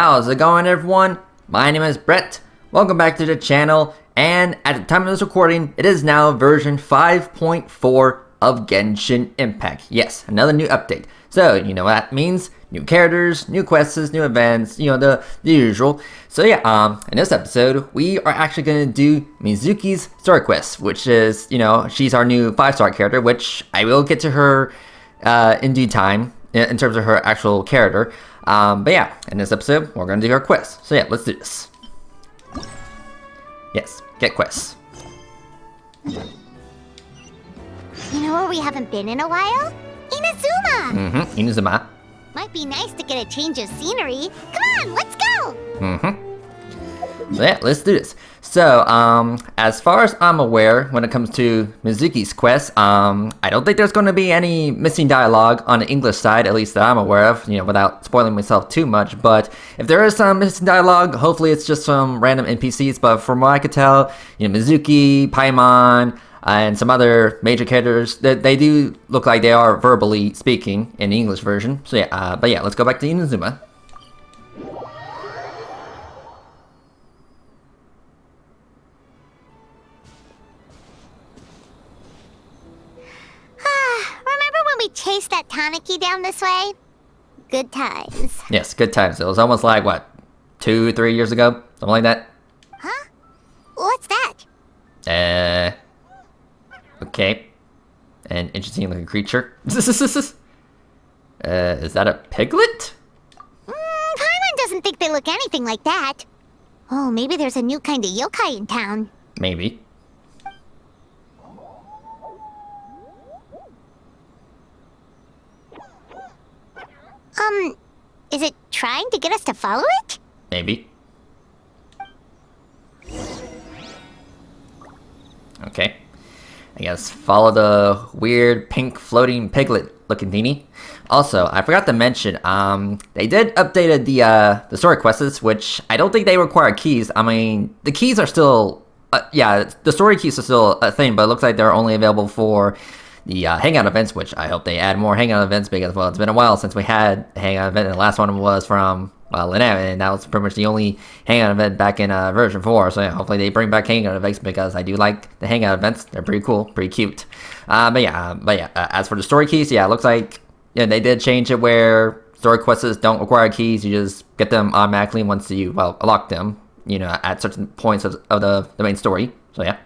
How's it going, everyone? My name is Brett. Welcome back to the channel, and at the time of this recording, it is now version 5.4 of Genshin Impact. Yes, another new update. So, you know what that means? New characters, new quests, new events, you know, the usual. So yeah, in this episode, we are actually going to do Mizuki's story quest, which is, you know, she's our new 5-star character, which I will get to her in due time, in terms of her actual character. But yeah, in this episode, we're going to do her quest. So yeah, let's do this. Yes, get quests. You know where we haven't been in a while? Inazuma! Inazuma. Might be nice to get a change of scenery. Come on, let's go! So yeah, let's do this. So, as far as I'm aware, when it comes to Mizuki's quest, I don't think there's going to be any missing dialogue on the English side, at least that I'm aware of, you know, without spoiling myself too much. But if there is some missing dialogue, hopefully it's just some random NPCs. But from what I could tell, you know, Mizuki, Paimon, and some other major characters, they do look like they are verbally speaking in the English version. So yeah, but yeah, let's go back to Inazuma. Remember when we chased that Tanuki down this way? Good times. Yes, good times. It was almost like, what, 2-3 years ago? Something like that? Huh? What's that? Okay. An interesting looking creature. Is that a piglet? Paimon doesn't think they look anything like that. Oh, maybe there's a new kind of yokai in town. Maybe. Is it trying to get us to follow it? Maybe. Okay. I guess follow the weird pink floating piglet looking thingy. Also, I forgot to mention, they did update the story quests, which I don't think they require keys. I mean, the keys are still, yeah, the story keys are still a thing, but it looks like they're only available for the hangout events, which I hope they add more hangout events because, well, it's been a while since we had a hangout event, and the last one was from Lynette, and that was pretty much the only hangout event back in version 4, so yeah, hopefully they bring back hangout events because I do like the hangout events. They're pretty cool, pretty cute. But yeah, as for the story keys, yeah, it looks like, yeah, they did change it where story quests don't require keys. You just get them automatically once you, well, unlock them, you know, at certain points of the main story. So yeah.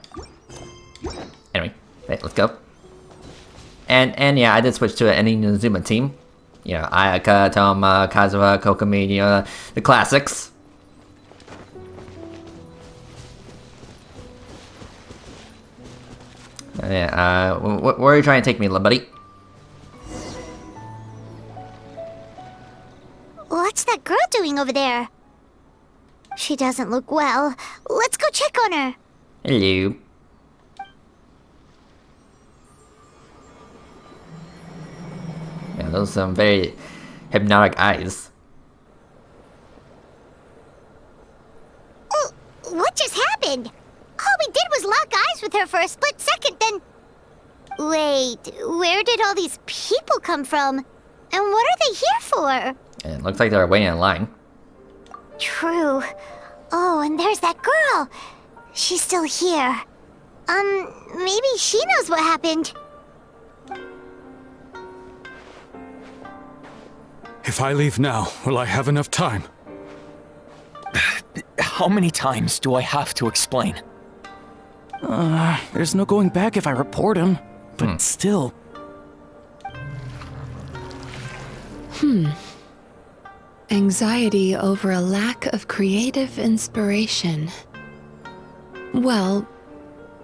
Anyway, hey, let's go. And yeah, I did switch to an Inazuma team. You know, Ayaka, Toma, Kazuha, Kokomi, you know, the classics. Yeah, where are you trying to take me, little buddy? What's that girl doing over there? She doesn't look well. Let's go check on her. Hello. Yeah, those are some very hypnotic eyes. Oh, what just happened? All we did was lock eyes with her for a split second, then... Wait, where did all these people come from? And what are they here for? It looks like they're waiting in line. True. Oh, and there's that girl. She's still here. Maybe she knows what happened. If I leave now, will I have enough time? How many times do I have to explain? There's no going back if I report him. But still. Anxiety over a lack of creative inspiration. Well,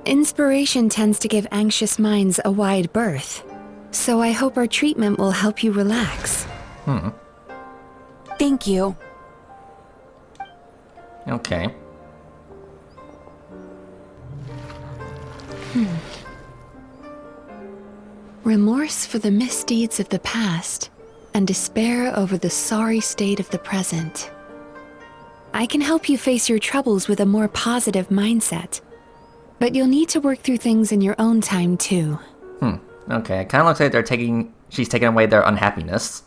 inspiration tends to give anxious minds a wide berth. So I hope our treatment will help you relax. Thank you. Okay. Remorse for the misdeeds of the past, and despair over the sorry state of the present. I can help you face your troubles with a more positive mindset, but you'll need to work through things in your own time too. Okay, it kind of looks like she's taking away their unhappiness.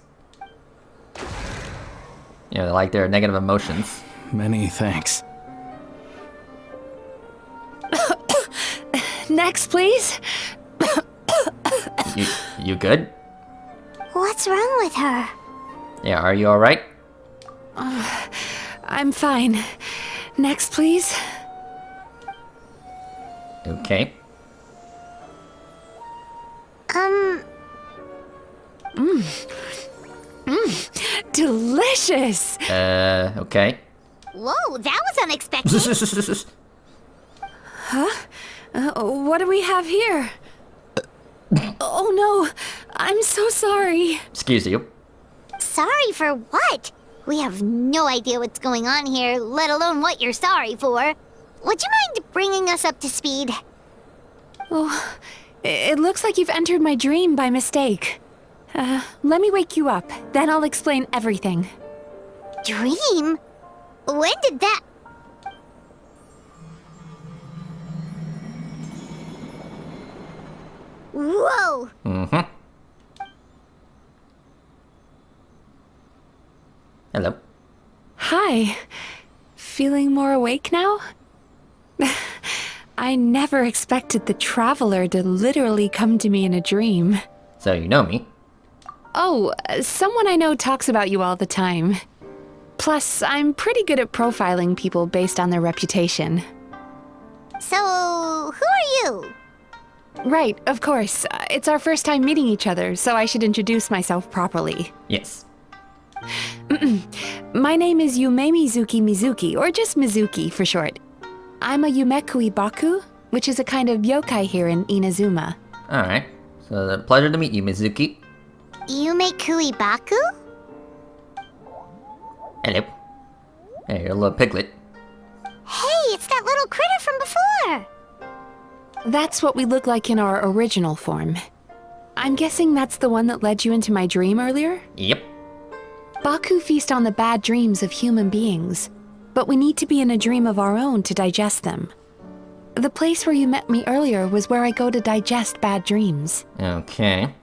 You know, like their negative emotions. Many thanks. Next, please. You good? What's wrong with her? Yeah, are you alright? I'm fine. Next, please. Okay. Delicious. Okay. Whoa, that was unexpected. What do we have here? Oh no, I'm so sorry. Excuse you. Sorry for what? We have no idea what's going on here, let alone what you're sorry for. Would you mind bringing us up to speed? Oh, it looks like you've entered my dream by mistake. Let me wake you up, then I'll explain everything. Dream? When did that... Whoa! Mm-hmm. Hello. Hi. Feeling more awake now? I never expected the Traveler to literally come to me in a dream. So you know me. Oh, someone I know talks about you all the time. Plus, I'm pretty good at profiling people based on their reputation. So, who are you? Right, of course. It's our first time meeting each other, so I should introduce myself properly. Yes. My name is Yume Mizuki, or just Mizuki for short. I'm a Yumekui Baku, which is a kind of yokai here in Inazuma. Alright. So, pleasure to meet you, Mizuki. Yume Kuibaku? Hello. Hey, you're a little piglet. Hey, it's that little critter from before! That's what we look like in our original form. I'm guessing that's the one that led you into my dream earlier? Yep. Baku feast on the bad dreams of human beings, but we need to be in a dream of our own to digest them. The place where you met me earlier was where I go to digest bad dreams. Okay.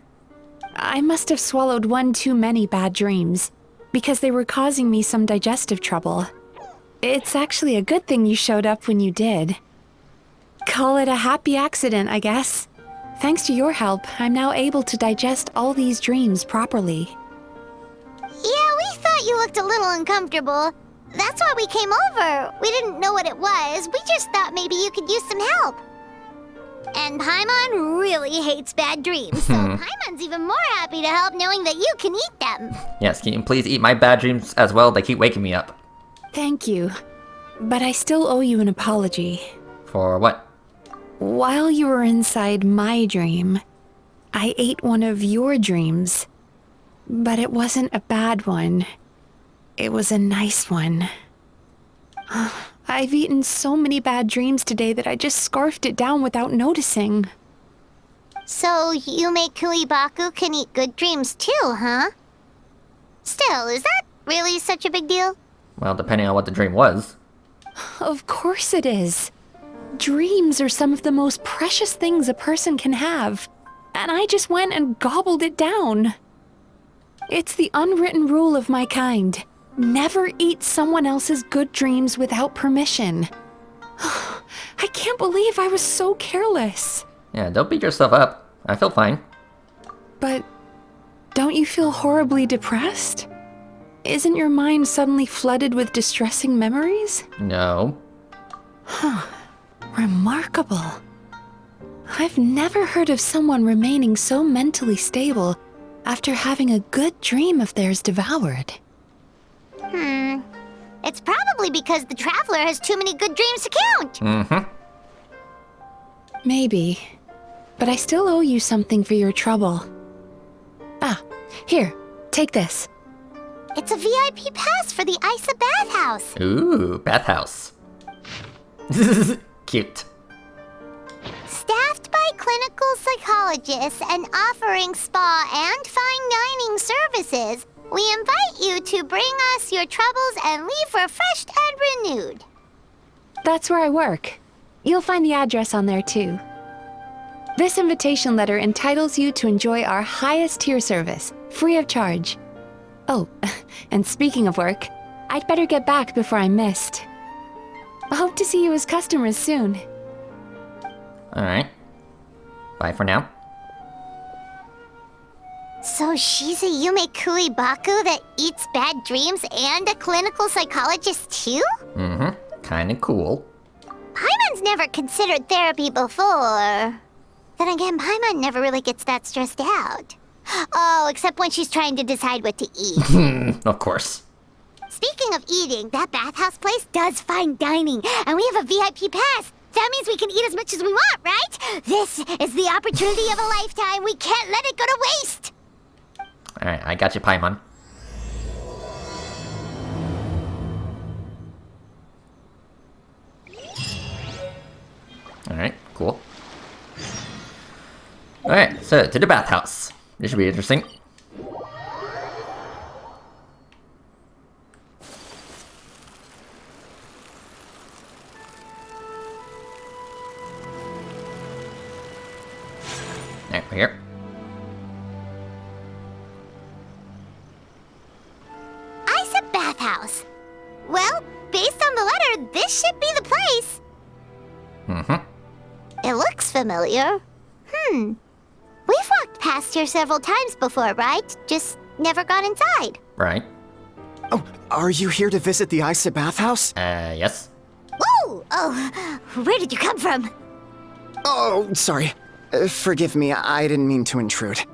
I must have swallowed one too many bad dreams, because they were causing me some digestive trouble. It's actually a good thing you showed up when you did. Call it a happy accident, I guess. Thanks to your help, I'm now able to digest all these dreams properly. Yeah, we thought you looked a little uncomfortable. That's why we came over. We didn't know what it was. We just thought maybe you could use some help. And Paimon really hates bad dreams, so Paimon's even more happy to help knowing that you can eat them. Yes, can you please eat my bad dreams as well? They keep waking me up. Thank you. But I still owe you an apology. For what? While you were inside my dream, I ate one of your dreams. But it wasn't a bad one. It was a nice one. I've eaten so many bad dreams today that I just scarfed it down without noticing. So Yume Kuibaku can eat good dreams too, huh? Still, is that really such a big deal? Well, depending on what the dream was. Of course it is. Dreams are some of the most precious things a person can have. And I just went and gobbled it down. It's the unwritten rule of my kind. Never eat someone else's good dreams without permission. I can't believe I was so careless. Yeah, don't beat yourself up. I feel fine. But don't you feel horribly depressed? Isn't your mind suddenly flooded with distressing memories? No. Remarkable. I've never heard of someone remaining so mentally stable after having a good dream of theirs devoured. It's probably because the Traveler has too many good dreams to count. Mm-hmm. Maybe. But I still owe you something for your trouble. Ah, here, take this. It's a VIP pass for the Isa bathhouse. Ooh, bathhouse. Cute. Staffed by clinical psychologists and offering spa and fine dining services, we invite you to bring us your troubles and leave refreshed and renewed. That's where I work. You'll find the address on there too. This invitation letter entitles you to enjoy our highest tier service, free of charge. Oh, and speaking of work, I'd better get back before I'm missed. I hope to see you as customers soon. Alright. Bye for now. So she's a Yume Baku that eats bad dreams and a clinical psychologist too? Mm-hmm. Kinda cool. Paimon's never considered therapy before. Then again, Paimon never really gets that stressed out. Oh, except when she's trying to decide what to eat. Of course. Speaking of eating, that bathhouse place does fine dining, and we have a VIP pass. That means we can eat as much as we want, right? This is the opportunity of a lifetime. We can't let it go to waste. Alright, I got you, Paimon. Alright, cool. Alright, so to the bathhouse. This should be interesting. Alright, we're here. Isa bathhouse. Well, based on the letter, this should be the place. Mm-hmm. It looks familiar. We've walked past here several times before, right? Just never gone inside. Right. Oh, are you here to visit the Isa bathhouse? Yes. Ooh! Oh, where did you come from? Oh, sorry. Forgive me, I didn't mean to intrude.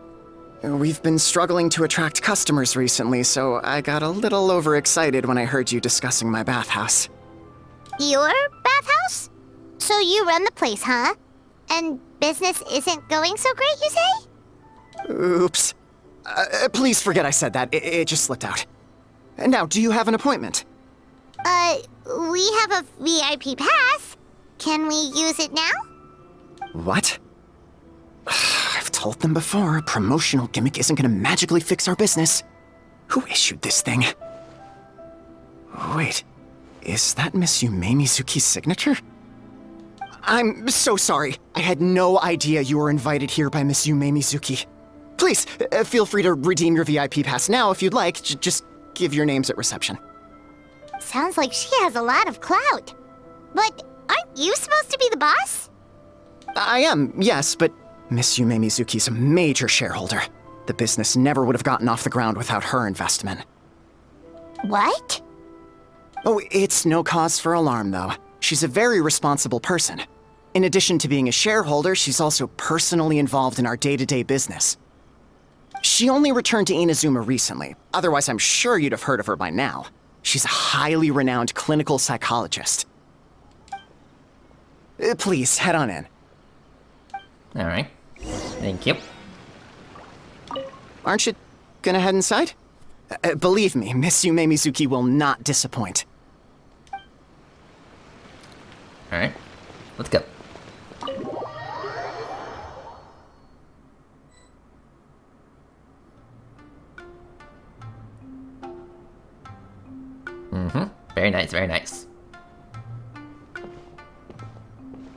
We've been struggling to attract customers recently, so I got a little overexcited when I heard you discussing my bathhouse. Your bathhouse? So you run the place, huh? And business isn't going so great, you say? Oops. Please forget I said that. It just slipped out. Now, do you have an appointment? We have a VIP pass. Can we use it now? What? I've told them before, a promotional gimmick isn't gonna magically fix our business. Who issued this thing? Wait, is that Miss Yume Mizuki's signature? I'm so sorry. I had no idea you were invited here by Miss Yume Mizuki. Please, feel free to redeem your VIP pass now if you'd like. Just give your names at reception. Sounds like she has a lot of clout. But aren't you supposed to be the boss? I am, yes, but Miss Yume Mizuki's a major shareholder. The business never would have gotten off the ground without her investment. What? Oh, it's no cause for alarm, though. She's a very responsible person. In addition to being a shareholder, she's also personally involved in our day-to-day business. She only returned to Inazuma recently, otherwise I'm sure you'd have heard of her by now. She's a highly renowned clinical psychologist. Please, head on in. Alright. Thank you. Aren't you gonna head inside? Believe me, Miss Yume Mizuki will not disappoint. Alright. Let's go. Mm-hmm. Very nice, very nice.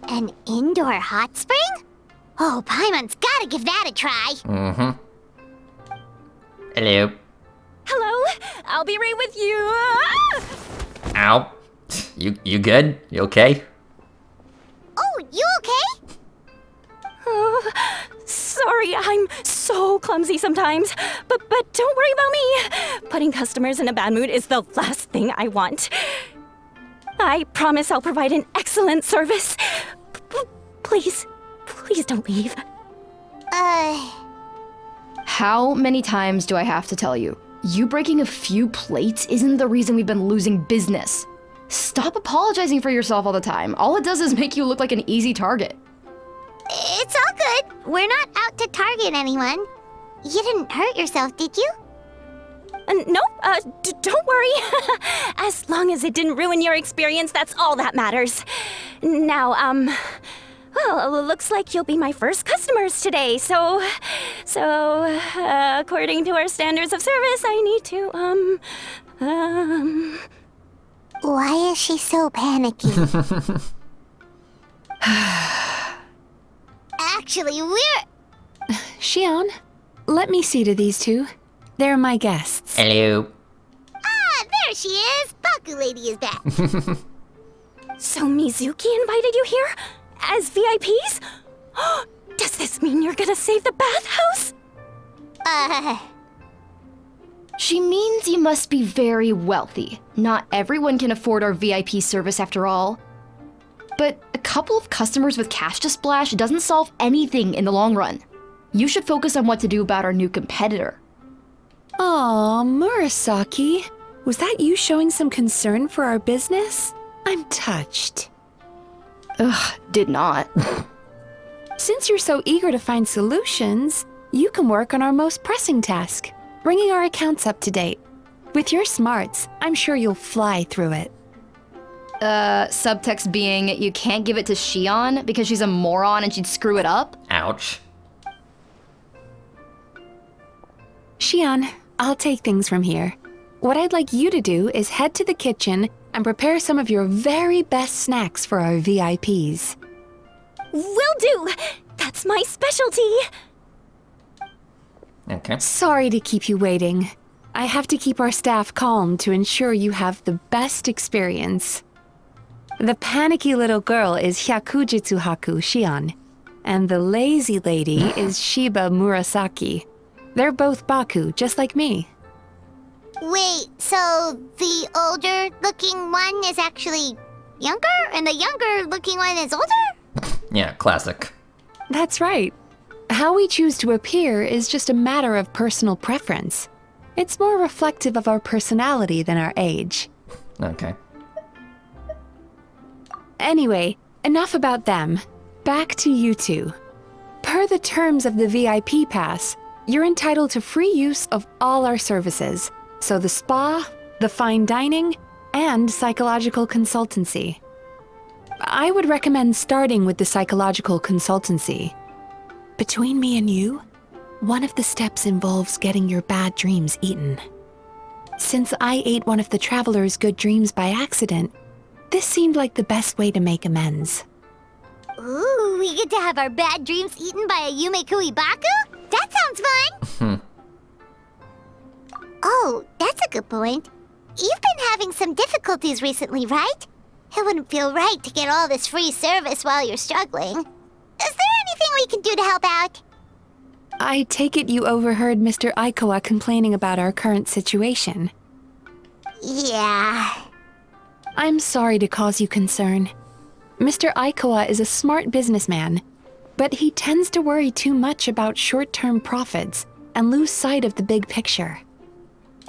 An indoor hot spring? Oh, Paimon's gotta give that a try. Mm-hmm. Hello. Hello, I'll be right with you. Ow. You good? You okay? Oh, you okay? Oh, sorry, I'm so clumsy sometimes. But don't worry about me. Putting customers in a bad mood is the last thing I want. I promise I'll provide an excellent service. Please don't leave. How many times do I have to tell you? You breaking a few plates isn't the reason we've been losing business. Stop apologizing for yourself all the time. All it does is make you look like an easy target. It's all good. We're not out to target anyone. You didn't hurt yourself, did you? Nope, don't worry. As long as it didn't ruin your experience, that's all that matters. Now, well, looks like you'll be my first customers today, so, according to our standards of service, I need to, Why is she so panicky? Actually, we're... Xion, let me see to these two. They're my guests. Hello. Ah, there's she is! Baku Lady is back! So Mizuki invited you here? As VIPs? Does this mean you're gonna save the bathhouse? She means you must be very wealthy. Not everyone can afford our VIP service after all. But a couple of customers with cash to splash doesn't solve anything in the long run. You should focus on what to do about our new competitor. Aw, Murasaki. Was that you showing some concern for our business? I'm touched. Ugh, did not. Since you're so eager to find solutions, you can work on our most pressing task, bringing our accounts up to date. With your smarts, I'm sure you'll fly through it. Subtext being you can't give it to Shion because she's a moron and she'd screw it up? Ouch. Shion, I'll take things from here. What I'd like you to do is head to the kitchen and prepare some of your very best snacks for our VIPs. Will do! That's my specialty! Okay. Sorry to keep you waiting. I have to keep our staff calm to ensure you have the best experience. The panicky little girl is Hyakujitsu Haku Shion, and the lazy lady is Shiba Murasaki. They're both Baku, just like me. Wait, so the older-looking one is actually younger, and the younger-looking one is older? Yeah, classic. That's right. How we choose to appear is just a matter of personal preference. It's more reflective of our personality than our age. Okay. Anyway, enough about them. Back to you two. Per the terms of the VIP pass, you're entitled to free use of all our services. So the spa, the fine dining, and psychological consultancy. I would recommend starting with the psychological consultancy. Between me and you, one of the steps involves getting your bad dreams eaten. Since I ate one of the traveler's good dreams by accident, this seemed like the best way to make amends. Ooh, we get to have our bad dreams eaten by a Yumekui Baku? That sounds fun! Oh, that's a good point. You've been having some difficulties recently, right? It wouldn't feel right to get all this free service while you're struggling. Is there anything we can do to help out? I take it you overheard Mr. Aikawa complaining about our current situation. Yeah. I'm sorry to cause you concern. Mr. Aikawa is a smart businessman, but he tends to worry too much about short-term profits and lose sight of the big picture.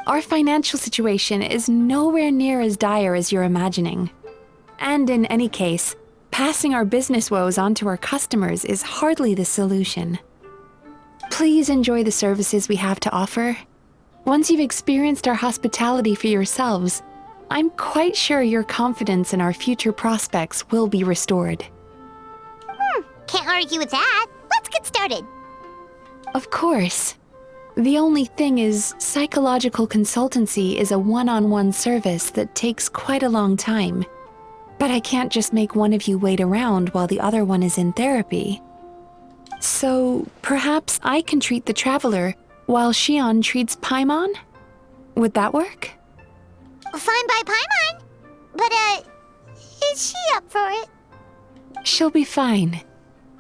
Our financial situation is nowhere near as dire as you're imagining. And in any case, passing our business woes on to our customers is hardly the solution. Please enjoy the services we have to offer. Once you've experienced our hospitality for yourselves, I'm quite sure your confidence in our future prospects will be restored. Can't argue with that. Let's get started. Of course. The only thing is, psychological consultancy is a one-on-one service that takes quite a long time. But I can't just make one of you wait around while the other one is in therapy. So, perhaps I can treat the traveler while Shion treats Paimon? Would that work? Fine by Paimon. But, is she up for it? She'll be fine.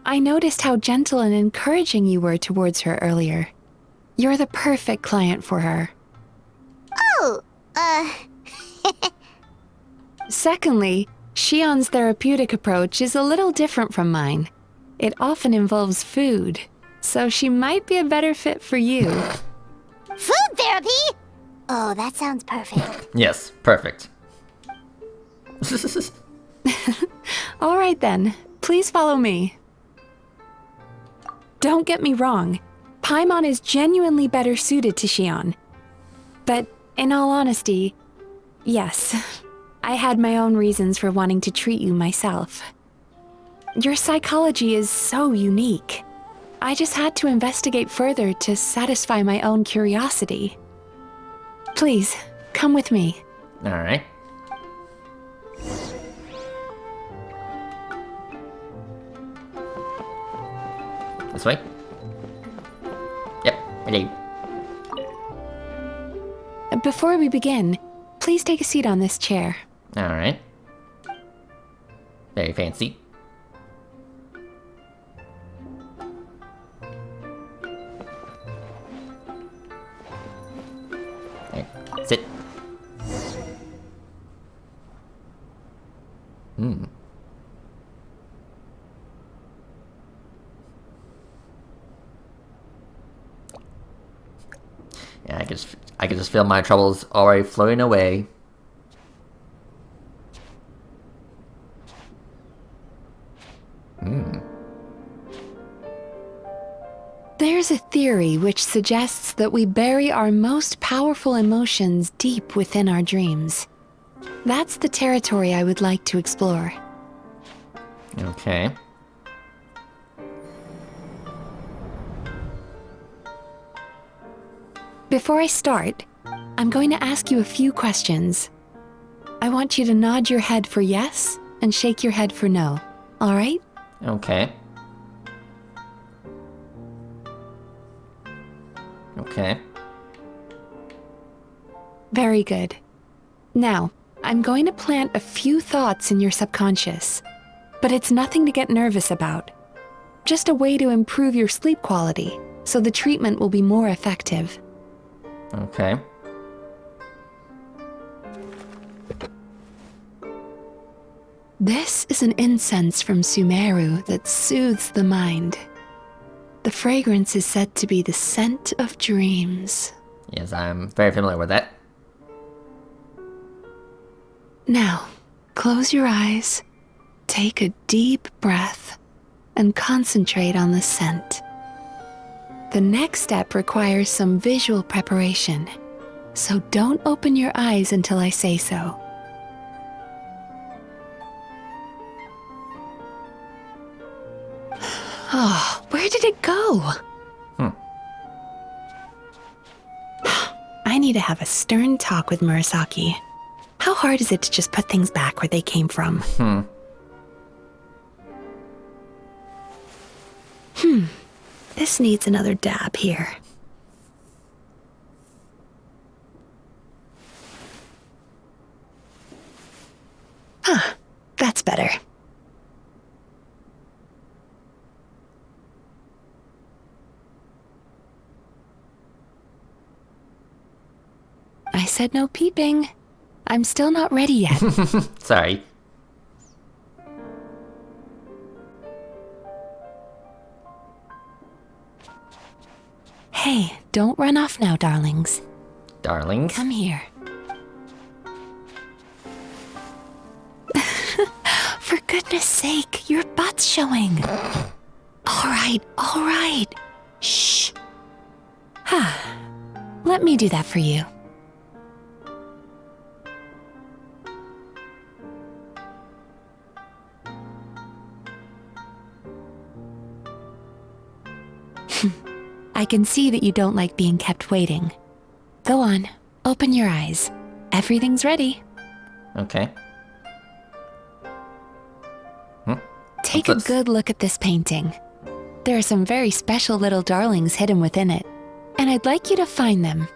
I noticed how gentle and encouraging you were towards her earlier. You're the perfect client for her. Oh, Secondly, Shion's therapeutic approach is a little different from mine. It often involves food, so she might be a better fit for you. food therapy? Oh, that sounds perfect. Yes, perfect. All right then, please follow me. Don't get me wrong, Paimon is genuinely better suited to Shion. But in all honesty, yes, I had my own reasons for wanting to treat you myself. Your psychology is so unique. I just had to investigate further to satisfy my own curiosity. Please, come with me. Alright. This way? Yep, I do. Before we begin, please Please take a seat on this chair. Alright. Very fancy. There, sit. Yeah, I could just feel my troubles already floating away. There's a theory which suggests that we bury our most powerful emotions deep within our dreams. That's the territory I would like to explore. Okay. Before I start, I'm going to ask you a few questions. I want you to nod your head for yes and shake your head for no. All right? Okay. Okay. Very good. Now, I'm going to plant a few thoughts in your subconscious, but it's nothing to get nervous about. Just a way to improve your sleep quality, so the treatment will be more effective. Okay. This is an incense from Sumeru that soothes the mind. The fragrance is said to be the scent of dreams. Yes, I'm very familiar with that. Now, close your eyes, take a deep breath, and concentrate on the scent. The next step requires some visual preparation, so don't open your eyes until I say so. Oh, where did it go? I need to have a stern talk with Murasaki. How hard is it to just put things back where they came from? This needs another dab here. That's better. I said no peeping. I'm still not ready yet. Sorry. Hey, don't run off now, darlings. Darlings. Come here. For goodness sake, your butt's showing. All right. Shh. Let me do that for you. I can see that you don't like being kept waiting. Go on, open your eyes. Everything's ready. Okay. Take What's a this? good look at this painting. There are some very special little darlings hidden within it, and I'd like you to find them.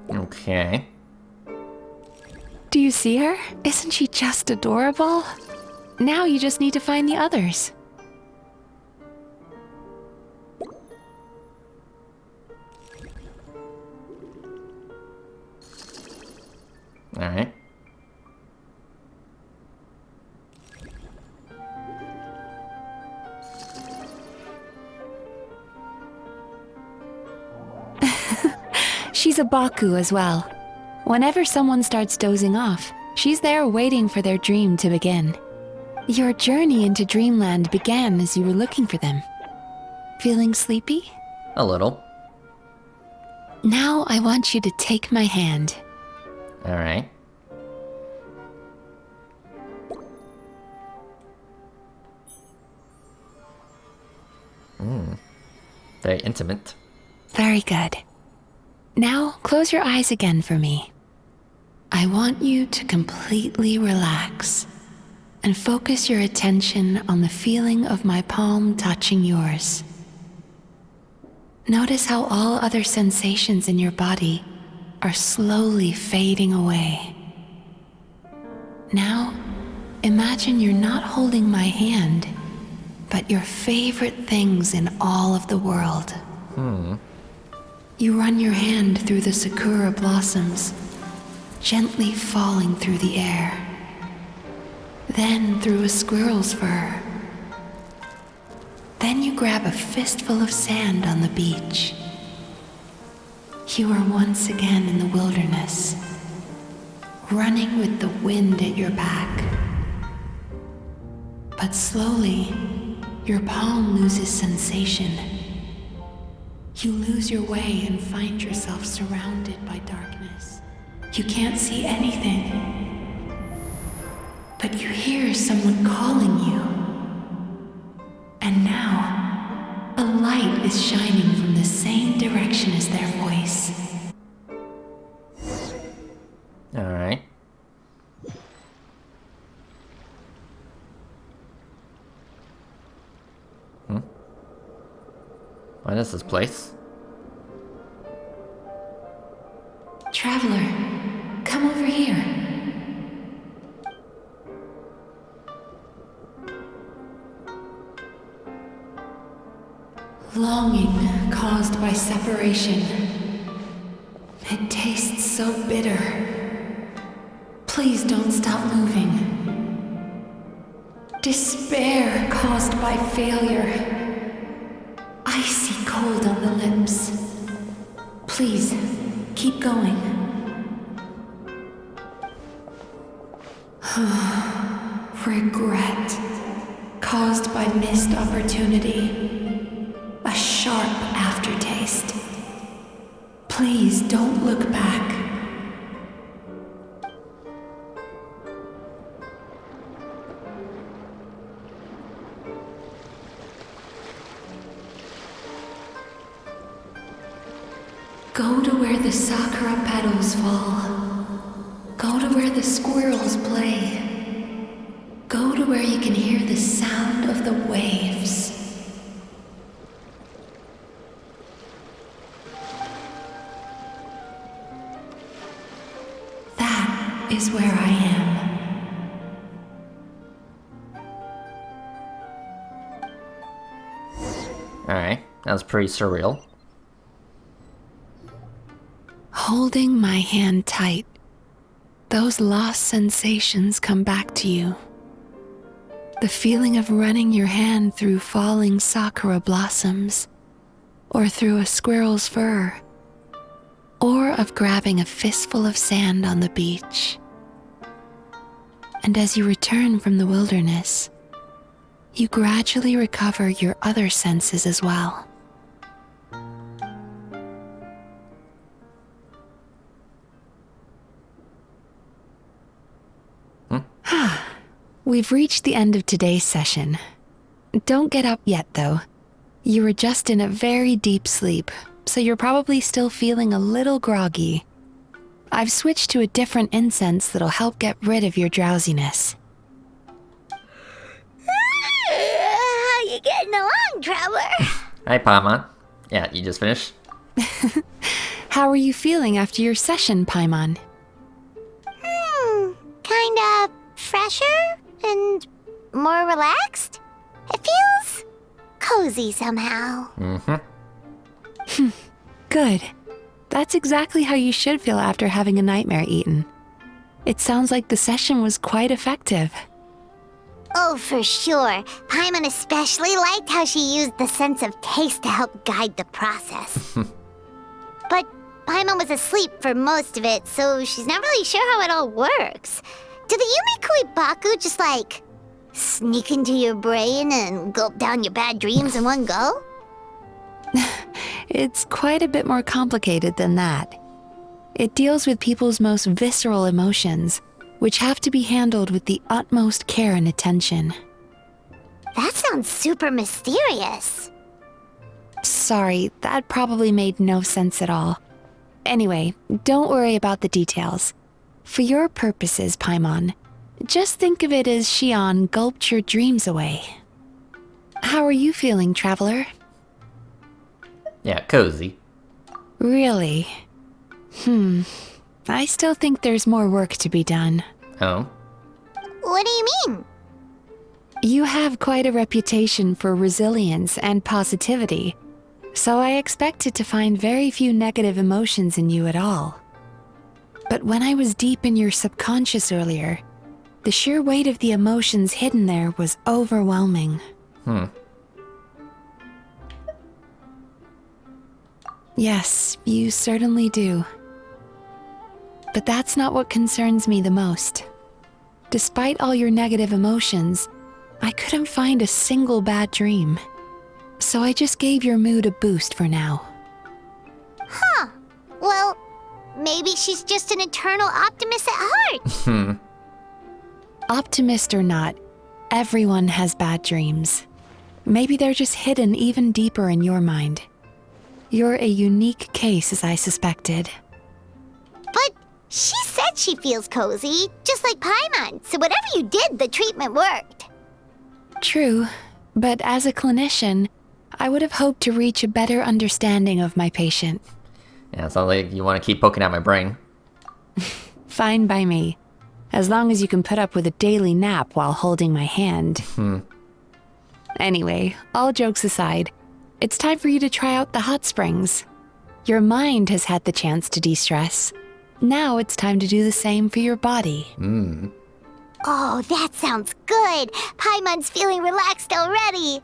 Okay. Do you see her? Isn't she just adorable? Now you just need to find the others. Alright. She's a Baku as well. Whenever someone starts dozing off, she's there waiting for their dream to begin. Your journey into Dreamland began as you were looking for them. Feeling sleepy? A little. Now I want you to take my hand. Alright. Very intimate. Very good. Now close your eyes again for me. I want you to completely relax and focus your attention on the feeling of my palm touching yours. Notice how all other sensations in your body are slowly fading away. Now, imagine you're not holding my hand, but your favorite things in all of the world. You run your hand through the sakura blossoms, gently falling through the air. Then through a squirrel's fur. Then you grab a fistful of sand on the beach. You are once again in the wilderness, running with the wind at your back. But slowly, your palm loses sensation. You lose your way and find yourself surrounded by darkness. You can't see anything, but you hear someone calling you. And now, a light is shining from the same direction as their voice. Alright. What is this place? Traveler, come over here. Longing caused by separation. It tastes so bitter. Please don't stop moving. Despair caused by failure. Icy cold on the lips. Please, keep going. Regret caused by missed opportunity. A sharp aftertaste. Please don't look back. Go to where the sakura petals fall. Go to where the squirrels play. Go to where you can hear the sound of the waves. That is where I am. Alright, that was pretty surreal. Holding my hand tight, those lost sensations come back to you. The feeling of running your hand through falling sakura blossoms, or through a squirrel's fur, or of grabbing a fistful of sand on the beach. And as you return from the wilderness, you gradually recover your other senses as well. We've reached the end of today's session. Don't get up yet, though. You were just in a very deep sleep, so you're probably still feeling a little groggy. I've switched to a different incense that'll help get rid of your drowsiness. How you getting along, Traveler? Hi, Paimon. Yeah, you just finished? How are you feeling after your session, Paimon? Kinda fresher and more relaxed. It feels cozy somehow. Good. That's exactly how you should feel after having a nightmare eaten. It sounds like the session was quite effective. Oh, for sure. Paimon especially liked how she used the sense of taste to help guide the process. But Paimon was asleep for most of it, so she's not really sure how it all works. Do the Yumikui Baku just, like, sneak into your brain and gulp down your bad dreams in one go? It's quite a bit more complicated than that. It deals with people's most visceral emotions, which have to be handled with the utmost care and attention. That sounds super mysterious. Sorry, that probably made no sense at all. Anyway, don't worry about the details. For your purposes, Paimon, just think of it as Shion gulped your dreams away. How are you feeling, Traveler? Yeah, cozy. Really? I still think there's more work to be done. Oh. What do you mean? You have quite a reputation for resilience and positivity, so I expected to find very few negative emotions in you at all. But when I was deep in your subconscious earlier, the sheer weight of the emotions hidden there was overwhelming. Yes, you certainly do. But that's not what concerns me the most. Despite all your negative emotions, I couldn't find a single bad dream. So I just gave your mood a boost for now. Huh. Well, maybe she's just an eternal optimist at heart. Optimist or not, everyone has bad dreams. Maybe they're just hidden even deeper in your mind. You're a unique case, as I suspected. But she said she feels cozy, just like Paimon, so whatever you did, the treatment worked. True, but as a clinician, I would have hoped to reach a better understanding of my patient. Yeah, it sounds like you want to keep poking at my brain. Fine by me, as long as you can put up with a daily nap while holding my hand. Anyway, all jokes aside, it's time for you to try out the hot springs. Your mind has had the chance to de-stress. Now it's time to do the same for your body. Oh, that sounds good. Paimon's feeling relaxed already.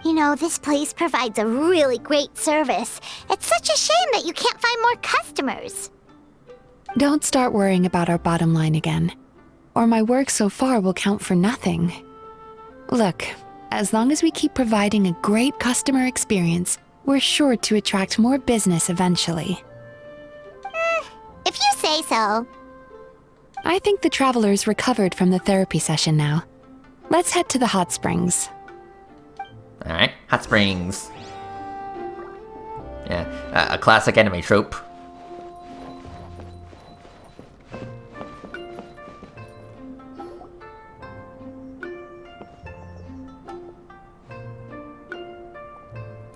You know, this place provides a really great service. It's such a shame that you can't find more customers. Don't start worrying about our bottom line again, or my work so far will count for nothing. Look, as long as we keep providing a great customer experience, we're sure to attract more business eventually. If you say so. I think the traveler's recovered from the therapy session now. Let's head to the hot springs. Alright, hot springs. Yeah, a classic anime trope.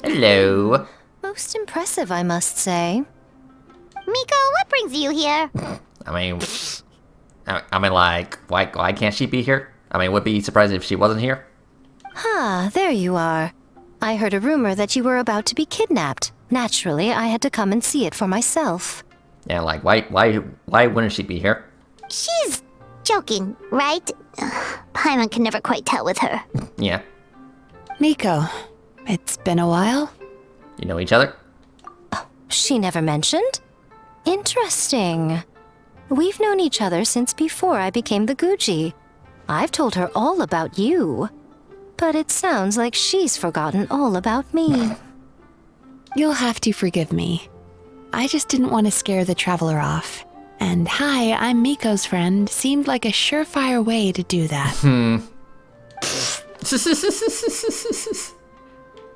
Hello. Most impressive, I must say. Miko, what brings you here? I mean, like, why can't she be here? I mean, would be surprised if she wasn't here. There you are. I heard a rumor that you were about to be kidnapped. Naturally, I had to come and see it for myself. Yeah, like, why wouldn't she be here? She's joking, right? Paimon can never quite tell with her. Yeah. Miko, it's been a while. You know each other? She never mentioned? Interesting. We've known each other since before I became the Guji. I've told her all about you. But it sounds like she's forgotten all about me. You'll have to forgive me. I just didn't want to scare the traveler off. And hi, I'm Miko's friend seemed like a surefire way to do that.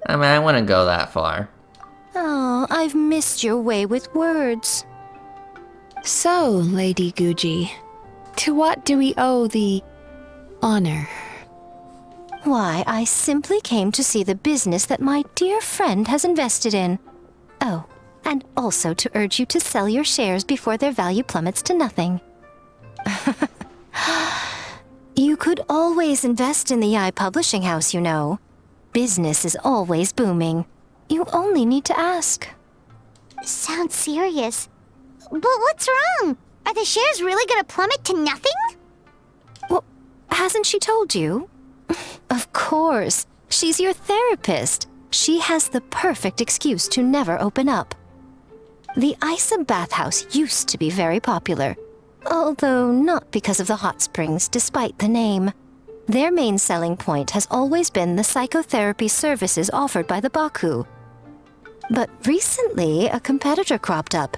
I mean, I wouldn't go that far. Oh, I've missed your way with words. So, Lady Guji, to what do we owe the honor? Why, I simply came to see the business that my dear friend has invested in. Oh, and also to urge you to sell your shares before their value plummets to nothing. You could always invest in the publishing house, you know. Business is always booming. You only need to ask. Sounds serious. But what's wrong? Are the shares really gonna plummet to nothing? Well, hasn't she told you? Of course. She's your therapist. She has the perfect excuse to never open up. The Isa bathhouse used to be very popular, although not because of the hot springs, despite the name. Their main selling point has always been the psychotherapy services offered by the Baku. But recently, a competitor cropped up.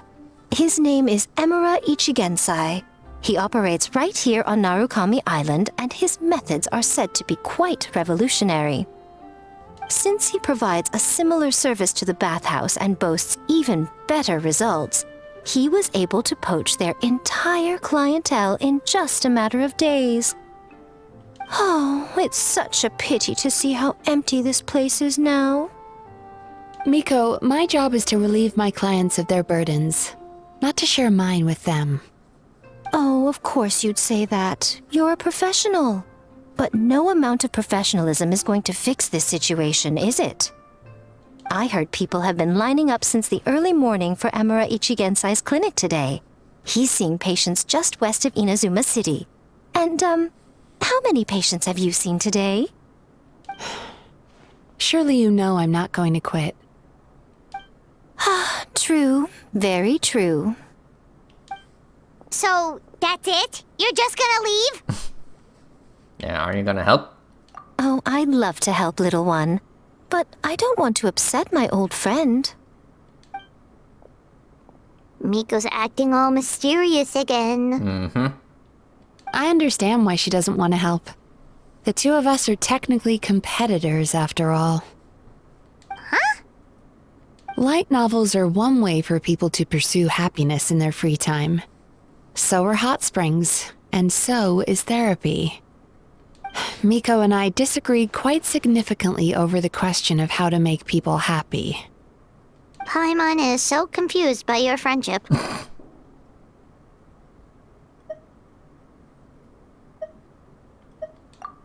His name is Emura Ichigensai. He operates right here on Narukami Island, and his methods are said to be quite revolutionary. Since he provides a similar service to the bathhouse and boasts even better results, he was able to poach their entire clientele in just a matter of days. Oh, it's such a pity to see how empty this place is now. Miko, my job is to relieve my clients of their burdens. not to share mine with them. Oh, of course you'd say that. You're a professional. But no amount of professionalism is going to fix this situation, is it? I heard people have been lining up since the early morning for Amura Ichigensai's clinic today. He's seeing patients just west of Inazuma City. And, how many patients have you seen today? Surely you know I'm not going to quit. True. Very true. So, that's it? You're just gonna leave? Yeah, are you gonna help? Oh, I'd love to help, little one. But I don't want to upset my old friend. Miko's acting all mysterious again. Mm-hmm. I understand why she doesn't want to help. The two of us are technically competitors, after all. Huh? Light novels are one way for people to pursue happiness in their free time. So are hot springs, and so is therapy. Miko and I disagreed quite significantly over the question of how to make people happy. Paimon is so confused by your friendship.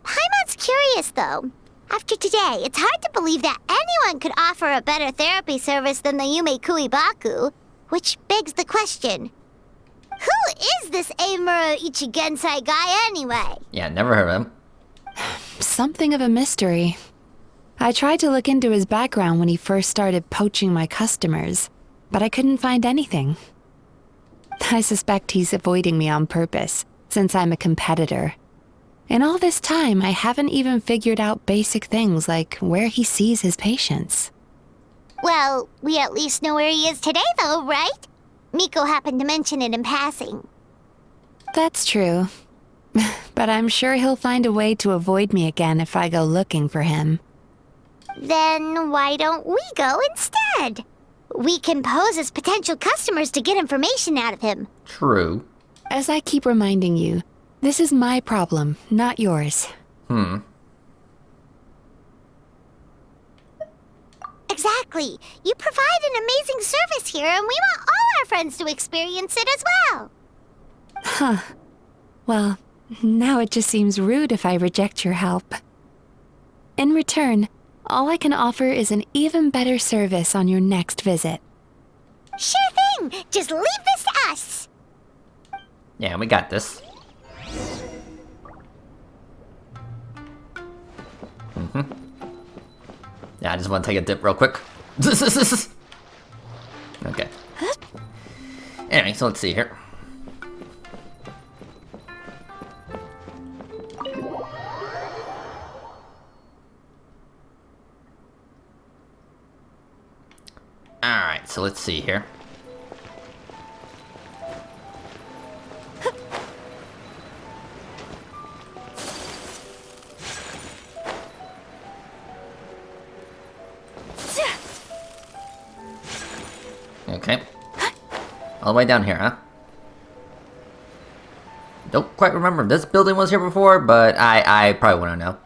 Paimon's curious, though. After today, it's hard to believe that anyone could offer a better therapy service than the Yume Kuibaku, which begs the question, who is this Amuro Ichigensai guy anyway? Yeah, never heard of him. Something of a mystery. I tried to look into his background when he first started poaching my customers, but I couldn't find anything. I suspect he's avoiding me on purpose, since I'm a competitor. In all this time, I haven't even figured out basic things like where he sees his patients. Well, we at least know where he is today, though, right? Miko happened to mention it in passing. That's true. But I'm sure he'll find a way to avoid me again if I go looking for him. Then why don't we go instead? We can pose as potential customers to get information out of him. True. As I keep reminding you, this is my problem, not yours. Exactly. You provide an amazing service here, and we want all our friends to experience it as well. Huh. Well, now it just seems rude if I reject your help. In return, all I can offer is an even better service on your next visit. Sure thing! Just leave this to us! Yeah, we got this. Yeah, I just want to take a dip real quick. Okay. Anyway, so let's see here. Alright, so let's see here. Okay. All the way down here, huh? Don't quite remember if this building was here before, but I probably want to know.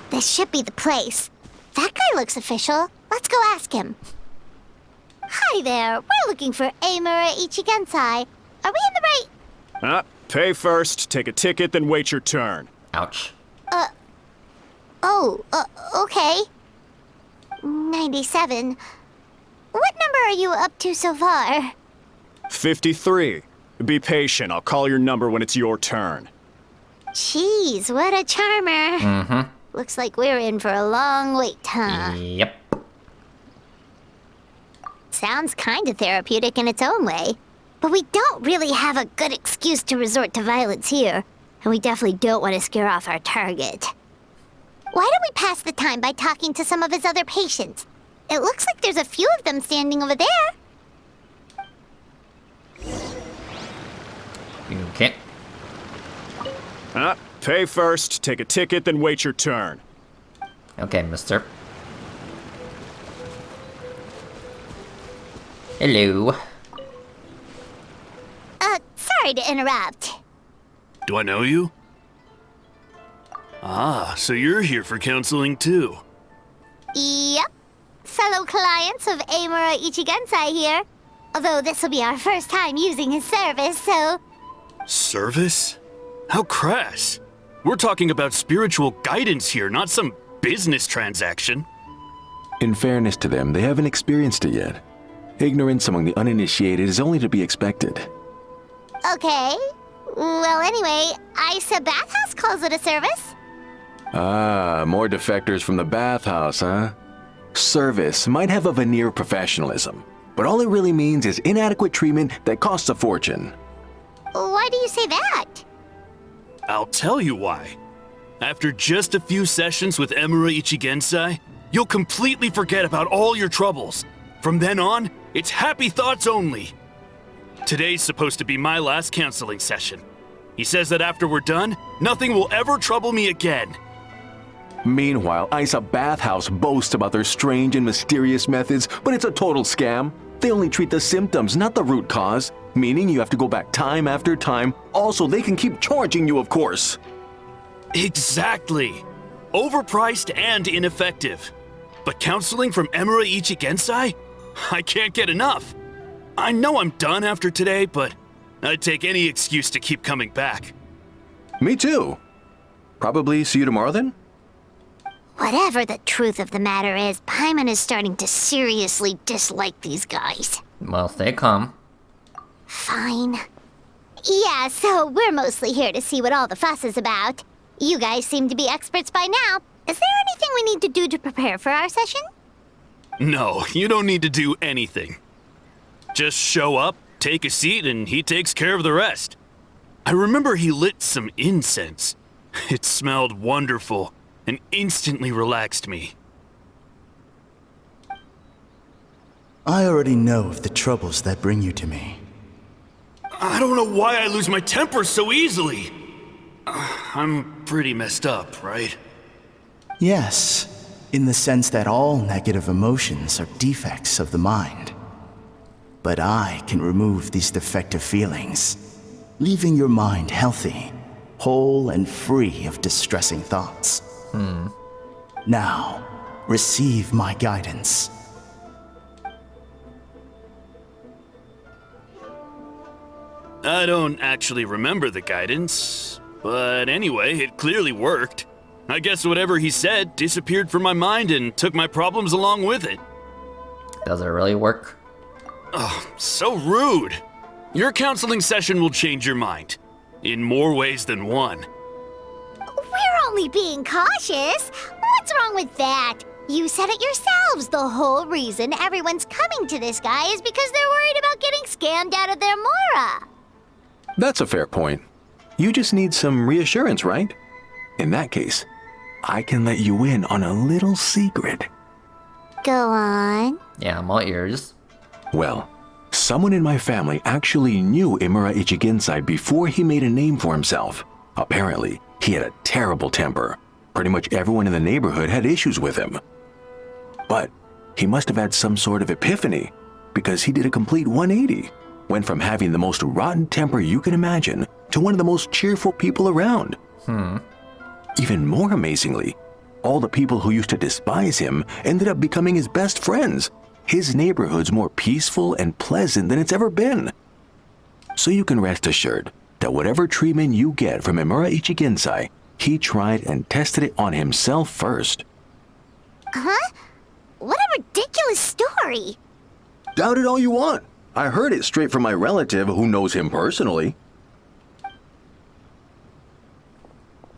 This should be the place. That guy looks official. Let's go ask him. Hi there. We're looking for Amura Ichigensai. Are we in the right... Pay first, take a ticket, then wait your turn. Ouch. Okay. 97. What number are you up to so far? 53. Be patient, I'll call your number when it's your turn. Jeez, what a charmer. Looks like we're in for a long wait, huh? Yep. Sounds kinda therapeutic in its own way. But we don't really have a good excuse to resort to violence here. And we definitely don't want to scare off our target. Why don't we pass the time by talking to some of his other patients? It looks like there's a few of them standing over there. Okay. Pay first, take a ticket, then wait your turn. Okay, mister. Hello. Sorry to interrupt. Do I know you? Ah, so you're here for counseling too. Yep. Fellow clients of Amura Ichigensai here. Although this will be our first time using his service, so... Service? How crass. We're talking about spiritual guidance here, not some business transaction. In fairness to them, they haven't experienced it yet. Ignorance among the uninitiated is only to be expected. Okay. Well, anyway, Isa Bathhouse calls it a service. Ah, more defectors from the bathhouse, huh? Service might have a veneer of professionalism, but all it really means is inadequate treatment that costs a fortune. Why do you say that? I'll tell you why. After just a few sessions with Emura Ichigensai, you'll completely forget about all your troubles. From then on, it's happy thoughts only. Today's supposed to be my last counseling session. He says that after we're done, nothing will ever trouble me again. Meanwhile, Isa Bathhouse boasts about their strange and mysterious methods, but it's a total scam. They only treat the symptoms, not the root cause, meaning you have to go back time after time. Also, they can keep charging you, of course. Exactly. Overpriced and ineffective. But counseling from Emura Ichigensai? I can't get enough. I know I'm done after today, but I'd take any excuse to keep coming back. Me too. Probably see you tomorrow then? Whatever the truth of the matter is, Paimon is starting to seriously dislike these guys. Well, stay calm. Fine. Yeah, so we're mostly here to see what all the fuss is about. You guys seem to be experts by now. Is there anything we need to do to prepare for our session? No, you don't need to do anything. Just show up, take a seat, and he takes care of the rest. I remember he lit some incense. It smelled wonderful and instantly relaxed me. I already know of the troubles that bring you to me. I don't know why I lose my temper so easily. I'm pretty messed up, right? Yes, in the sense that all negative emotions are defects of the mind. But I can remove these defective feelings, leaving your mind healthy, whole and free of distressing thoughts. Now, receive my guidance. I don't actually remember the guidance, but anyway, it clearly worked. I guess whatever he said disappeared from my mind and took my problems along with it. Does it really work? Oh, so rude. Your counseling session will change your mind. In more ways than one. We're only being cautious. What's wrong with that? You said it yourselves. The whole reason everyone's coming to this guy is because they're worried about getting scammed out of their Mora. That's a fair point. You just need some reassurance, right? In that case, I can let you in on a little secret. Go on. Yeah, I'm all ears. Well, someone in my family actually knew Imura Ichigensai before he made a name for himself. Apparently, he had a terrible temper. Pretty much everyone in the neighborhood had issues with him. But he must have had some sort of epiphany, because he did a complete 180. Went from having the most rotten temper you can imagine to one of the most cheerful people around. Even more amazingly, all the people who used to despise him ended up becoming his best friends. His neighborhood's more peaceful and pleasant than it's ever been. So you can rest assured that whatever treatment you get from Imura Ichigensai, he tried and tested it on himself first. Huh? What a ridiculous story. Doubt it all you want. I heard it straight from my relative who knows him personally.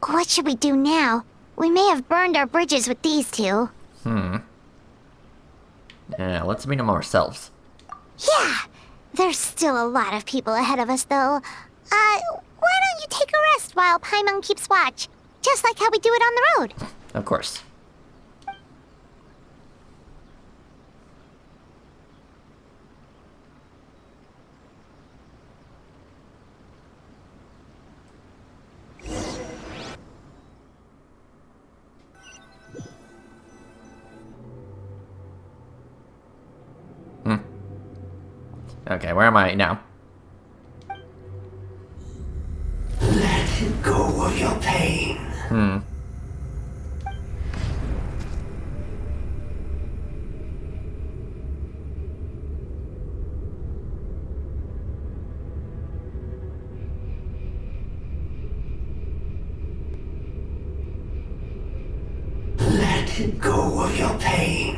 What should we do now? We may have burned our bridges with these two. Yeah, let's meet them ourselves. Yeah, there's still a lot of people ahead of us, though. Why don't you take a rest while Paimon keeps watch? Just like how we do it on the road. Of course. Okay, where am I now? Let go of your pain. Let go of your pain.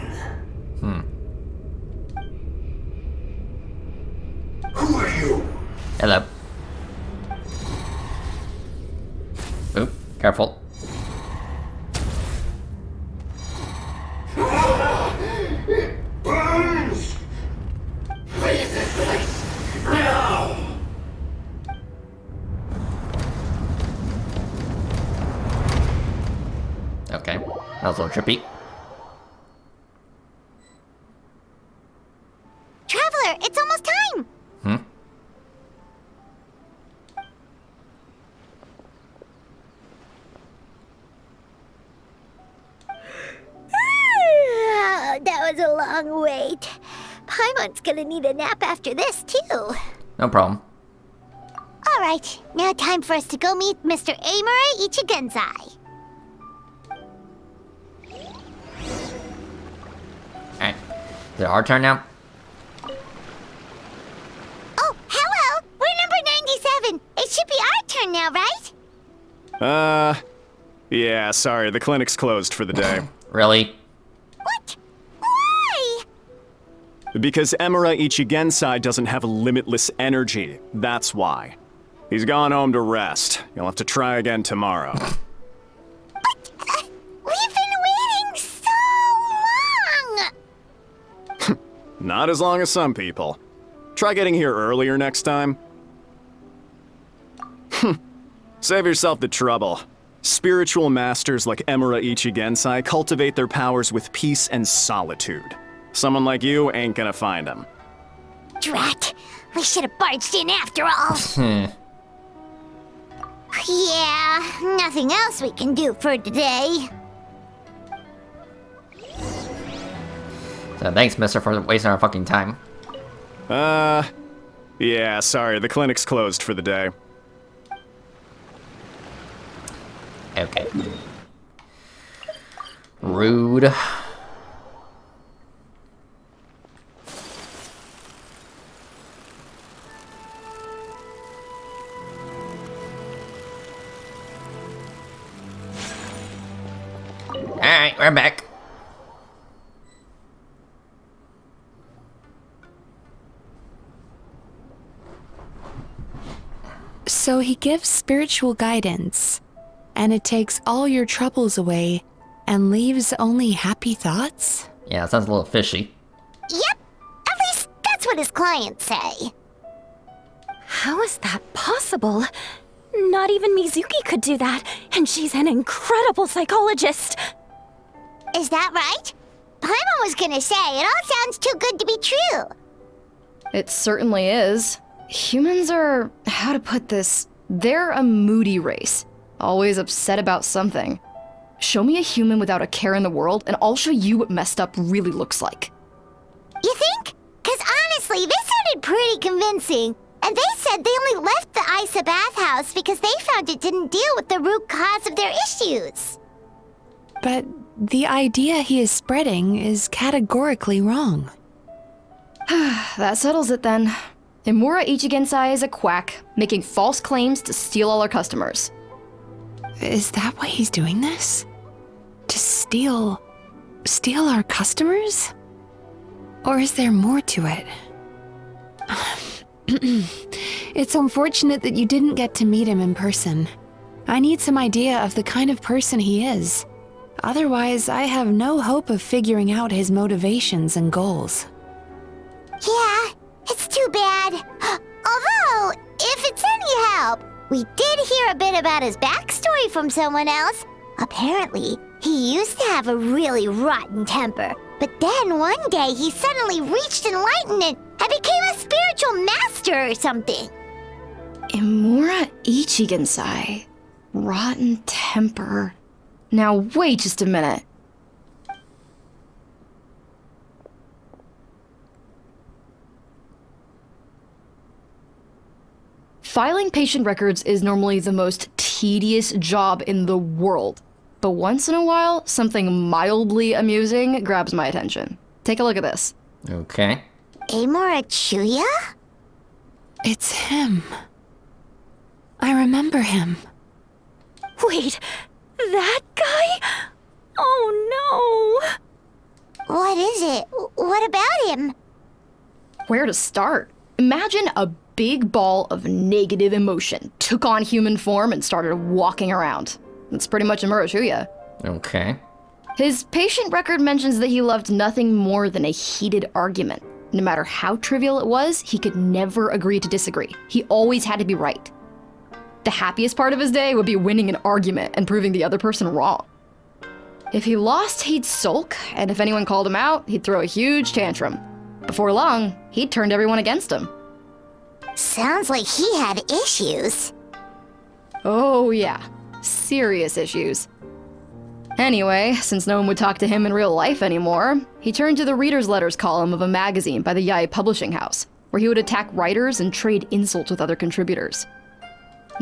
Who are you? Hello. Oop, careful. It burns! Leave this place now! Okay, that was a little trippy. Traveler, it's almost time! That was a long wait. Paimon's gonna need a nap after this, too. No problem. Alright, now time for us to go meet Mr. Amura Ichigenzai. Alright. Is it our turn now? Oh, hello! We're number 97. It should be our turn now, right? Yeah, sorry, the clinic's closed for the day. Really? What? Why? Because Emura Ichigensai doesn't have limitless energy, that's why. He's gone home to rest. You'll have to try again tomorrow. But, we've been waiting so long! Not as long as some people. Try getting here earlier next time. Save yourself the trouble. Spiritual masters like Emura Ichigensai cultivate their powers with peace and solitude. Someone like you ain't gonna find them. Drat! We should have barged in after all! Yeah, nothing else we can do for today. So thanks, mister, for wasting our fucking time. Yeah, sorry, the clinic's closed for the day. Okay. Rude. Alright, we're back. So he gives spiritual guidance, and it takes all your troubles away and leaves only happy thoughts? Yeah, it sounds a little fishy. Yep, at least that's what his clients say. How is that possible? Not even Mizuki could do that, and she's an incredible psychologist. Is that right? Paimon was gonna say, it all sounds too good to be true. It certainly is. Humans are, how to put this, they're a moody race. Always upset about something. Show me a human without a care in the world, and I'll show you what messed up really looks like. You think? Cause honestly, this sounded pretty convincing. And they said they only left the Isa bathhouse because they found it didn't deal with the root cause of their issues. But the idea he is spreading is categorically wrong. That settles it then. Emura Ichigensai is a quack, making false claims to steal all our customers. Is that why he's doing this? To steal our customers? Or is there more to it? It's unfortunate that you didn't get to meet him in person. I need some idea of the kind of person he is. Otherwise, I have no hope of figuring out his motivations and goals. Yeah, it's too bad. Although, if it's any help, we did hear a bit about his backstory from someone else. Apparently, he used to have a really rotten temper. But then one day he suddenly reached enlightenment and became a spiritual master or something. Emura Ichigensai. Rotten temper. Now wait just a minute. Filing patient records is normally the most tedious job in the world. But once in a while, something mildly amusing grabs my attention. Take a look at this. Okay. Amura Chuya? It's him. I remember him. Wait, that guy? Oh no! What is it? What about him? Where to start? Imagine a big ball of negative emotion took on human form and started walking around. That's pretty much Melancholia. Okay. His patient record mentions that he loved nothing more than a heated argument. No matter how trivial it was, he could never agree to disagree. He always had to be right. The happiest part of his day would be winning an argument and proving the other person wrong. If he lost, he'd sulk, and if anyone called him out, he'd throw a huge tantrum. Before long, he'd turned everyone against him. Sounds like he had issues. Oh yeah, serious issues. Anyway, since no one would talk to him in real life anymore, he turned to the reader's letters column of a magazine by the Yae Publishing House, where he would attack writers and trade insults with other contributors.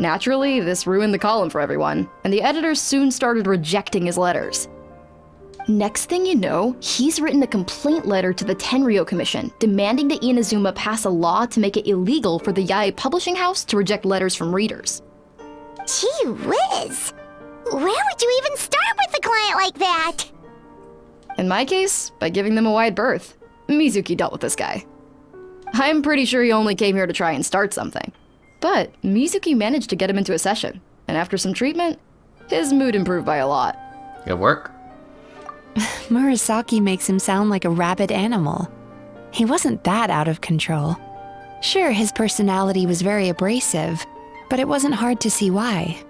Naturally, this ruined the column for everyone, and the editors soon started rejecting his letters. Next thing you know, he's written a complaint letter to the Tenryou Commission, demanding that Inazuma pass a law to make it illegal for the Yae Publishing House to reject letters from readers. Gee whiz! Where would you even start with a client like that? In my case, by giving them a wide berth. Mizuki dealt with this guy. I'm pretty sure he only came here to try and start something. But Mizuki managed to get him into a session, and after some treatment, his mood improved by a lot. Good work. Murasaki makes him sound like a rabid animal. He wasn't that out of control. Sure, his personality was very abrasive, but it wasn't hard to see why.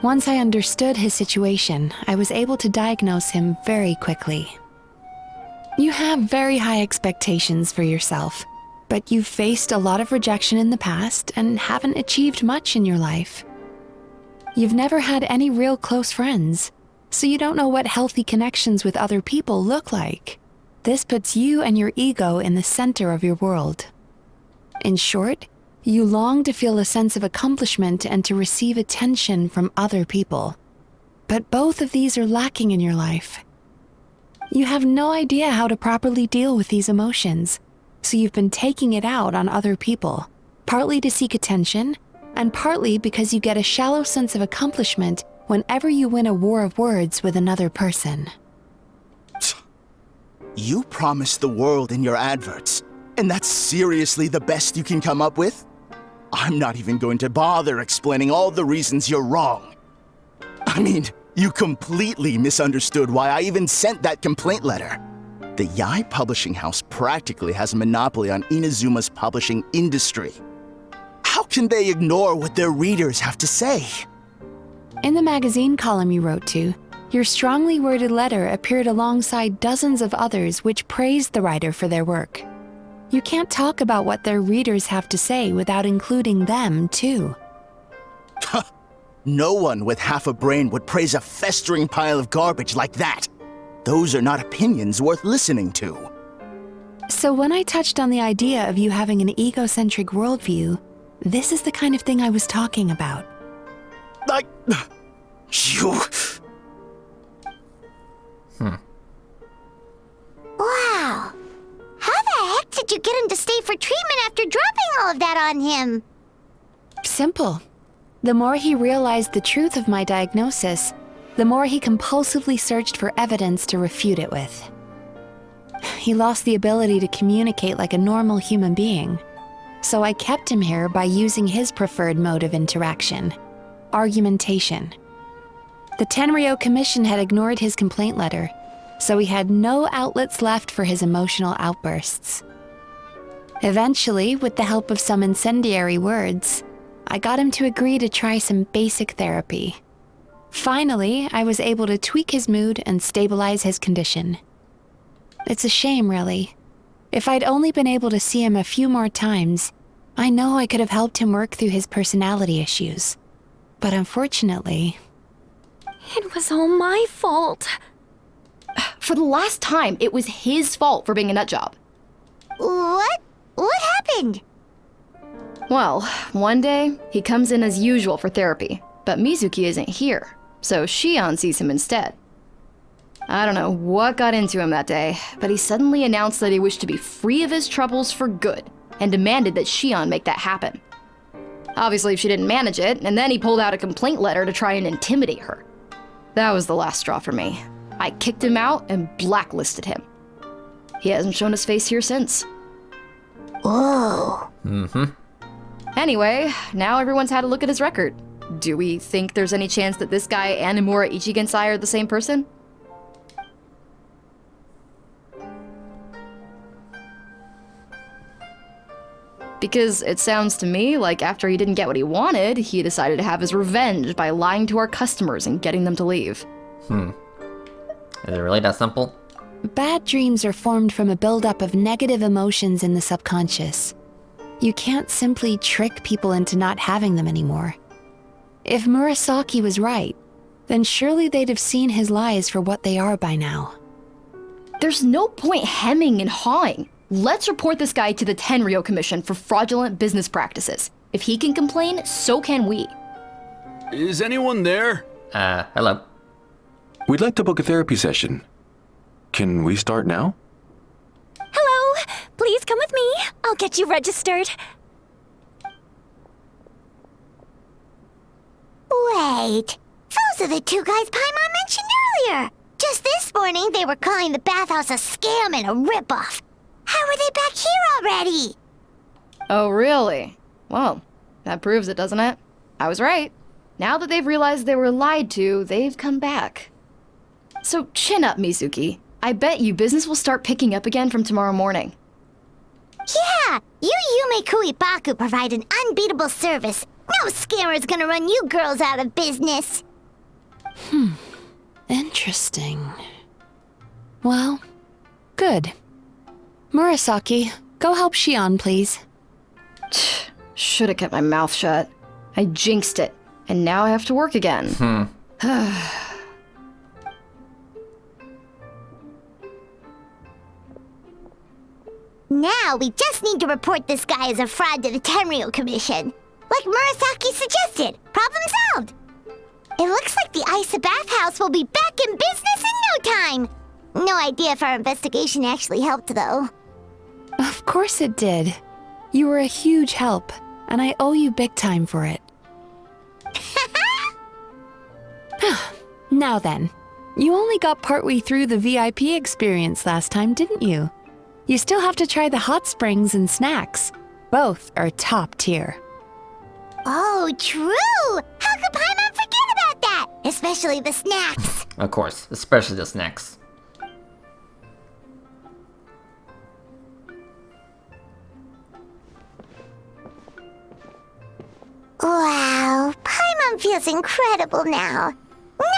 Once I understood his situation, I was able to diagnose him very quickly. You have very high expectations for yourself, but you've faced a lot of rejection in the past and haven't achieved much in your life. You've never had any real close friends, so you don't know what healthy connections with other people look like. This puts you and your ego in the center of your world. In short, you long to feel a sense of accomplishment and to receive attention from other people. But both of these are lacking in your life. You have no idea how to properly deal with these emotions, so you've been taking it out on other people, partly to seek attention, and partly because you get a shallow sense of accomplishment whenever you win a war of words with another person. You promised the world in your adverts, and that's seriously the best you can come up with? I'm not even going to bother explaining all the reasons you're wrong. I mean, you completely misunderstood why I even sent that complaint letter. The Yae Publishing House practically has a monopoly on Inazuma's publishing industry. How can they ignore what their readers have to say? In the magazine column you wrote to, your strongly worded letter appeared alongside dozens of others which praised the writer for their work. You can't talk about what their readers have to say without including them, too. No one with half a brain would praise a festering pile of garbage like that. Those are not opinions worth listening to. So when I touched on the idea of you having an egocentric worldview, this is the kind of thing I was talking about. You... Wow. How the heck did you get him to stay for treatment after dropping all of that on him? Simple. The more he realized the truth of my diagnosis, the more he compulsively searched for evidence to refute it with. He lost the ability to communicate like a normal human being, so I kept him here by using his preferred mode of interaction, argumentation. The Tenryou Commission had ignored his complaint letter, so he had no outlets left for his emotional outbursts. Eventually, with the help of some incendiary words, I got him to agree to try some basic therapy. Finally, I was able to tweak his mood and stabilize his condition. It's a shame, really. If I'd only been able to see him a few more times, I know I could have helped him work through his personality issues. But unfortunately... It was all my fault. For the last time, it was his fault for being a nutjob. What? What happened? Well, one day, he comes in as usual for therapy, but Mizuki isn't here, so Shion sees him instead. I don't know what got into him that day, but he suddenly announced that he wished to be free of his troubles for good, and demanded that Shion make that happen. Obviously, she didn't manage it, and then he pulled out a complaint letter to try and intimidate her. That was the last straw for me. I kicked him out and blacklisted him. He hasn't shown his face here since. Whoa. Mm-hmm. Anyway, now everyone's had a look at his record. Do we think there's any chance that this guy and Imura Ichigensai are the same person? Because it sounds to me like after he didn't get what he wanted, he decided to have his revenge by lying to our customers and getting them to leave. Is it really that simple? Bad dreams are formed from a buildup of negative emotions in the subconscious. You can't simply trick people into not having them anymore. If Murasaki was right, then surely they'd have seen his lies for what they are by now. There's no point hemming and hawing. Let's report this guy to the Tenryo Commission for fraudulent business practices. If he can complain, so can we. Is anyone there? Hello. We'd like to book a therapy session. Can we start now? Hello, please come with me. I'll get you registered. Wait, those are the two guys Paimon mentioned earlier. Just this morning, they were calling the bathhouse a scam and a ripoff. How are they back here already? Oh, really? Well, that proves it, doesn't it? I was right. Now that they've realized they were lied to, they've come back. So chin up, Mizuki. I bet you business will start picking up again from tomorrow morning. Yeah, you Yume Kuibaku provide an unbeatable service. No scammer's gonna run you girls out of business. Interesting. Well, good. Murasaki, go help Shion, please. Should have kept my mouth shut. I jinxed it, and now I have to work again. Now we just need to report this guy as a fraud to the Tenryo Commission. Like Murasaki suggested. Problem solved. It looks like the Isa bathhouse will be back in business in no time. No idea if our investigation actually helped, though. Of course it did. You were a huge help, and I owe you big time for it. Now then, you only got partway through the VIP experience last time, didn't you? You still have to try the hot springs and snacks. Both are top tier. Oh, true! How could Paimon forget about that? Especially the snacks. Of course, especially the snacks. Wow, Paimon feels incredible now.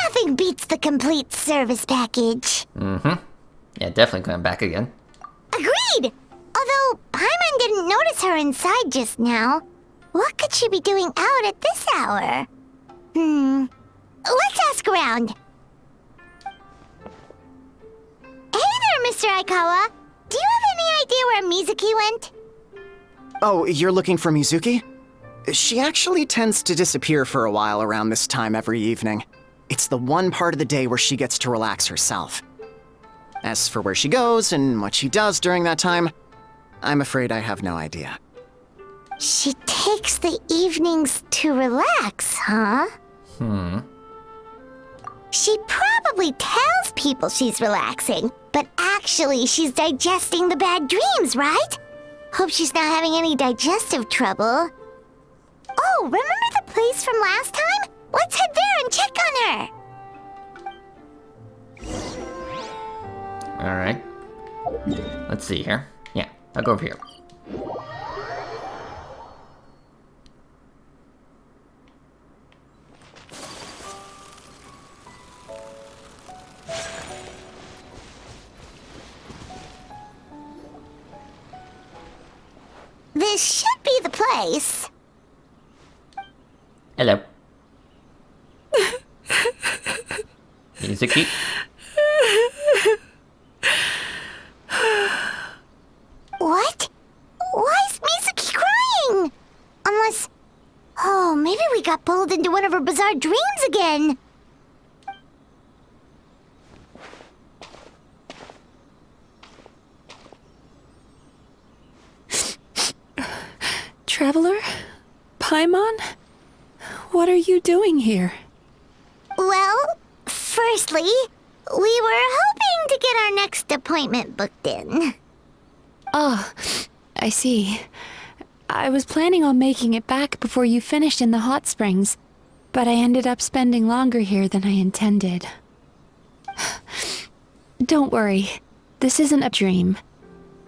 Nothing beats the complete service package. Yeah, definitely coming back again. Agreed! Although, Paimon didn't notice her inside just now. What could she be doing out at this hour? Let's ask around. Hey there, Mr. Aikawa. Do you have any idea where Mizuki went? Oh, you're looking for Mizuki? She actually tends to disappear for a while around this time every evening. It's the one part of the day where she gets to relax herself. As for where she goes and what she does during that time, I'm afraid I have no idea. She takes the evenings to relax, huh? She probably tells people she's relaxing, but actually she's digesting the bad dreams, right? Hope she's not having any digestive trouble. Oh, remember the place from last time? Let's head there and check on her. Alright. Let's see here. Yeah, I'll go over here. This should be the place. Hello. Mizuki? What? Why is Mizuki crying? Unless... Oh, maybe we got pulled into one of her bizarre dreams again. Traveler? Paimon? What are you doing here? Well, firstly, We were hoping to get our next appointment booked in. Oh, I see. I was planning on making it back before you finished in the hot springs, but I ended up spending longer here than I intended. Don't worry, this isn't a dream.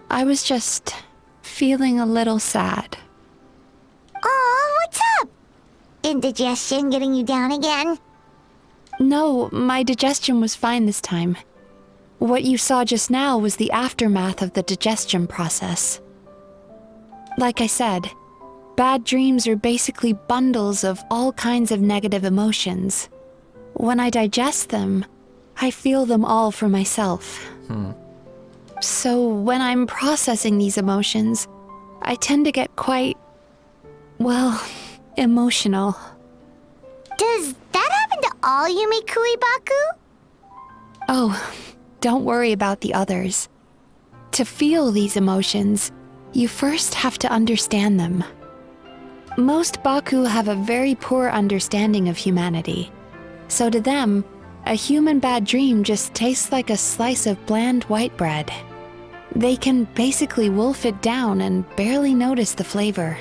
I was just feeling a little sad. Oh, what's up? Indigestion getting you down again? No, my digestion was fine this time. What you saw just now was the aftermath of the digestion process. Like I said, bad dreams are basically bundles of all kinds of negative emotions. When I digest them, I feel them all for myself. So when I'm processing these emotions, I tend to get quite, well, emotional. Does that happen to all Yumikui Baku? Oh, don't worry about the others. To feel these emotions, you first have to understand them. Most Baku have a very poor understanding of humanity. So to them, a human bad dream just tastes like a slice of bland white bread. They can basically wolf it down and barely notice the flavor.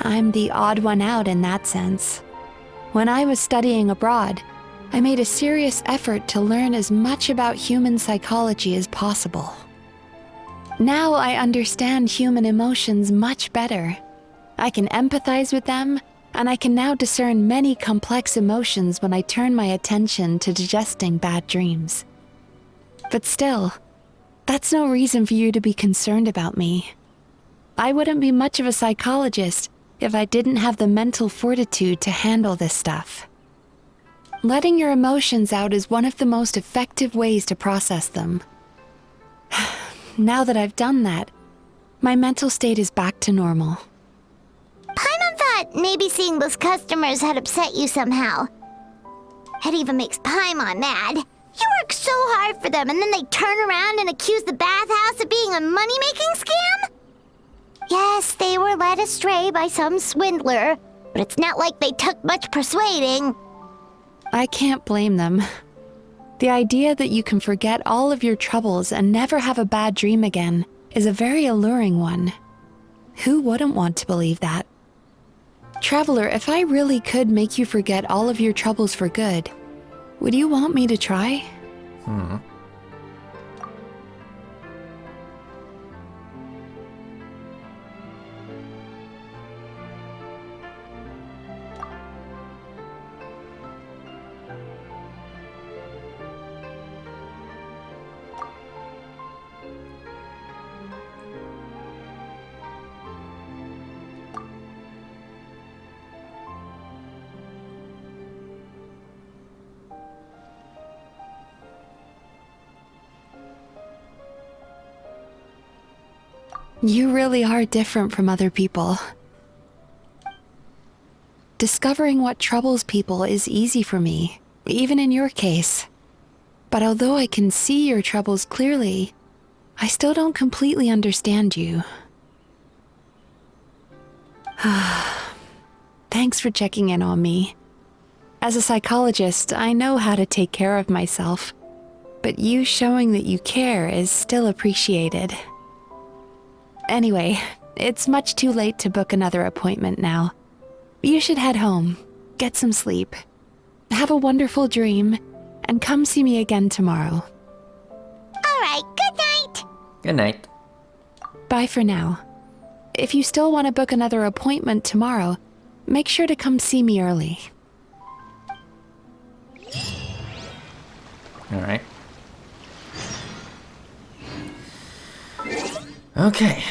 I'm the odd one out in that sense. When I was studying abroad, I made a serious effort to learn as much about human psychology as possible. Now I understand human emotions much better. I can empathize with them, and I can now discern many complex emotions when I turn my attention to digesting bad dreams. But still, that's no reason for you to be concerned about me. I wouldn't be much of a psychologist if I didn't have the mental fortitude to handle this stuff. Letting your emotions out is one of the most effective ways to process them. Now that I've done that, my mental state is back to normal. Paimon thought maybe seeing those customers had upset you somehow. It even makes Paimon mad. You work so hard for them and then they turn around and accuse the bathhouse of being a money-making scam? Yes, they were led astray by some swindler, but it's not like they took much persuading. I can't blame them. The idea that you can forget all of your troubles and never have a bad dream again is a very alluring one. Who wouldn't want to believe that? Traveler, if I really could make you forget all of your troubles for good, would you want me to try? You really are different from other people. Discovering what troubles people is easy for me, even in your case. But although I can see your troubles clearly, I still don't completely understand you. Thanks for checking in on me. As a psychologist, I know how to take care of myself, but you showing that you care is still appreciated. Anyway, it's much too late to book another appointment now. You should head home, get some sleep, have a wonderful dream, and come see me again tomorrow. Alright, good night! Good night. Bye for now. If you still want to book another appointment tomorrow, make sure to come see me early. Alright. Okay.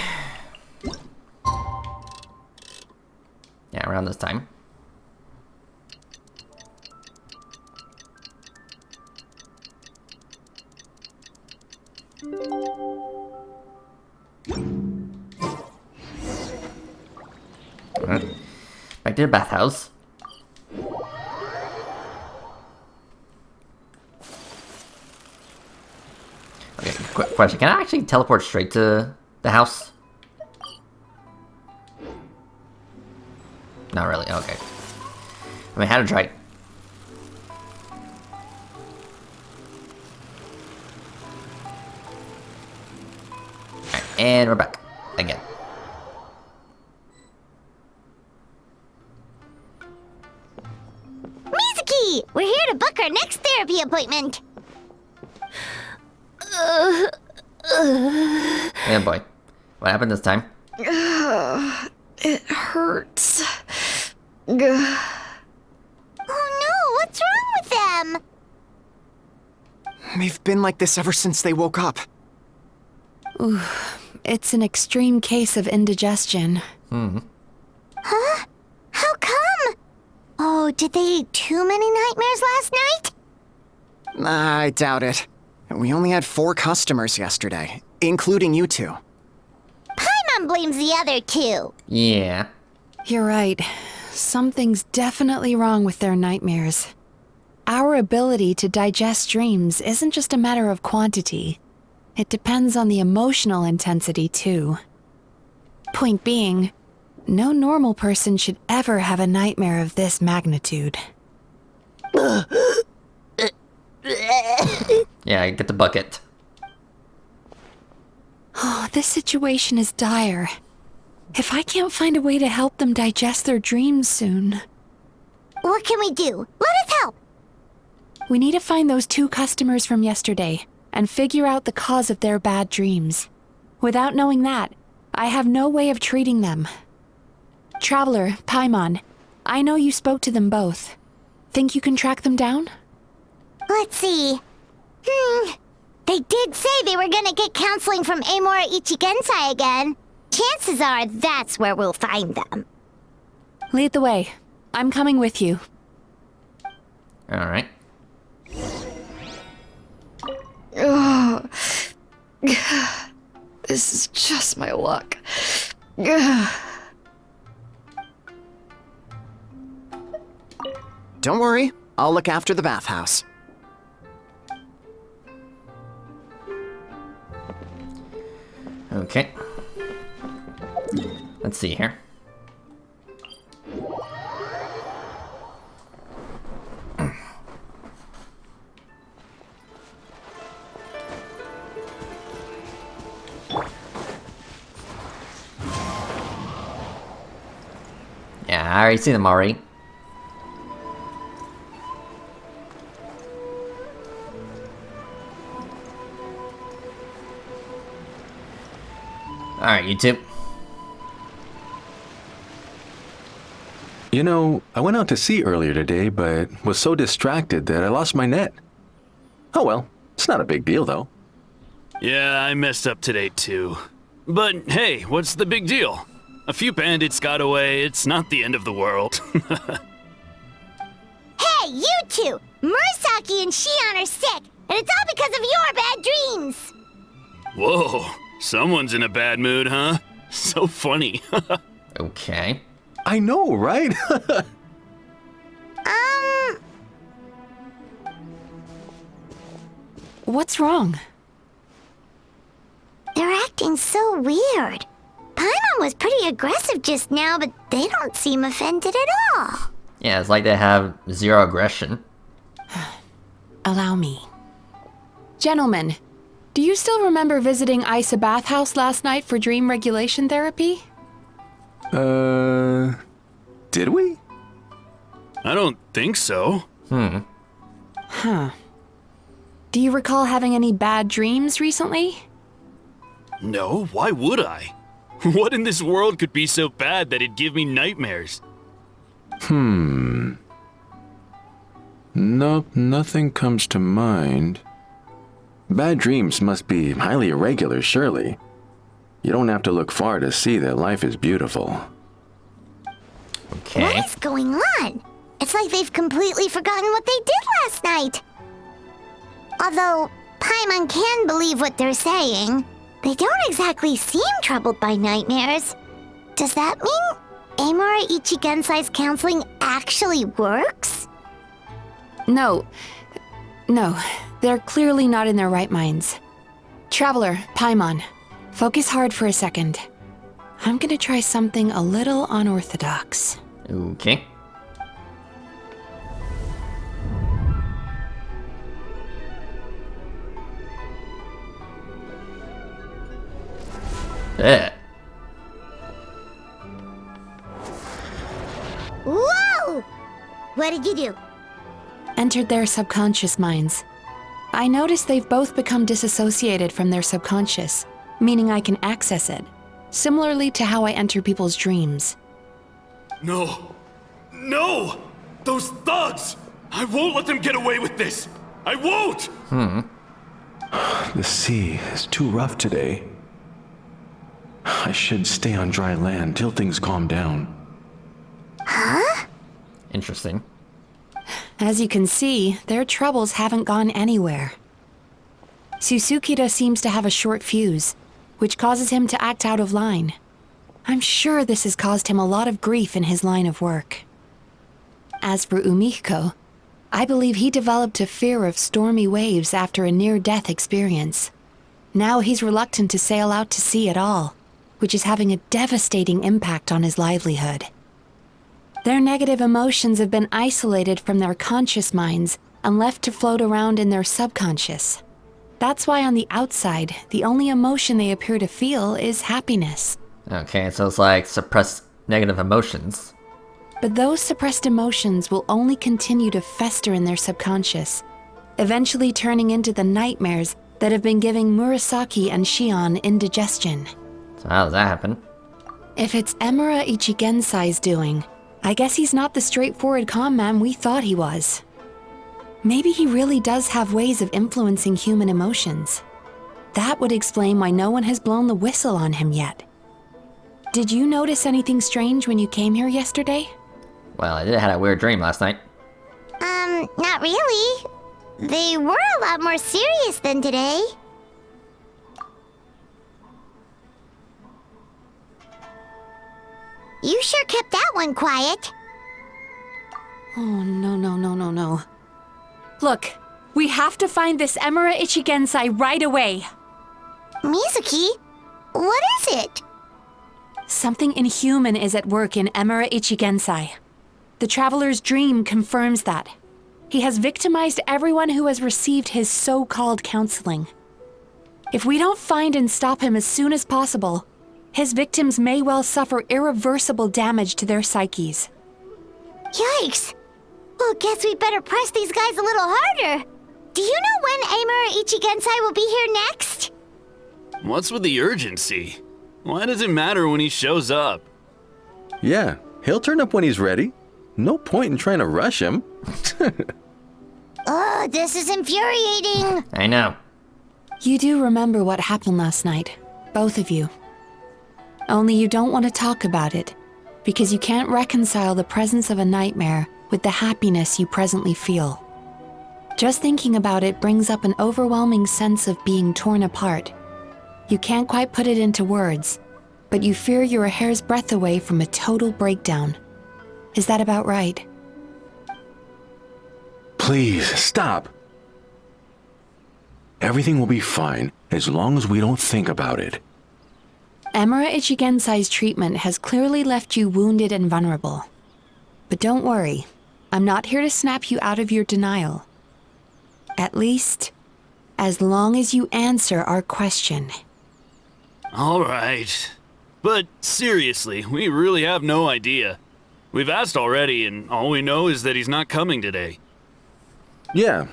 Yeah, around this time. Alright. Back to the bathhouse. Okay, quick question. Can I actually teleport straight to the house? Not really, okay. I mean, how to try. And we're back. Again. Mizuki! We're here to book our next therapy appointment. Oh boy. What happened this time? It hurts. Oh no, what's wrong with them? They've been like this ever since they woke up. Ooh, it's an extreme case of indigestion. Huh? How come? Oh, did they eat too many nightmares last night? I doubt it. We only had 4 customers yesterday, including you two. Paimon blames the other 2. Yeah. You're right. Something's definitely wrong with their nightmares. Our ability to digest dreams isn't just a matter of quantity. It depends on the emotional intensity, too. Point being, no normal person should ever have a nightmare of this magnitude. Yeah, get the bucket. Oh, this situation is dire. If I can't find a way to help them digest their dreams soon... What can we do? Let us help! We need to find those 2 customers from yesterday and figure out the cause of their bad dreams. Without knowing that, I have no way of treating them. Traveler, Paimon, I know you spoke to them both. Think you can track them down? Let's see. They did say they were gonna get counseling from Amora Ichigensai again. Chances are that's where we'll find them. Lead the way. I'm coming with you. Alright. Ugh. This is just my luck. Don't worry, I'll look after the bathhouse. Okay. Let's see here. Yeah, I already seen them already. Alright, you two. You know, I went out to sea earlier today, but was so distracted that I lost my net. Oh well, it's not a big deal though. Yeah, I messed up today too. But hey, what's the big deal? A few bandits got away, it's not the end of the world. Hey, you two! Murasaki and Shion are sick, and it's all because of your bad dreams! Whoa, someone's in a bad mood, huh? So funny. Okay. I know, right? What's wrong? They're acting so weird. Paimon was pretty aggressive just now, but they don't seem offended at all. Yeah, it's like they have 0 aggression. Allow me. Gentlemen, do you still remember visiting Isa Bathhouse last night for dream regulation therapy? Did we? I don't think so. Huh. Do you recall having any bad dreams recently? No, why would I? What in this world could be so bad that it'd give me nightmares? Nope, nothing comes to mind. Bad dreams must be highly irregular, surely. You don't have to look far to see that life is beautiful. Okay. What is going on? It's like they've completely forgotten what they did last night. Although Paimon can believe what they're saying, they don't exactly seem troubled by nightmares. Does that mean Amora Ichigensai's counseling actually works? No, they're clearly not in their right minds. Traveler, Paimon, focus hard for a second. I'm gonna try something a little unorthodox. Okay. Yeah. Whoa! What did you do? Entered their subconscious minds. I noticed they've both become disassociated from their subconscious, meaning I can access it, similarly to how I enter people's dreams. No! No! Those thugs! I won't let them get away with this! I won't! The sea is too rough today. I should stay on dry land till things calm down. Huh? Interesting. As you can see, their troubles haven't gone anywhere. Susukida seems to have a short fuse, which causes him to act out of line. I'm sure this has caused him a lot of grief in his line of work. As for Umiko, I believe he developed a fear of stormy waves after a near-death experience. Now he's reluctant to sail out to sea at all, which is having a devastating impact on his livelihood. Their negative emotions have been isolated from their conscious minds and left to float around in their subconscious. That's why on the outside, the only emotion they appear to feel is happiness. Okay, so it's like suppressed negative emotions. But those suppressed emotions will only continue to fester in their subconscious, eventually turning into the nightmares that have been giving Murasaki and Shion indigestion. So how does that happen? If it's Emura Ichigensai's doing, I guess he's not the straightforward con man we thought he was. Maybe he really does have ways of influencing human emotions. That would explain why no one has blown the whistle on him yet. Did you notice anything strange when you came here yesterday? Well, I did have a weird dream last night. Not really. They were a lot more serious than today. You sure kept that one quiet. Oh, no. Look, we have to find this Emura Ichigensai right away. Mizuki, what is it? Something inhuman is at work in Emura Ichigensai. The Traveler's dream confirms that. He has victimized everyone who has received his so-called counseling. If we don't find and stop him as soon as possible, his victims may well suffer irreversible damage to their psyches. Yikes! Well, guess we better press these guys a little harder. Do you know when Emura Ichigensai will be here next? What's with the urgency? Why does it matter when he shows up? Yeah, he'll turn up when he's ready. No point in trying to rush him. Ugh, this is infuriating. I know. You do remember what happened last night, both of you. Only you don't want to talk about it, because you can't reconcile the presence of a nightmare with the happiness you presently feel. Just thinking about it brings up an overwhelming sense of being torn apart. You can't quite put it into words, but you fear you're a hair's breadth away from a total breakdown. Is that about right? Please, stop. Everything will be fine as long as we don't think about it. Emura Ichigensai's treatment has clearly left you wounded and vulnerable. But don't worry, I'm not here to snap you out of your denial. At least, as long as you answer our question. Alright. But seriously, we really have no idea. We've asked already, and all we know is that he's not coming today. Yeah,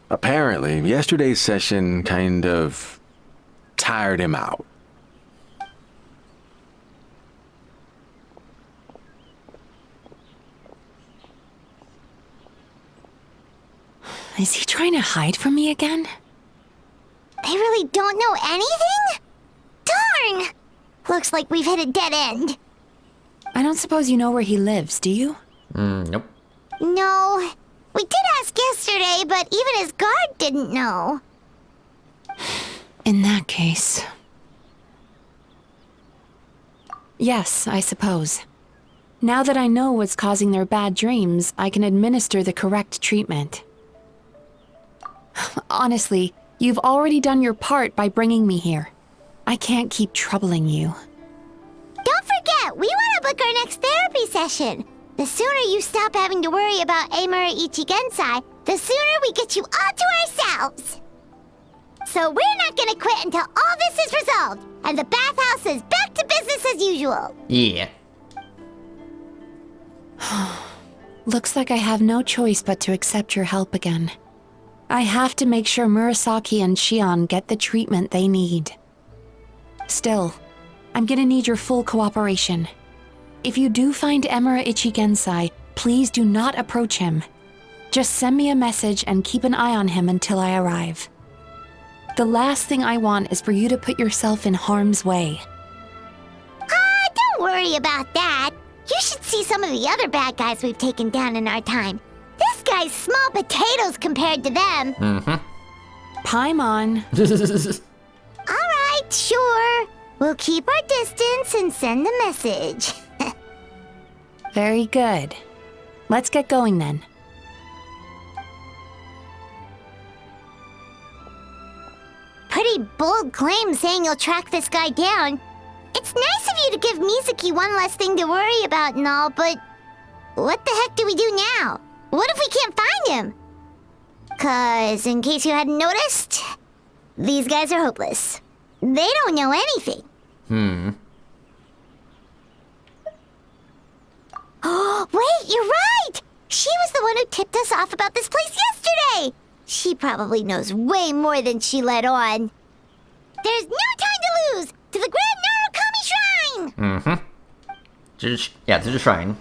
apparently, yesterday's session kind of tired him out. Is he trying to hide from me again? They really don't know anything? Darn! Looks like we've hit a dead end. I don't suppose you know where he lives, do you? Nope. No. We did ask yesterday, but even his guard didn't know. In that case... Yes, I suppose. Now that I know what's causing their bad dreams, I can administer the correct treatment. Honestly, you've already done your part by bringing me here. I can't keep troubling you. Don't forget, we want to book our next therapy session. The sooner you stop having to worry about Emura Ichigensai, the sooner we get you all to ourselves. So we're not gonna quit until all this is resolved, and the bathhouse is back to business as usual. Yeah. Looks like I have no choice but to accept your help again. I have to make sure Murasaki and Shion get the treatment they need. Still, I'm gonna need your full cooperation. If you do find Emura Ichigensai, please do not approach him. Just send me a message and keep an eye on him until I arrive. The last thing I want is for you to put yourself in harm's way. Don't worry about that. You should see some of the other bad guys we've taken down in our time. This guy's small potatoes compared to them. Paimon. Alright, sure. We'll keep our distance and send the message. Very good. Let's get going then. Pretty bold claim saying you'll track this guy down. It's nice of you to give Mizuki one less thing to worry about and all, but what the heck do we do now? What if we can't find him? 'Cause, in case you hadn't noticed, these guys are hopeless. They don't know anything. Oh, wait, you're right! She was the one who tipped us off about this place yesterday! She probably knows way more than she let on. There's no time to lose! To the Grand Narukami Shrine! Yeah, to the shrine.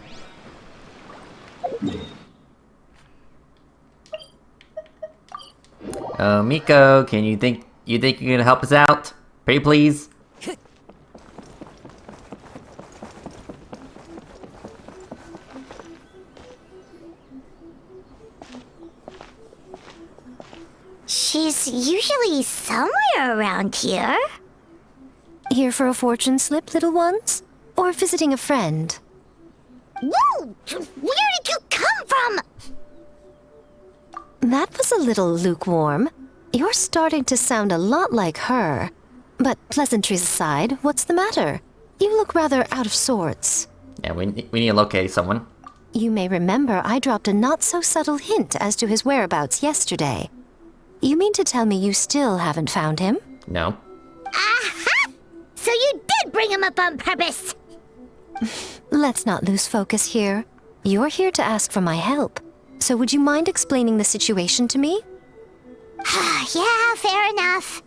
Miko, you think you're gonna help us out? Pretty please? She's usually somewhere around here. Here for a fortune slip, little ones? Or visiting a friend? Whoa! Where did you come from? That was a little lukewarm. You're starting to sound a lot like her. But pleasantries aside, what's the matter? You look rather out of sorts. Yeah, we need to locate someone. You may remember I dropped a not-so-subtle hint as to his whereabouts yesterday. You mean to tell me you still haven't found him? No. Aha! So you did bring him up on purpose! Let's not lose focus here. You're here to ask for my help. So would you mind explaining the situation to me? Yeah, fair enough.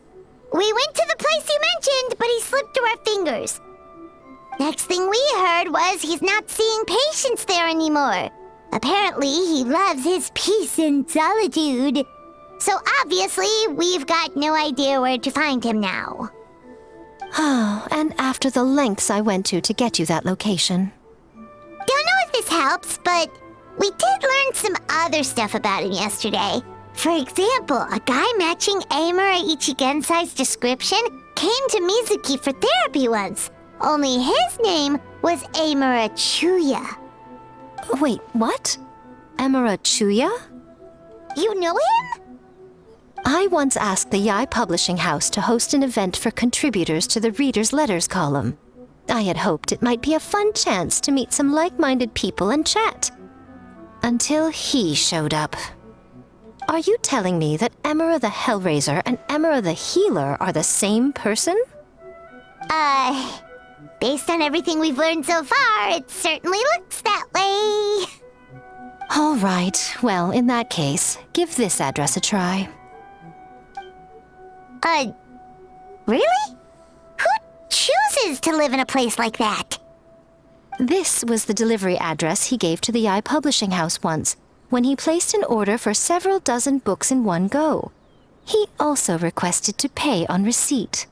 We went to the place you mentioned, but he slipped through our fingers. Next thing we heard was he's not seeing patients there anymore. Apparently, he loves his peace and solitude. So obviously, we've got no idea where to find him now. Oh, and after the lengths I went to get you that location. Don't know if this helps, but we did learn some other stuff about him yesterday. For example, a guy matching Amura Ichigensai's description came to Mizuki for therapy once. Only his name was Amura Chuya. Wait, what? Amura Chuya? You know him? I once asked the Yai Publishing House to host an event for contributors to the Reader's Letters column. I had hoped it might be a fun chance to meet some like-minded people and chat. Until he showed up. Are you telling me that Emura the Hellraiser and Emura the Healer are the same person? Based on everything we've learned so far, it certainly looks that way. All right, well, in that case, give this address a try. Really? Who chooses to live in a place like that? This was the delivery address he gave to the Yai Publishing House once, when he placed an order for several dozen books in one go. He also requested to pay on receipt.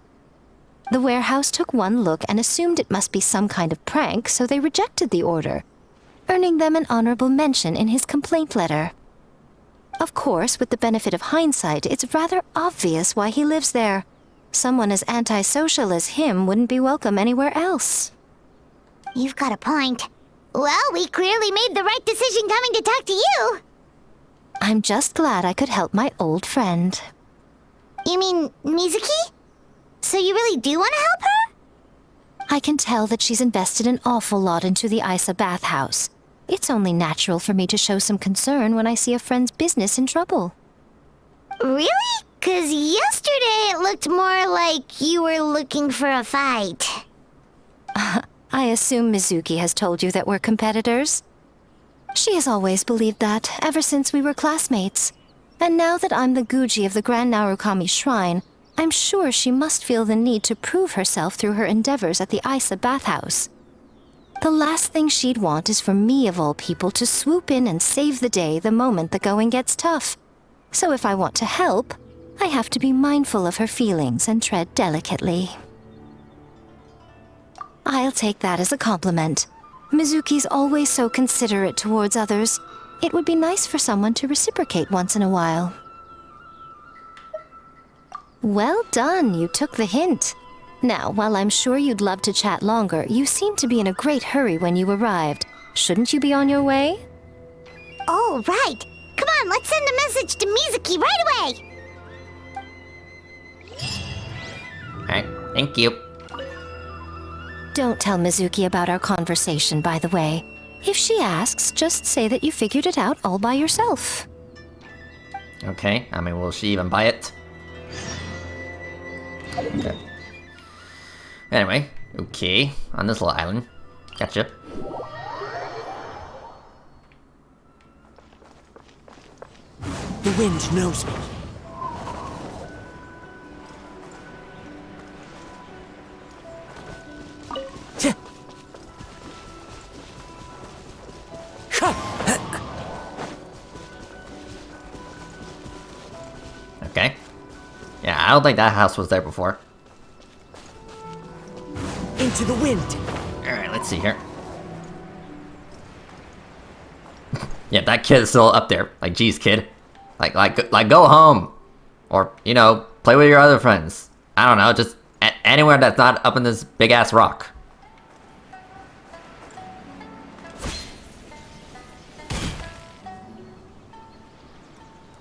The warehouse took one look and assumed it must be some kind of prank, so they rejected the order, earning them an honorable mention in his complaint letter. Of course, with the benefit of hindsight, it's rather obvious why he lives there. Someone as antisocial as him wouldn't be welcome anywhere else. You've got a point. Well, we clearly made the right decision coming to talk to you. I'm just glad I could help my old friend. You mean Mizuki? So you really do want to help her? I can tell that she's invested an awful lot into the Isa bathhouse. It's only natural for me to show some concern when I see a friend's business in trouble. Really? 'Cause yesterday it looked more like you were looking for a fight. I assume Mizuki has told you that we're competitors? She has always believed that, ever since we were classmates. And now that I'm the Guji of the Grand Narukami Shrine, I'm sure she must feel the need to prove herself through her endeavors at the Isa bathhouse. The last thing she'd want is for me, of all people, to swoop in and save the day the moment the going gets tough. So if I want to help, I have to be mindful of her feelings and tread delicately. I'll take that as a compliment. Mizuki's always so considerate towards others. It would be nice for someone to reciprocate once in a while. Well done, you took the hint. Now, while I'm sure you'd love to chat longer, you seemed to be in a great hurry when you arrived. Shouldn't you be on your way? Oh, right. Come on, let's send a message to Mizuki right away. Alright, thank you. Don't tell Mizuki about our conversation, by the way. If she asks, just say that you figured it out all by yourself. Okay, I mean, will she even buy it? Okay. Anyway, okay, on this little island. Gotcha. The wind knows me. Okay. Yeah, I don't think that house was there before. Into the wind. Alright, let's see here. Yeah, that kid is still up there. Like, geez, kid. Like, go home. Or, you know, play with your other friends. I don't know, just anywhere that's not up in this big-ass rock.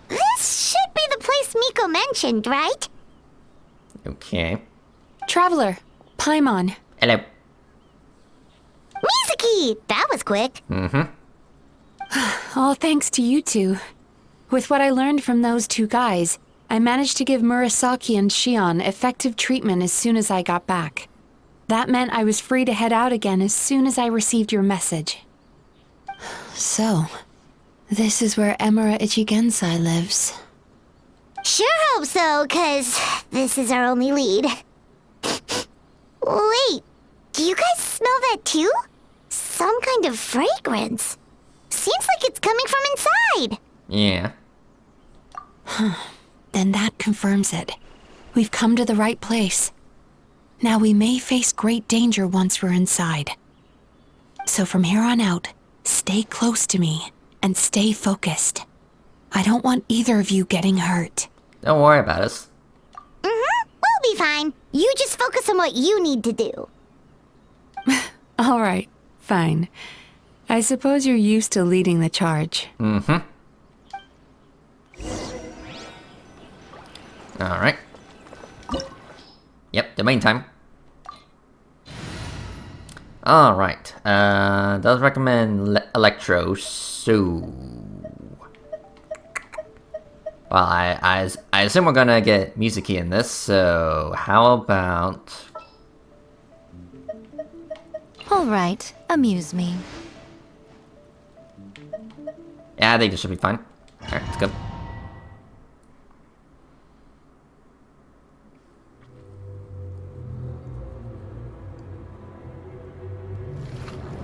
This should be the place Miko mentioned, right? Okay. Traveler, Paimon. Hello. Mizuki! That was quick. Mm-hmm. All thanks to you two. With what I learned from those two guys, I managed to give Murasaki and Shion effective treatment as soon as I got back. That meant I was free to head out again as soon as I received your message. So, this is where Emura Ichigensai lives. Sure hope so, 'cause this is our only lead. Wait, do you guys smell that too? Some kind of fragrance. Seems like it's coming from inside. Yeah. Then that confirms it. We've come to the right place. Now we may face great danger once we're inside. So from here on out, stay close to me and stay focused. I don't want either of you getting hurt. Don't worry about us. Mm-hmm, we'll be fine. You just focus on what you need to do. All right, fine. I suppose you're used to leading the charge. Mm-hmm. Alright. Yep, domain time. Alright. Does recommend Electro, so... Well, I assume we're gonna get Mizuki in this, so how about... Alright, amuse me. Yeah, I think this should be fine. Alright, let's go.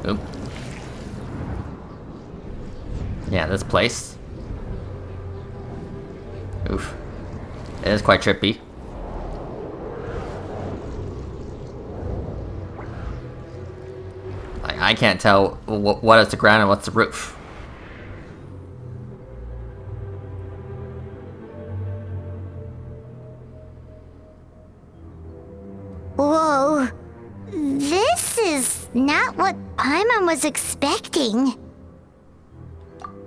Oop. Yeah, this place. Oof. It is quite trippy. I can't tell what is the ground and what's the roof. Whoa. This is not what Paimon was expecting.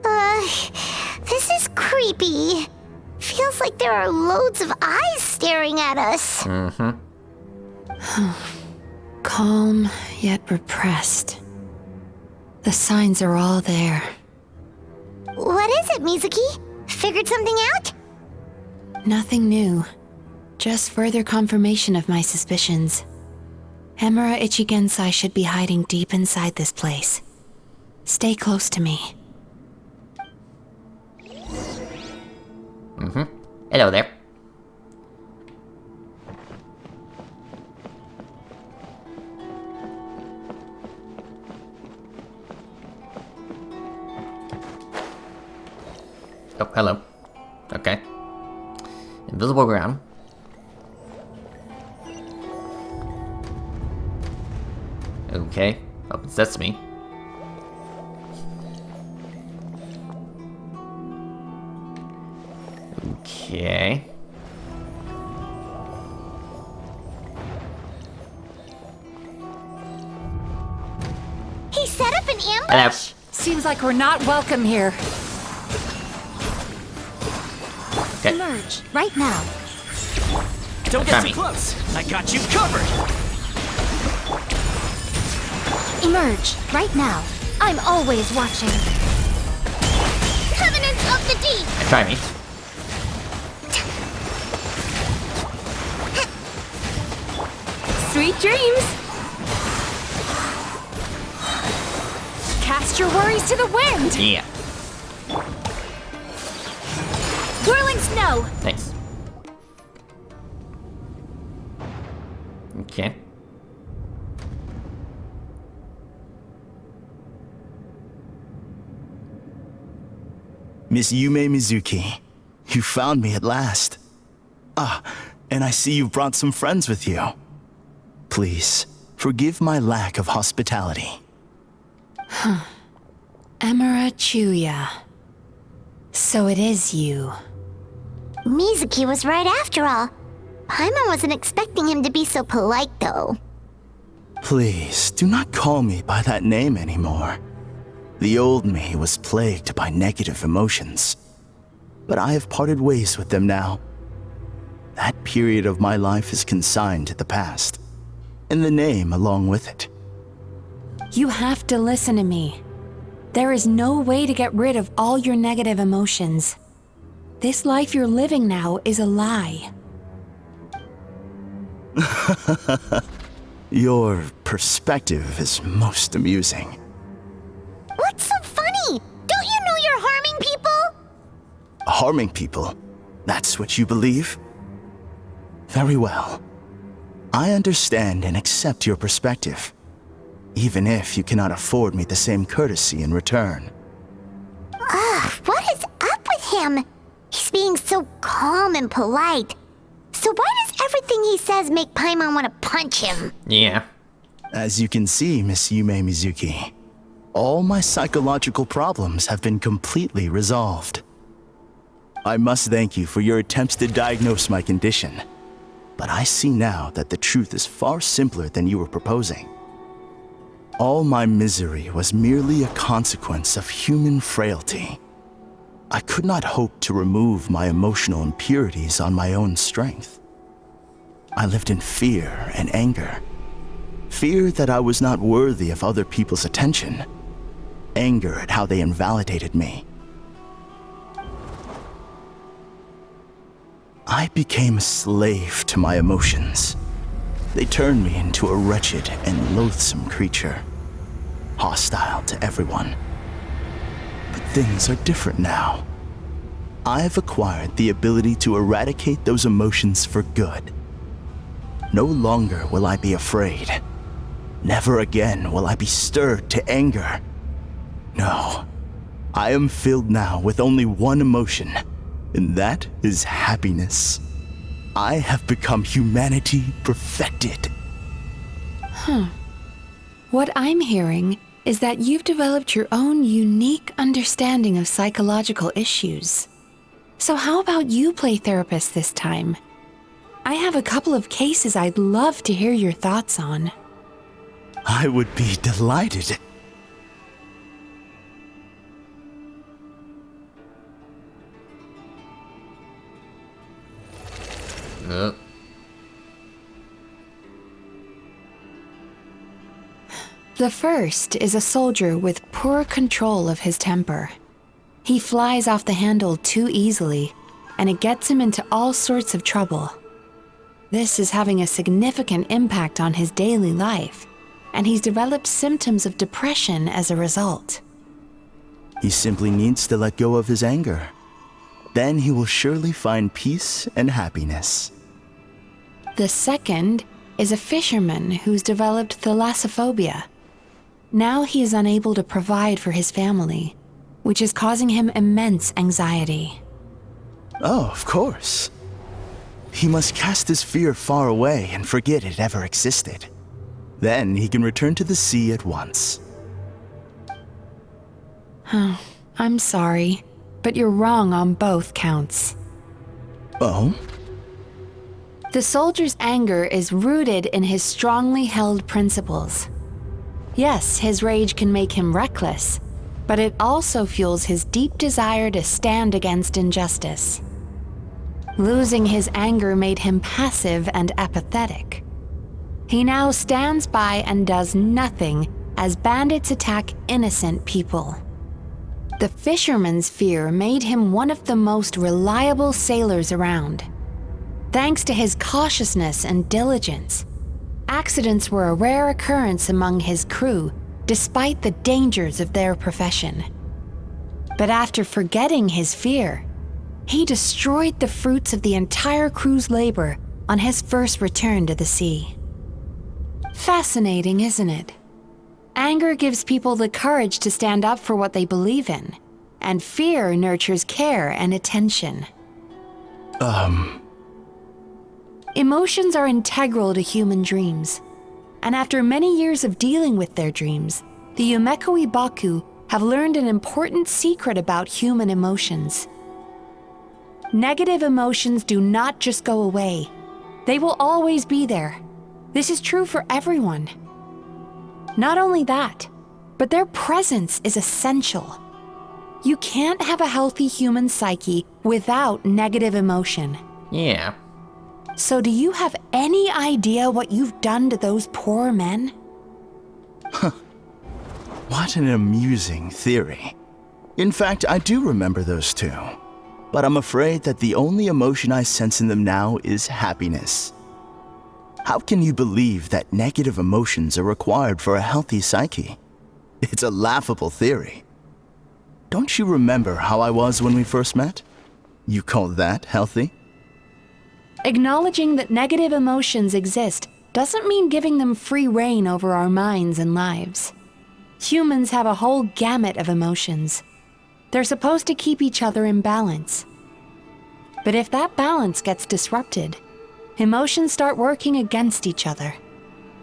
This is creepy. Feels like there are loads of eyes staring at us. Mm-hmm. Calm, yet repressed. The signs are all there. What is it, Mizuki? Figured something out? Nothing new. Just further confirmation of my suspicions. Emura Ichigensai should be hiding deep inside this place. Stay close to me. Hello there. Oh, hello. Okay. Invisible ground. Okay. Open sesame. Okay. He set up an ambush? Hello. Seems like we're not welcome here. Okay. Emerge, right now. Don't get too close. I got you covered. Emerge, right now. I'm always watching. Covenants of the Deep! Try me. Sweet dreams! Cast your worries to the wind! Yeah. Whirling snow! Thanks. Okay. Miss Yume Mizuki, you found me at last. Ah, and I see you've brought some friends with you. Please, forgive my lack of hospitality. Emura Chuya. So it is you. Mizuki was right after all. Paimon wasn't expecting him to be so polite, though. Please, do not call me by that name anymore. The old me was plagued by negative emotions, but I have parted ways with them now. That period of my life is consigned to the past, and the name along with it. You have to listen to me. There is no way to get rid of all your negative emotions. This life you're living now is a lie. Your perspective is most amusing. What's so funny? Don't you know you're harming people? Harming people? That's what you believe? Very well. I understand and accept your perspective, even if you cannot afford me the same courtesy in return. Ugh, what is up with him? He's being so calm and polite. So why does everything he says make Paimon want to punch him? Yeah. As you can see, Miss Yume Mizuki, all my psychological problems have been completely resolved. I must thank you for your attempts to diagnose my condition, but I see now that the truth is far simpler than you were proposing. All my misery was merely a consequence of human frailty. I could not hope to remove my emotional impurities on my own strength. I lived in fear and anger. Fear that I was not worthy of other people's attention. Anger at how they invalidated me. I became a slave to my emotions. They turned me into a wretched and loathsome creature, hostile to everyone. But things are different now. I've acquired the ability to eradicate those emotions for good. No longer will I be afraid. Never again will I be stirred to anger. No, I am filled now with only one emotion, and that is happiness. I have become humanity perfected. What I'm hearing is that you've developed your own unique understanding of psychological issues. So how about you play therapist this time? I have a couple of cases I'd love to hear your thoughts on. I would be delighted. The first is a soldier with poor control of his temper. He flies off the handle too easily and it gets him into all sorts of trouble. This is having a significant impact on his daily life, and he's developed symptoms of depression as a result. He simply needs to let go of his anger. Then he will surely find peace and happiness. The second is a fisherman who's developed thalassophobia. Now he is unable to provide for his family, which is causing him immense anxiety. Oh, of course. He must cast his fear far away and forget it ever existed. Then he can return to the sea at once. Oh, I'm sorry, but you're wrong on both counts. Oh? The soldier's anger is rooted in his strongly held principles. Yes, his rage can make him reckless, but it also fuels his deep desire to stand against injustice. Losing his anger made him passive and apathetic. He now stands by and does nothing as bandits attack innocent people. The fisherman's fear made him one of the most reliable sailors around. Thanks to his cautiousness and diligence, accidents were a rare occurrence among his crew, despite the dangers of their profession. But after forgetting his fear, he destroyed the fruits of the entire crew's labor on his first return to the sea. Fascinating, isn't it? Anger gives people the courage to stand up for what they believe in, and fear nurtures care and attention. Emotions are integral to human dreams, and after many years of dealing with their dreams, the Yumekoi Baku have learned an important secret about human emotions. Negative emotions do not just go away. They will always be there. This is true for everyone. Not only that, but their presence is essential. You can't have a healthy human psyche without negative emotion. Yeah. So do you have any idea what you've done to those poor men? What an amusing theory. In fact, I do remember those two. But I'm afraid that the only emotion I sense in them now is happiness. How can you believe that negative emotions are required for a healthy psyche? It's a laughable theory. Don't you remember how I was when we first met? You call that healthy? Acknowledging that negative emotions exist doesn't mean giving them free rein over our minds and lives. Humans have a whole gamut of emotions. They're supposed to keep each other in balance. But if that balance gets disrupted, emotions start working against each other.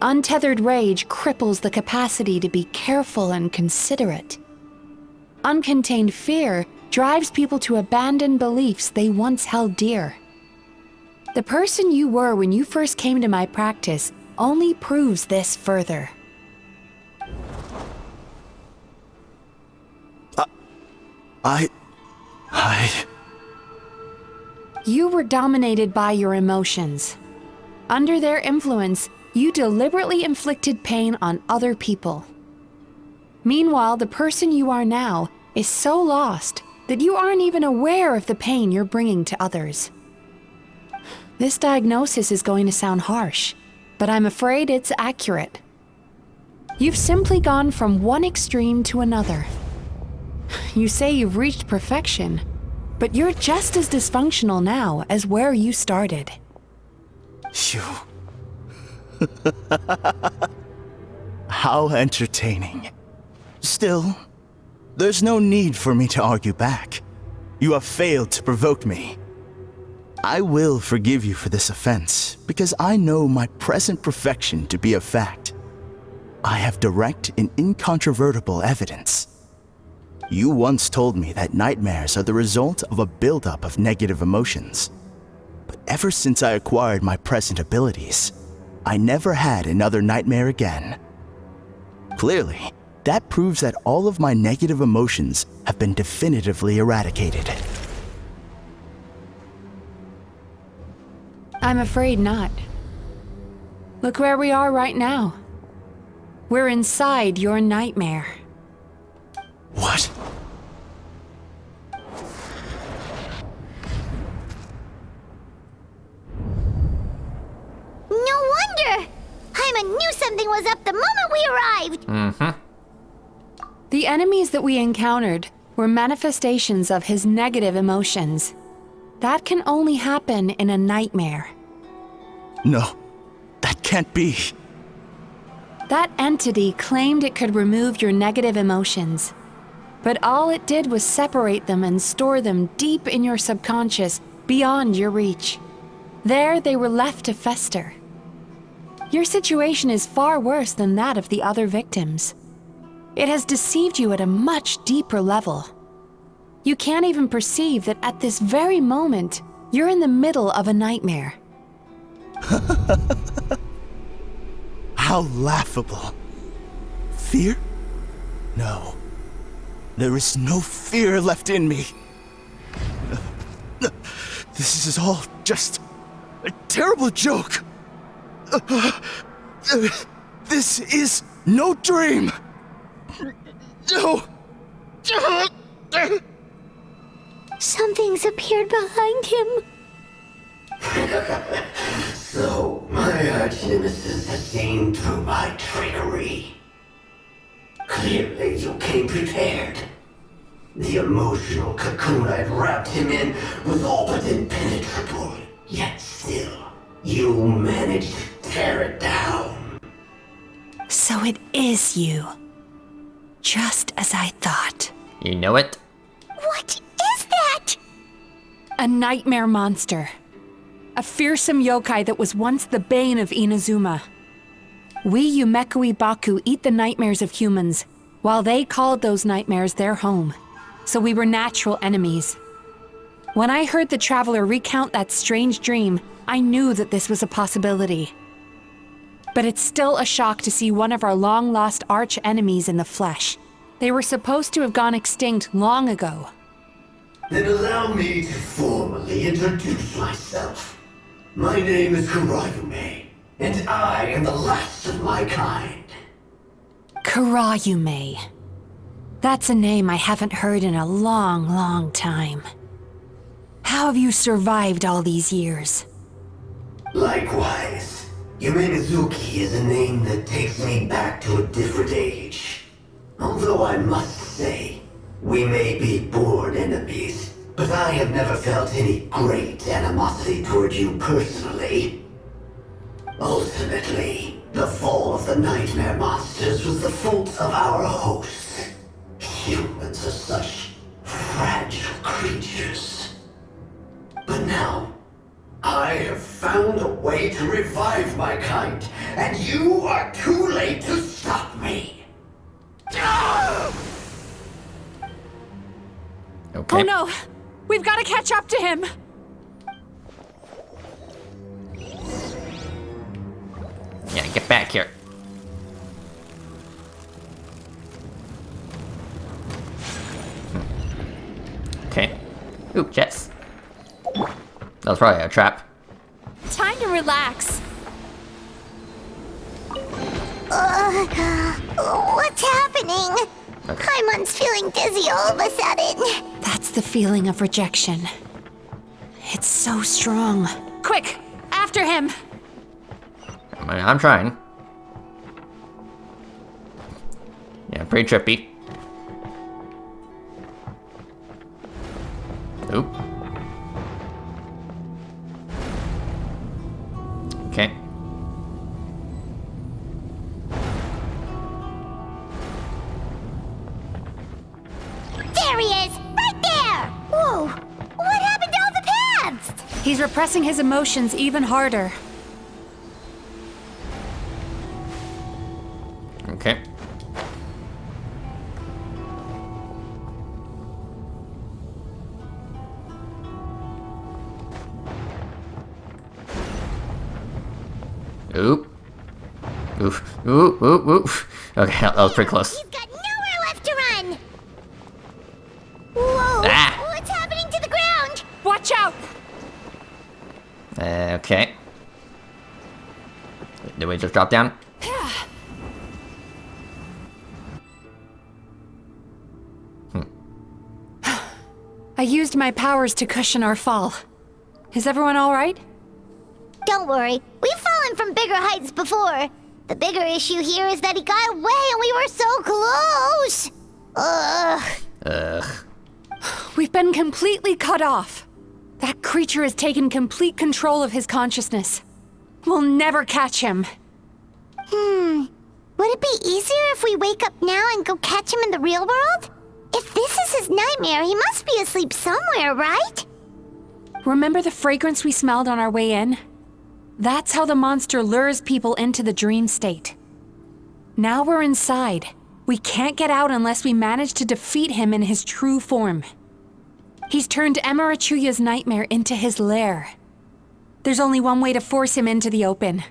Untethered rage cripples the capacity to be careful and considerate. Uncontained fear drives people to abandon beliefs they once held dear. The person you were when you first came to my practice only proves this further. You were dominated by your emotions. Under their influence, you deliberately inflicted pain on other people. Meanwhile, the person you are now is so lost that you aren't even aware of the pain you're bringing to others. This diagnosis is going to sound harsh, but I'm afraid it's accurate. You've simply gone from one extreme to another. You say you've reached perfection, but you're just as dysfunctional now as where you started. Phew. How entertaining. Still, there's no need for me to argue back. You have failed to provoke me. I will forgive you for this offense because I know my present perfection to be a fact. I have direct and incontrovertible evidence. You once told me that nightmares are the result of a buildup of negative emotions. But ever since I acquired my present abilities, I never had another nightmare again. Clearly, that proves that all of my negative emotions have been definitively eradicated. I'm afraid not. Look where we are right now. We're inside your nightmare. What? up the moment we arrived. Mm-hmm. The enemies that we encountered were manifestations of his negative emotions. That can only happen in a nightmare. No, that can't be. That entity claimed it could remove your negative emotions. But all it did was separate them and store them deep in your subconscious, beyond your reach. There they were left to fester. Your situation is far worse than that of the other victims. It has deceived you at a much deeper level. You can't even perceive that at this very moment, you're in the middle of a nightmare. How laughable. Fear? No. There is no fear left in me. This is all just a terrible joke. This is no dream. No. Something's appeared behind him. So, my arch-nemesis has seen through my trickery. Clearly, you came prepared. The emotional cocoon I'd wrapped him in was all but impenetrable. Yet still, you managed to tear it down. So it is you. Just as I thought. You know it? What is that? A nightmare monster. A fearsome yokai that was once the bane of Inazuma. We Yumekui Baku eat the nightmares of humans, while they called those nightmares their home. So we were natural enemies. When I heard the traveler recount that strange dream, I knew that this was a possibility. But it's still a shock to see one of our long-lost arch-enemies in the flesh. They were supposed to have gone extinct long ago. Then allow me to formally introduce myself. My name is Kurayume, and I am the last of my kind. Kurayume. That's a name I haven't heard in a long, long time. How have you survived all these years? Likewise, Yumenazuki is a name that takes me back to a different age. Although I must say, we may be born enemies, but I have never felt any great animosity toward you personally. Ultimately, the fall of the nightmare monsters was the fault of our hosts. Humans are such fragile creatures. But now, I have found a way to revive my kind, and you are too late to stop me. Okay. Oh no! We've got to catch up to him! Yeah, get back here. Okay. Ooh, jets. That was probably a trap. Time to relax. What's happening? Okay. Paimon's feeling dizzy all of a sudden. That's the feeling of rejection. It's so strong. Quick! After him! I'm trying. Yeah, pretty trippy. Oop. Okay. There he is! Right there! Whoa! What happened to all the paths? He's repressing his emotions even harder. Okay. Oop. Oof. Oop, oop, oop. Okay, that was pretty close. He's got nowhere left to run! Whoa! Ah. What's happening to the ground? Watch out! Okay. Did we just drop down? I used my powers to cushion our fall. Is everyone all right? Don't worry, we've fallen from bigger heights before. The bigger issue here is that he got away and we were so close! Ugh. We've been completely cut off. That creature has taken complete control of his consciousness. We'll never catch him. Would it be easier if we wake up now and go catch him in the real world? If this is his nightmare, he must be asleep somewhere, right? Remember the fragrance we smelled on our way in? That's how the monster lures people into the dream state. Now we're inside. We can't get out unless we manage to defeat him in his true form. He's turned Melancholia's nightmare into his lair. There's only one way to force him into the open,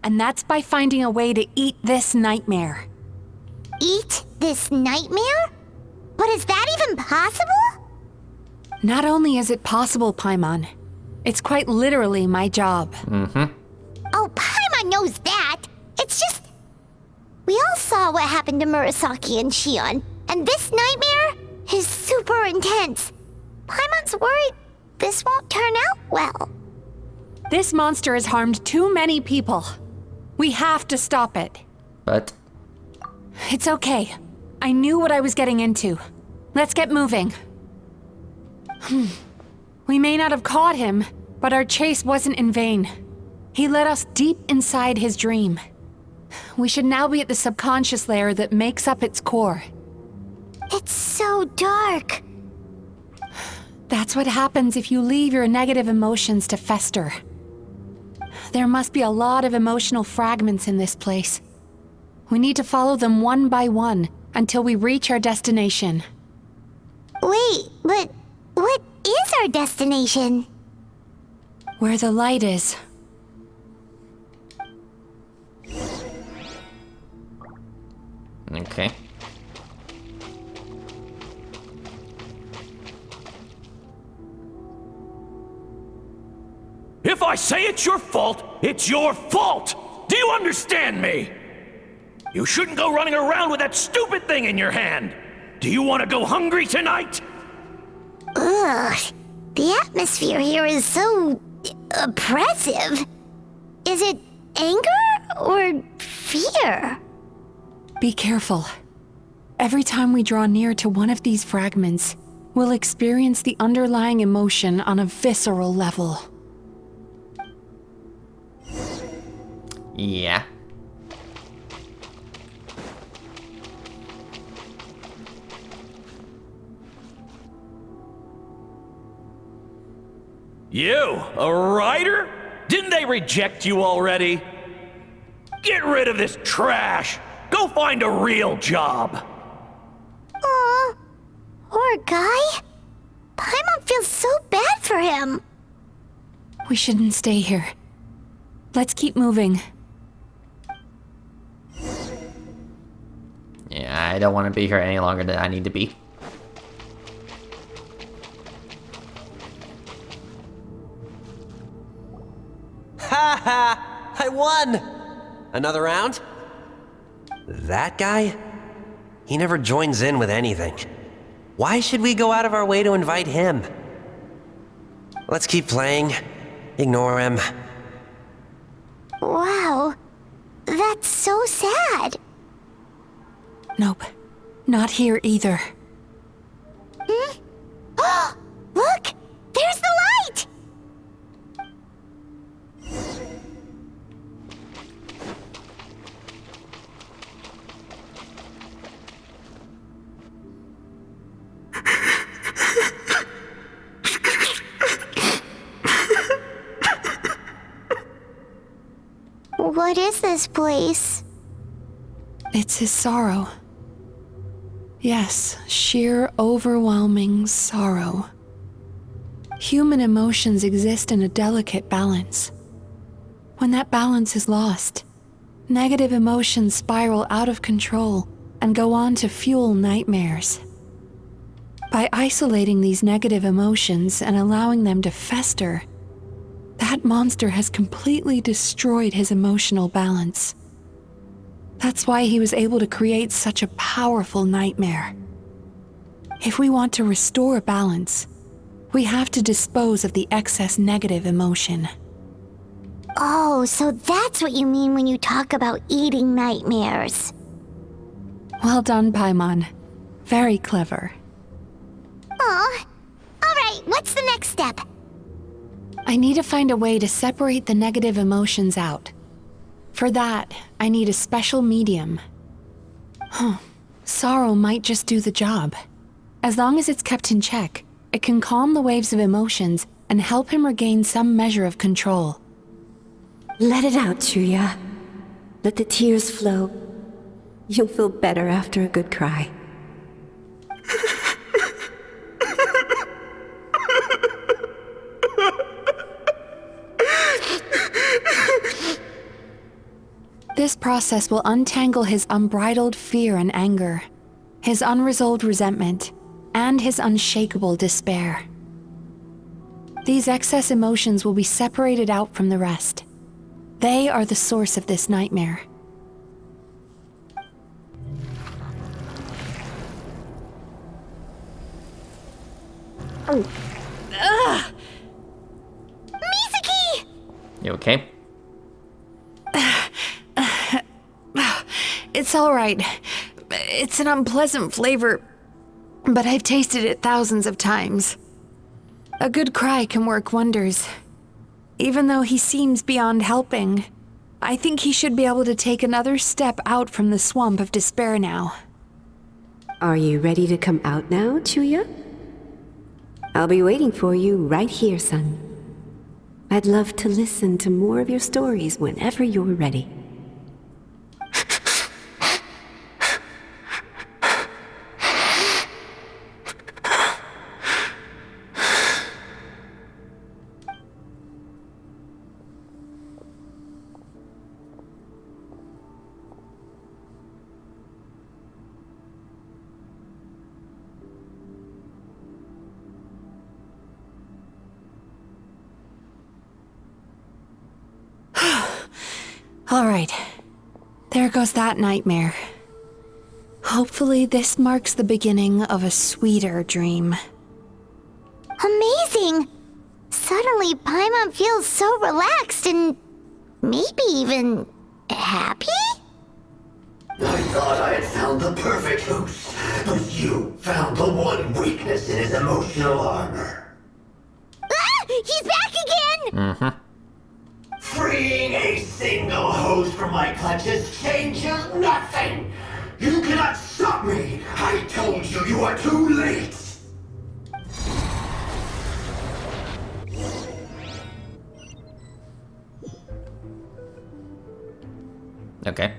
and that's by finding a way to eat this nightmare. Eat this nightmare? But is that even possible? Not only is it possible, Paimon, it's quite literally my job. Oh, Paimon knows that. It's just... We all saw what happened to Murasaki and Shion, and this nightmare is super intense. Paimon's worried this won't turn out well. This monster has harmed too many people. We have to stop it. But... It's okay. I knew what I was getting into. Let's get moving. We may not have caught him, but our chase wasn't in vain. He led us deep inside his dream. We should now be at the subconscious layer that makes up its core. It's so dark. That's what happens if you leave your negative emotions to fester. There must be a lot of emotional fragments in this place. We need to follow them one by one until we reach our destination. Wait, but what is our destination? Where the light is. Okay. If I say it's your fault, it's your fault! Do you understand me? You shouldn't go running around with that stupid thing in your hand! Do you want to go hungry tonight? Ugh, the atmosphere here is so... oppressive. Is it anger or fear? Be careful. Every time we draw near to one of these fragments, we'll experience the underlying emotion on a visceral level. Yeah. You, a writer? Didn't they reject you already? Get rid of this trash! Go find a real job! Aw, poor guy. Paimon feels so bad for him. We shouldn't stay here. Let's keep moving. Yeah, I don't want to be here any longer than I need to be. Ha ha! I won! Another round? That guy? He never joins in with anything. Why should we go out of our way to invite him? Let's keep playing. Ignore him. Wow, that's so sad. Nope. Not here either. Look! There's the light! What is this place? It's his sorrow. Yes, sheer overwhelming sorrow. Human emotions exist in a delicate balance. When that balance is lost, negative emotions spiral out of control and go on to fuel nightmares. By isolating these negative emotions and allowing them to fester, that monster has completely destroyed his emotional balance. That's why he was able to create such a powerful nightmare. If we want to restore balance, we have to dispose of the excess negative emotion. Oh, so that's what you mean when you talk about eating nightmares. Well done, Paimon. Very clever. Aw. Alright, what's the next step? I need to find a way to separate the negative emotions out. For that, I need a special medium. Sorrow might just do the job. As long as it's kept in check, it can calm the waves of emotions and help him regain some measure of control. Let it out, Chuya. Let the tears flow. You'll feel better after a good cry. This process will untangle his unbridled fear and anger, his unresolved resentment, and his unshakable despair. These excess emotions will be separated out from the rest. They are the source of this nightmare. Ugh! Mizuki! You okay? It's all right. It's an unpleasant flavor, but I've tasted it thousands of times. A good cry can work wonders. Even though he seems beyond helping, I think he should be able to take another step out from the swamp of despair now. Are you ready to come out now, Chuya? I'll be waiting for you right here, son. I'd love to listen to more of your stories whenever you're ready. All right. There goes that nightmare. Hopefully this marks the beginning of a sweeter dream. Amazing! Suddenly, Paimon feels so relaxed and maybe even happy? I thought I had found the perfect host, but you found the one weakness in his emotional armor. Ah! He's back again! Mm-hmm. Freeing a single host from my clutches changes nothing! You cannot stop me! I told you you are too late! Okay.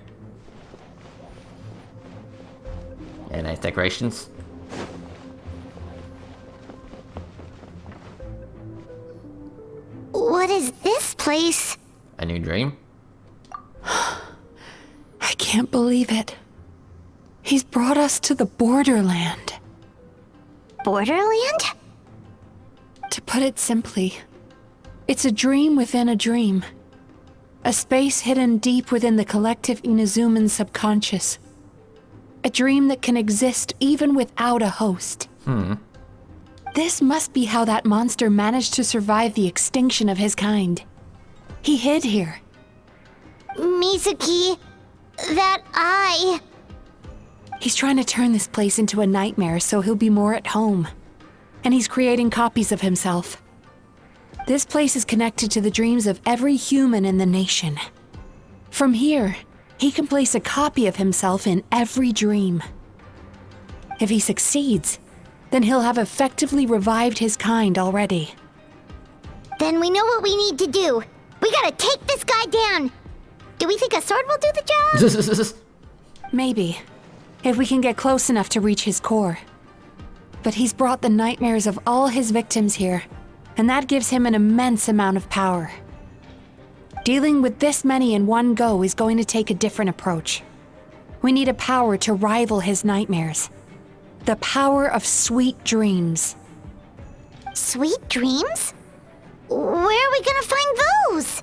And nice decorations. What is this place? A new dream? I can't believe it. He's brought us to the borderland. Borderland? To put it simply, it's a dream within a dream. A space hidden deep within the collective Inazuman subconscious. A dream that can exist even without a host. This must be how that monster managed to survive the extinction of his kind. He hid here. Mizuki, that eye. He's trying to turn this place into a nightmare so he'll be more at home. And he's creating copies of himself. This place is connected to the dreams of every human in the nation. From here, he can place a copy of himself in every dream. If he succeeds, then he'll have effectively revived his kind already. Then we know what we need to do. We gotta take this guy down. Do we think a sword will do the job? Maybe, if we can get close enough to reach his core. But he's brought the nightmares of all his victims here, and that gives him an immense amount of power. Dealing with this many in one go is going to take a different approach. We need a power to rival his nightmares. The power of sweet dreams. Sweet dreams? Where are we gonna find those?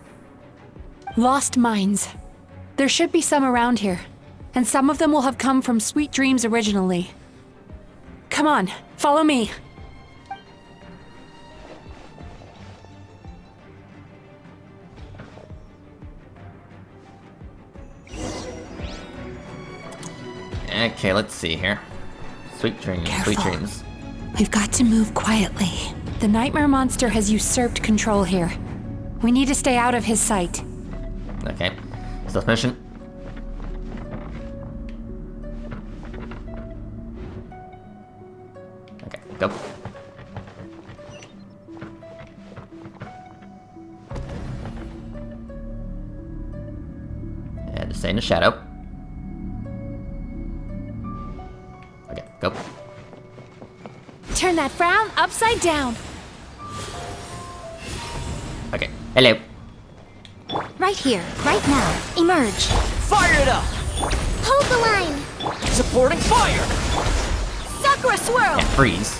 Lost minds. There should be some around here, and some of them will have come from sweet dreams originally. Come on, follow me. Okay, let's see here. Sweet dreams, sweet dreams. We've got to move quietly. The nightmare monster has usurped control here. We need to stay out of his sight. Okay. Stealth mission. Okay, go. And stay in the shadow. Okay, go. Turn that frown upside down. Okay, hello. Right here, right now. Emerge. Fire it up! Hold the line. Supporting fire! Sakura swirl. Yeah, freeze.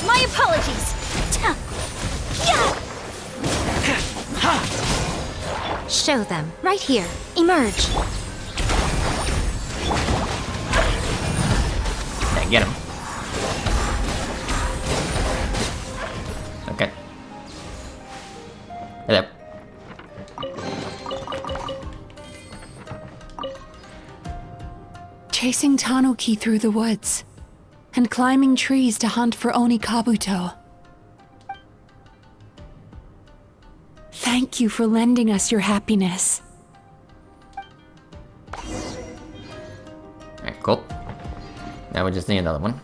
My apologies. Show them. Right here. Emerge. Yeah, get him. Okay. Hello. Chasing Tanuki through the woods, and climbing trees to hunt for Oni Kabuto. Thank you for lending us your happiness. Alright, cool. Now we just need another one.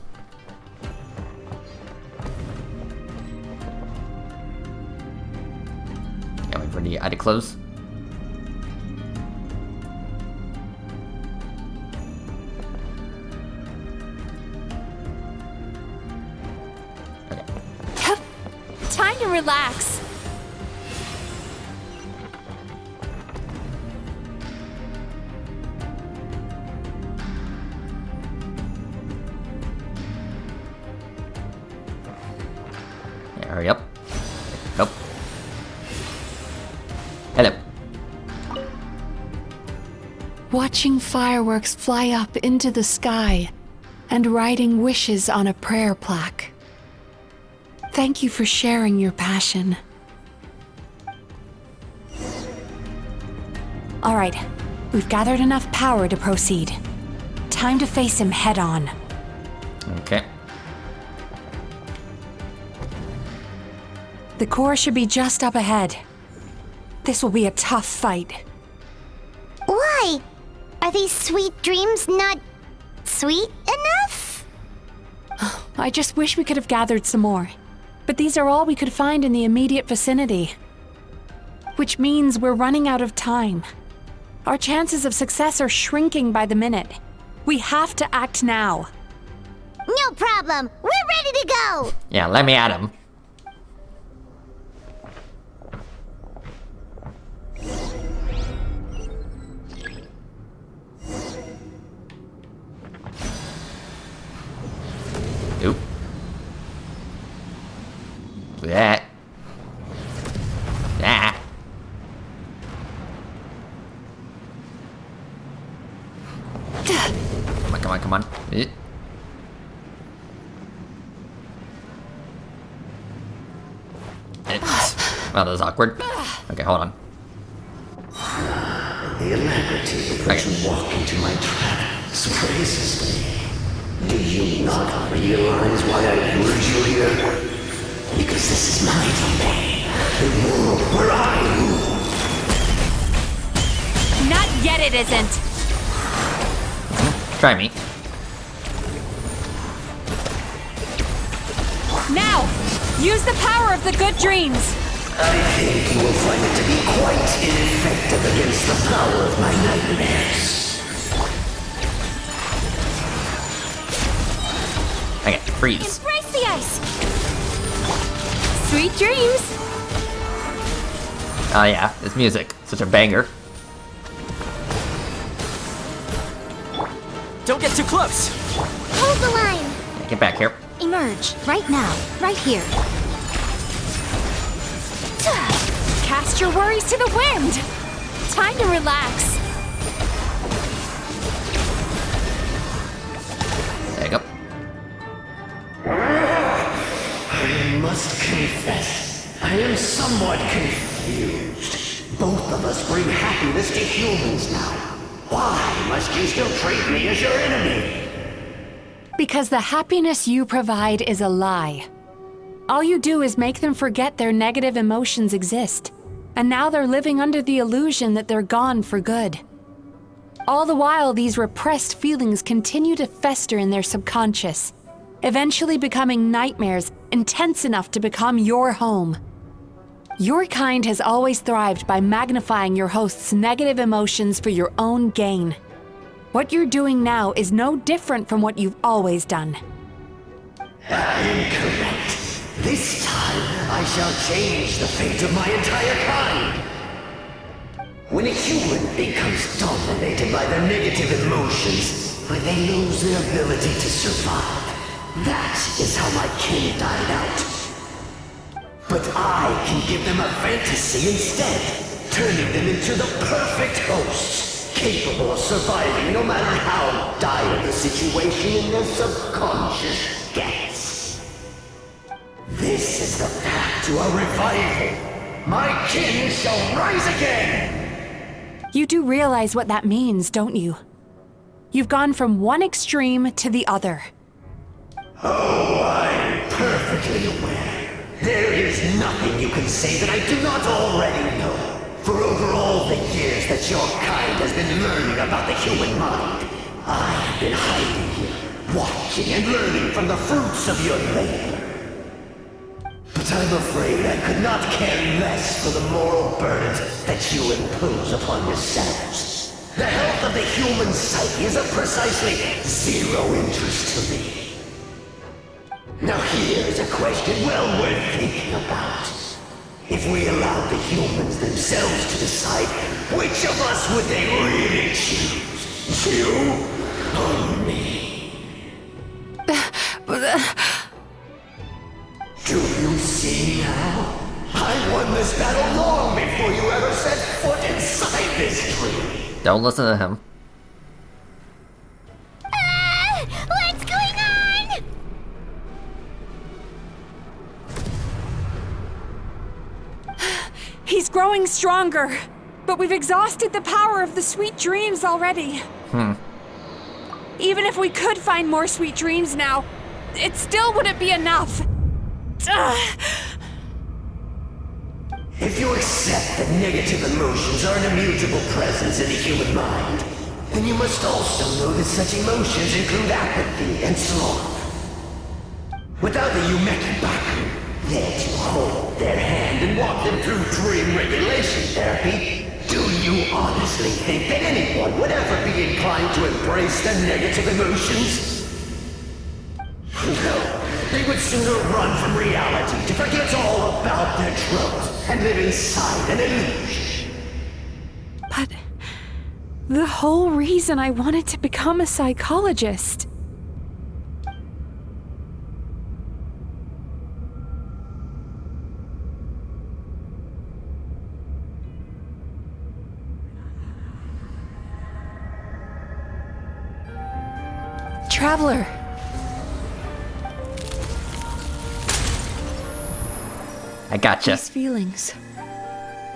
Yeah, wait for the eye to close. Time to relax. Yeah, hurry up. Go. Hello. Watching fireworks fly up into the sky and writing wishes on a prayer plaque. Thank you for sharing your passion. All right, we've gathered enough power to proceed. Time to face him head on. Okay. The core should be just up ahead. This will be a tough fight. Why? Are these sweet dreams not sweet enough? I just wish we could have gathered some more. But these are all we could find in the immediate vicinity. Which means we're running out of time. Our chances of success are shrinking by the minute. We have to act now. No problem. We're ready to go. Yeah, let me at him. Oop. That. Ah. Come on, come on, come on. Well, that was awkward. Okay, hold on. The alacrity with which you walk into my trap surprises me. Do you not realize why I lured you here? Because this is my domain, the world where I rule. Not yet it isn't. Try me. Now, use the power of the good dreams. I think you will find it to be quite ineffective against the power of my nightmares. Okay, freeze. Embrace the ice. Sweet dreams. Oh yeah, this music, such a banger. Don't get too close. Hold the line. Yeah, get back here. Emerge. Right now. Right here. Cast your worries to the wind. Time to relax. There you go. I must confess, I am somewhat confused. Both of us bring happiness to humans now. Why must you still treat me as your enemy? Because the happiness you provide is a lie. All you do is make them forget their negative emotions exist, and now they're living under the illusion that they're gone for good. All the while, these repressed feelings continue to fester in their subconscious, eventually becoming nightmares intense enough to become your home. Your kind has always thrived by magnifying your host's negative emotions for your own gain. What you're doing now is no different from what you've always done. Incorrect. This time, I shall change the fate of my entire kind. When a human becomes dominated by their negative emotions, when they lose their ability to survive, that is how my kin died out. But I can give them a fantasy instead, turning them into the perfect hosts, capable of surviving no matter how dire the situation in their subconscious gets. This is the path to a revival. My kin shall rise again! You do realize what that means, don't you? You've gone from one extreme to the other. Oh, I'm perfectly aware. There is nothing you can say that I do not already know. For over all the years that your kind has been learning about the human mind, I have been hiding here, watching and learning from the fruits of your labor. But I'm afraid I could not care less for the moral burdens that you impose upon yourselves. The health of the human psyche is of precisely zero interest to me. Now here's a question well worth thinking about. If we allowed the humans themselves to decide, which of us would they really choose? You or me? Do you see now? I won this battle long before you ever set foot inside this tree. Don't listen to him. What's going on? He's growing stronger, but we've exhausted the power of the sweet dreams already. Even if we could find more sweet dreams now, it still wouldn't be enough. If you accept that negative emotions are an immutable presence in the human mind, then you must also know that such emotions include apathy and sloth. Without the Yumeki Baku there to hold their hand and walk them through dream regulation therapy, do you honestly think that anyone would ever be inclined to embrace their negative emotions? No. They would sooner run from reality to forget all about their troubles and live inside an illusion. But the whole reason I wanted to become a psychologist. Traveler. I gotcha. These feelings.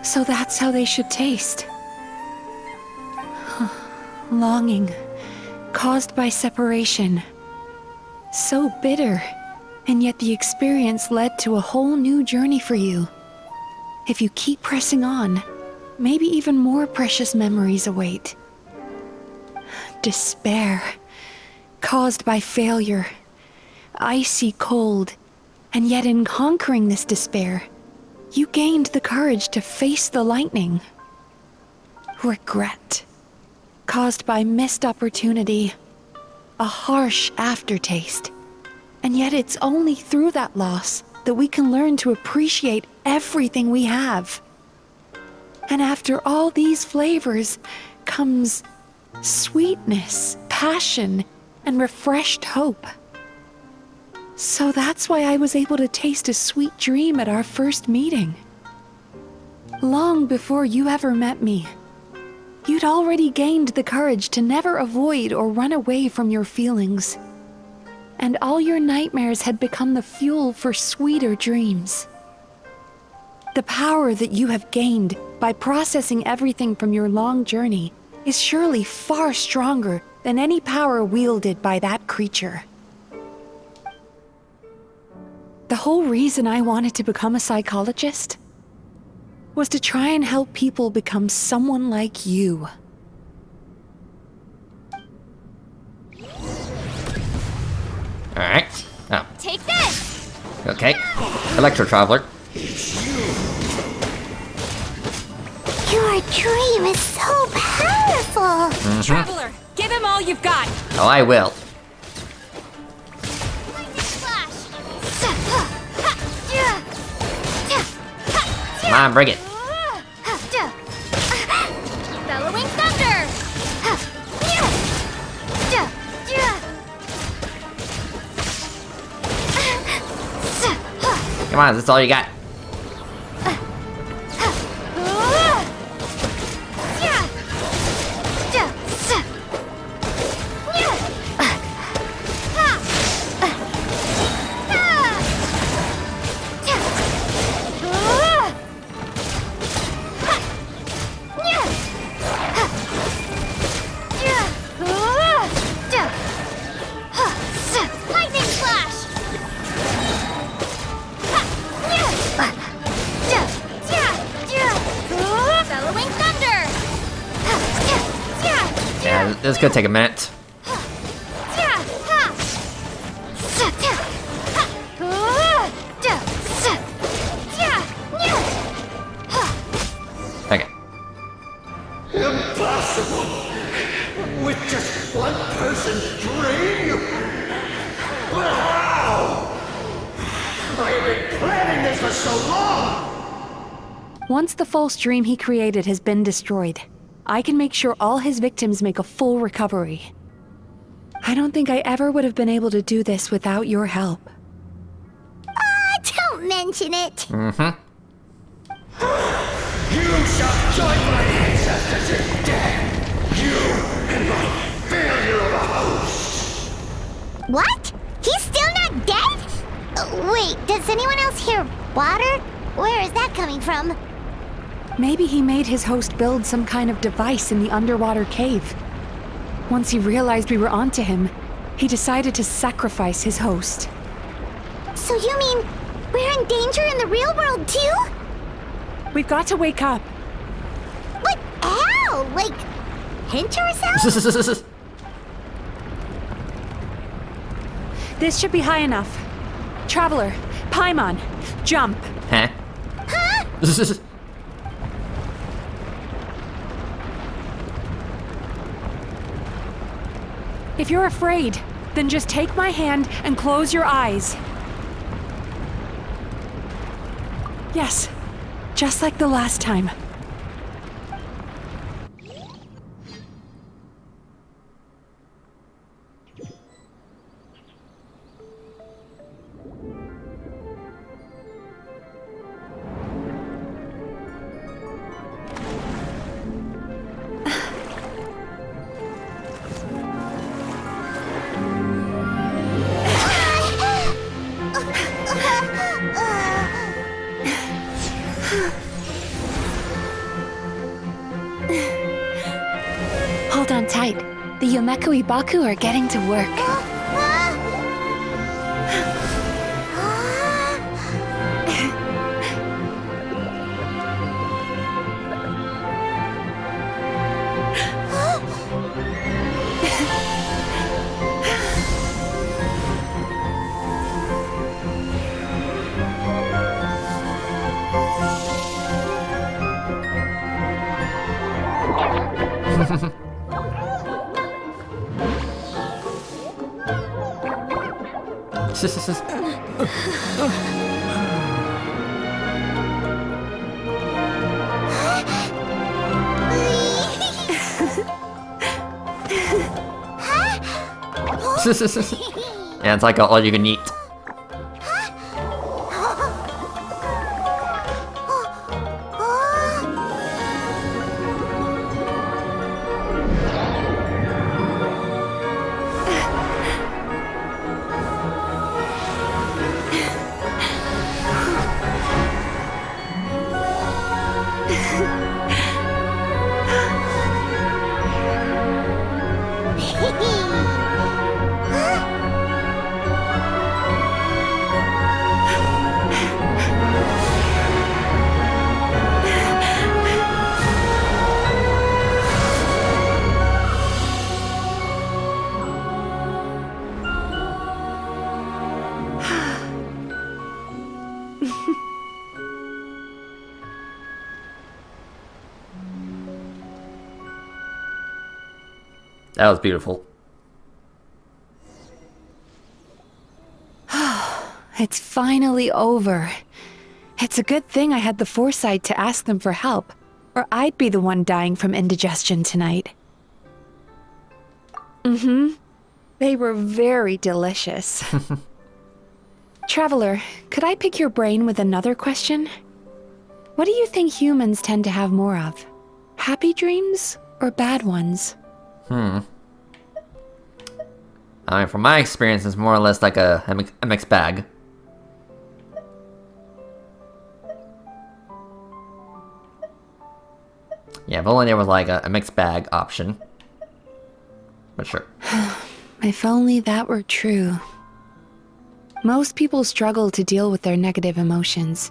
So that's how they should taste. Longing, caused by separation. So bitter, and yet the experience led to a whole new journey for you. If you keep pressing on, maybe even more precious memories await. Despair, caused by failure. Icy cold. And yet in conquering this despair, you gained the courage to face the lightning. Regret, caused by missed opportunity, a harsh aftertaste. And yet it's only through that loss that we can learn to appreciate everything we have. And after all these flavors comes sweetness, passion, and refreshed hope. So that's why I was able to taste a sweet dream at our first meeting. Long before you ever met me, you'd already gained the courage to never avoid or run away from your feelings. And all your nightmares had become the fuel for sweeter dreams. The power that you have gained by processing everything from your long journey is surely far stronger than any power wielded by that creature. The whole reason I wanted to become a psychologist was to try and help people become someone like you. Alright. Oh. Take this! Okay. Electro Traveler. Your dream is so powerful! Traveler, give him all you've got! Oh, I will. Come on, bring it. Bellowing thunder! Come on, that's all you got. Lightning flash! Bellowing thunder! Yeah, this could take a minute. Okay. Impossible! With just one person's dream? But how? I have been planning this for so long! Once the false dream he created has been destroyed, I can make sure all his victims make a full recovery. I don't think I ever would have been able to do this without your help. Don't mention it! Mm-hmm. You shall join my ancestors in death! You and my failure of a host! What? He's still not dead? Wait, does anyone else hear water? Where is that coming from? Maybe he made his host build some kind of device in the underwater cave. Once he realized we were onto him, he decided to sacrifice his host. So you mean we're in danger in the real world too? We've got to wake up. But how? Like, pinch ourselves? This should be high enough. Traveler, Paimon, jump. Huh? Huh? If you're afraid, then just take my hand and close your eyes. Yes, just like the last time. Hold on tight. The Yomeku Ibaku are getting to work. Yeah, it's like all you can eat. That was beautiful. It's finally over. It's a good thing I had the foresight to ask them for help, or I'd be the one dying from indigestion tonight. They were very delicious. Traveler, could I pick your brain with another question? What do you think humans tend to have more of? Happy dreams or bad ones? I mean, from my experience, it's more or less like a mixed bag. Yeah, if only there was like a mixed bag option. But sure. If only that were true. Most people struggle to deal with their negative emotions.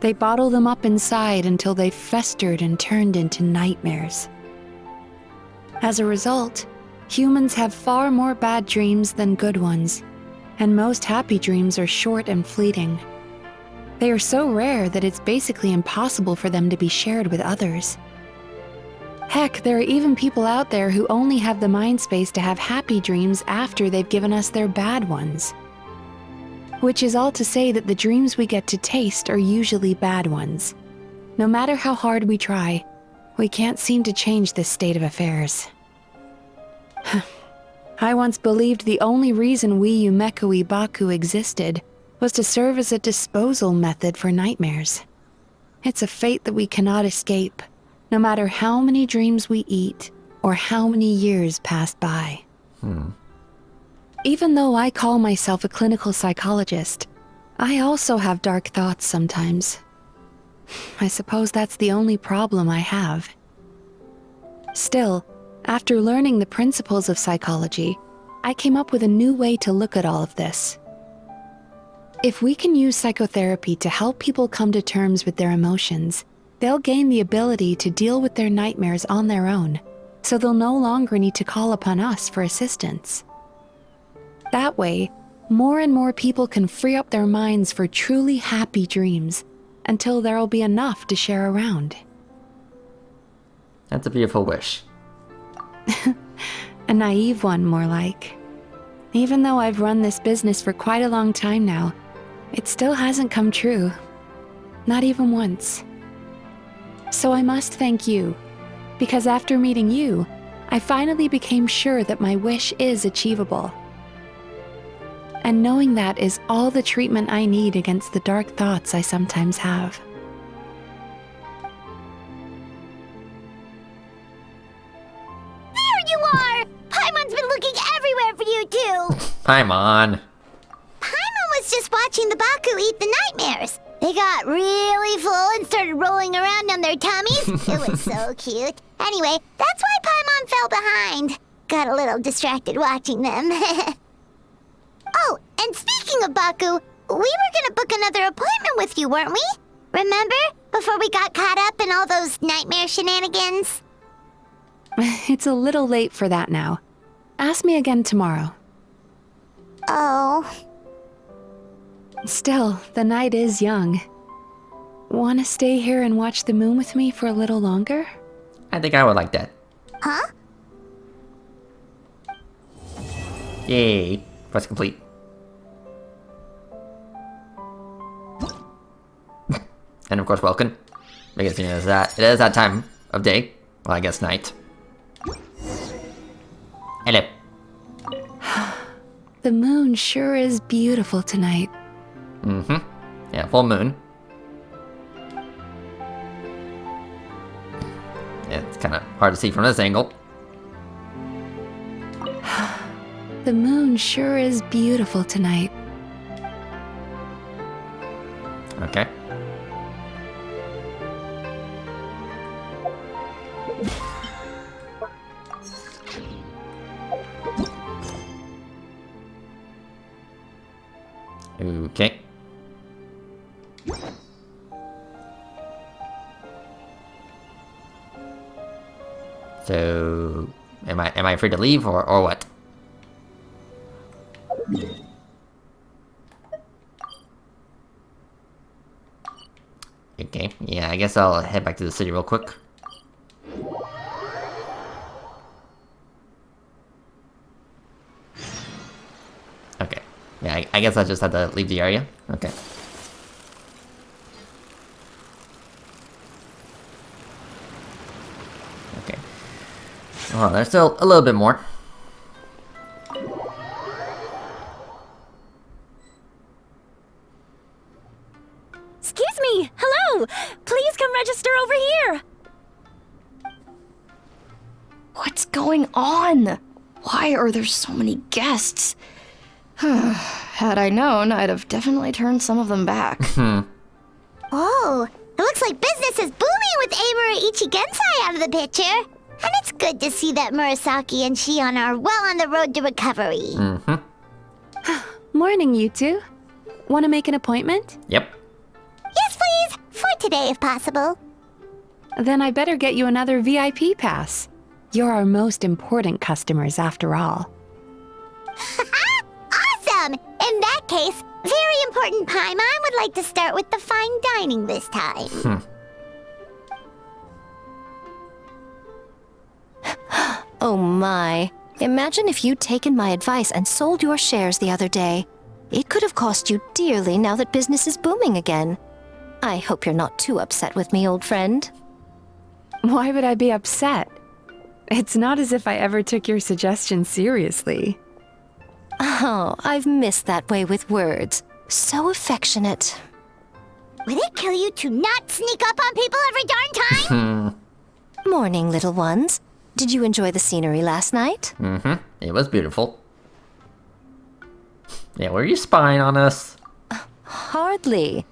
They bottle them up inside until they've festered and turned into nightmares. As a result, humans have far more bad dreams than good ones, and most happy dreams are short and fleeting. They are so rare that it's basically impossible for them to be shared with others. Heck, there are even people out there who only have the mind space to have happy dreams after they've given us their bad ones. Which is all to say that the dreams we get to taste are usually bad ones. No matter how hard we try, we can't seem to change this state of affairs. I once believed the only reason we Yumeko Ibaku existed was to serve as a disposal method for nightmares. It's a fate that we cannot escape, no matter how many dreams we eat or how many years pass by. Even though I call myself a clinical psychologist, I also have dark thoughts sometimes. I suppose that's the only problem I have. Still, after learning the principles of psychology, I came up with a new way to look at all of this. If we can use psychotherapy to help people come to terms with their emotions, they'll gain the ability to deal with their nightmares on their own, so they'll no longer need to call upon us for assistance. That way, more and more people can free up their minds for truly happy dreams, until there'll be enough to share around. That's a beautiful wish. A naive one, more like. Even though I've run this business for quite a long time now, it still hasn't come true. Not even once. So I must thank you, because after meeting you, I finally became sure that my wish is achievable. And knowing that is all the treatment I need against the dark thoughts I sometimes have. There you are! Paimon's been looking everywhere for you, too! Paimon. Paimon was just watching the Baku eat the nightmares. They got really full and started rolling around on their tummies. It was so cute. Anyway, that's why Paimon fell behind. Got a little distracted watching them. Oh, and speaking of Baku, we were gonna book another appointment with you, weren't we? Remember? Before we got caught up in all those nightmare shenanigans? It's a little late for that now. Ask me again tomorrow. Oh. Still, the night is young. Wanna stay here and watch the moon with me for a little longer? I think I would like that. Huh? Yay. Quest complete. And of course, welcome. Because it is that time of day. Well, I guess night. Hello. The moon sure is beautiful tonight. Yeah, full moon. Yeah, it's kind of hard to see from this angle. The moon sure is beautiful tonight. Okay. Okay. So, am I free to leave or what? Okay, yeah, I guess I'll head back to the city real quick. I guess I just had to leave the area. Okay. Okay. Oh, there's still a little bit more. Excuse me! Hello! Please come register over here! What's going on? Why are there so many guests? Had I known, I'd have definitely turned some of them back. Oh, it looks like business is booming with Amura Ichigensai out of the picture. And it's good to see that Murasaki and Shion are well on the road to recovery. Morning, you two. Want to make an appointment? Yep. Yes, please. For today, if possible. Then I better get you another VIP pass. You're our most important customers, after all. Awesome! In that case, very important Paimon would like to start with the fine dining this time. Oh my. Imagine if you'd taken my advice and sold your shares the other day. It could have cost you dearly now that business is booming again. I hope you're not too upset with me, old friend. Why would I be upset? It's not as if I ever took your suggestion seriously. Oh, I've missed that way with words. So affectionate. Would it kill you to not sneak up on people every darn time? Morning, little ones. Did you enjoy the scenery last night? It was beautiful. Yeah, were you spying on us? Hardly.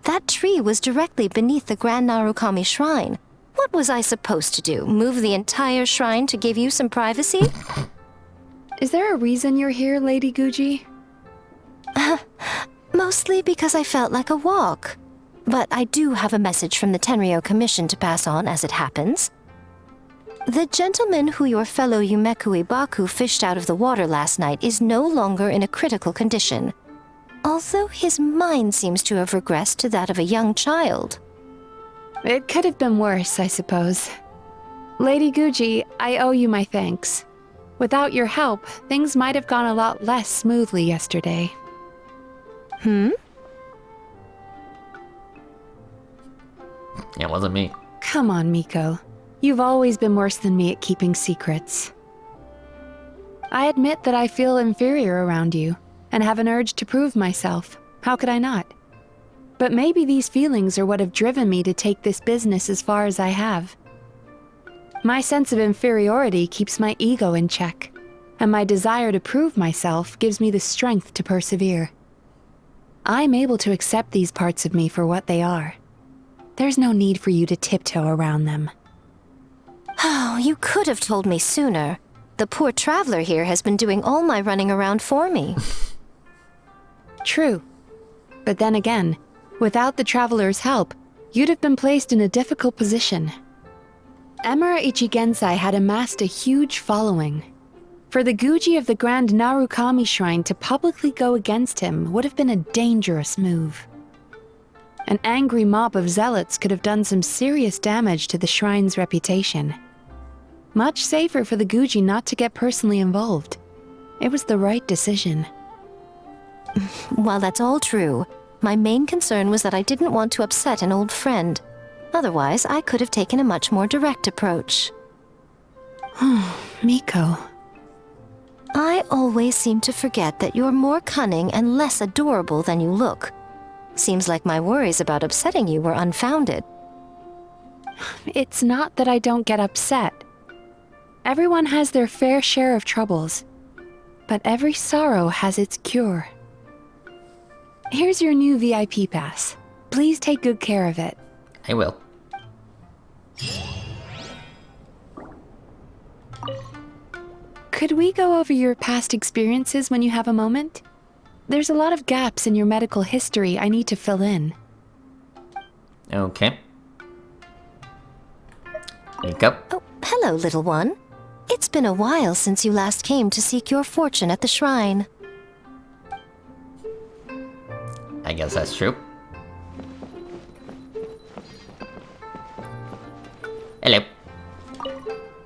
That tree was directly beneath the Grand Narukami Shrine. What was I supposed to do? Move the entire shrine to give you some privacy? Is there a reason you're here, Lady Guji? Mostly because I felt like a walk. But I do have a message from the Tenryo Commission to pass on as it happens. The gentleman who your fellow Yumeku Ibaku fished out of the water last night is no longer in a critical condition, although his mind seems to have regressed to that of a young child. It could have been worse, I suppose. Lady Guji, I owe you my thanks. Without your help, things might have gone a lot less smoothly yesterday. It wasn't me. Come on, Miko. You've always been worse than me at keeping secrets. I admit that I feel inferior around you, and have an urge to prove myself. How could I not? But maybe these feelings are what have driven me to take this business as far as I have. My sense of inferiority keeps my ego in check, and my desire to prove myself gives me the strength to persevere. I'm able to accept these parts of me for what they are. There's no need for you to tiptoe around them. Oh, you could have told me sooner. The poor traveler here has been doing all my running around for me. True. But then again, without the traveler's help, you'd have been placed in a difficult position. Emura Ichigensai had amassed a huge following. For the Guji of the Grand Narukami Shrine to publicly go against him would have been a dangerous move. An angry mob of zealots could have done some serious damage to the shrine's reputation. Much safer for the Guji not to get personally involved. It was the right decision. While that's all true, my main concern was that I didn't want to upset an old friend. Otherwise, I could have taken a much more direct approach. Miko. I always seem to forget that you're more cunning and less adorable than you look. Seems like my worries about upsetting you were unfounded. It's not that I don't get upset. Everyone has their fair share of troubles, but every sorrow has its cure. Here's your new VIP pass. Please take good care of it. I will. Could we go over your past experiences when you have a moment? There's a lot of gaps in your medical history I need to fill in. Okay. Wake up. Oh, hello, little one. It's been a while since you last came to seek your fortune at the shrine. I guess that's true. Hello.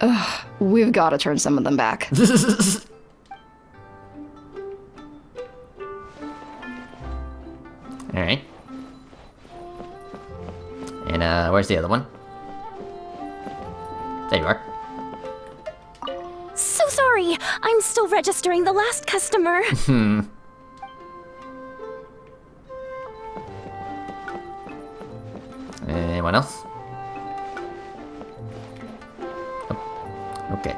Ugh, we've got to turn some of them back. where's the other one? There you are. So sorry. I'm still registering the last customer. Anyone else? Oh, okay.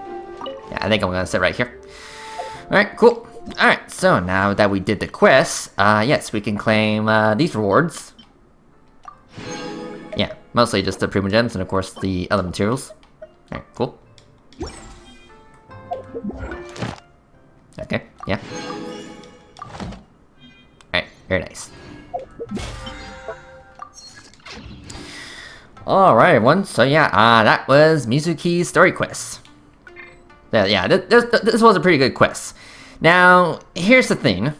Yeah, I think I'm gonna sit right here. Alright, cool. Alright, so now that we did the quest, yes, we can claim these rewards. Yeah, mostly just the Primo Gems and of course the other materials. Alright, cool. Okay, yeah. Alright, very nice. Alright everyone, so yeah, that was Mizuki's story quest. Yeah, this was a pretty good quest. Now, here's the thing.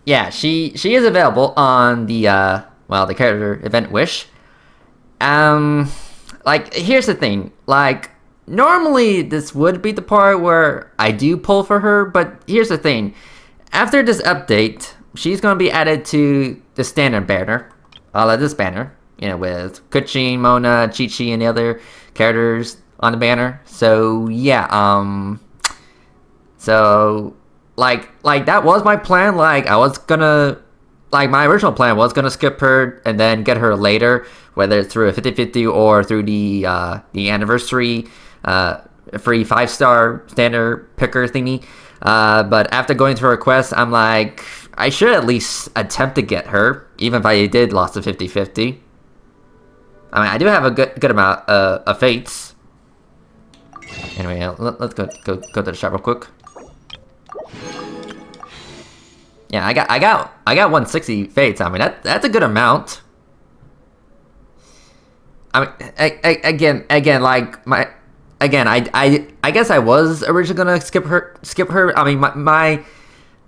Yeah, she is available on the, well, the character event Wish. Like, here's the thing. Like, normally this would be the part where I do pull for her, but here's the thing. After this update, she's gonna be added to the standard banner. This banner. You know, with Kuchin, Mona, Chi-Chi, and the other characters on the banner. So, yeah, so, like, that was my plan. Like, I was gonna, like, my original plan was gonna skip her and then get her later, whether it's through a 50-50 or through the anniversary, free 5-star standard picker thingy. But after going through her quest, I'm like, I should at least attempt to get her, even if I did lost a 50-50. I mean, I do have a good amount of fates. Anyway, let's go to the shop real quick. Yeah, I got 160 fates. I mean, that's a good amount. I mean, again, like I guess I was originally gonna skip her. I mean, I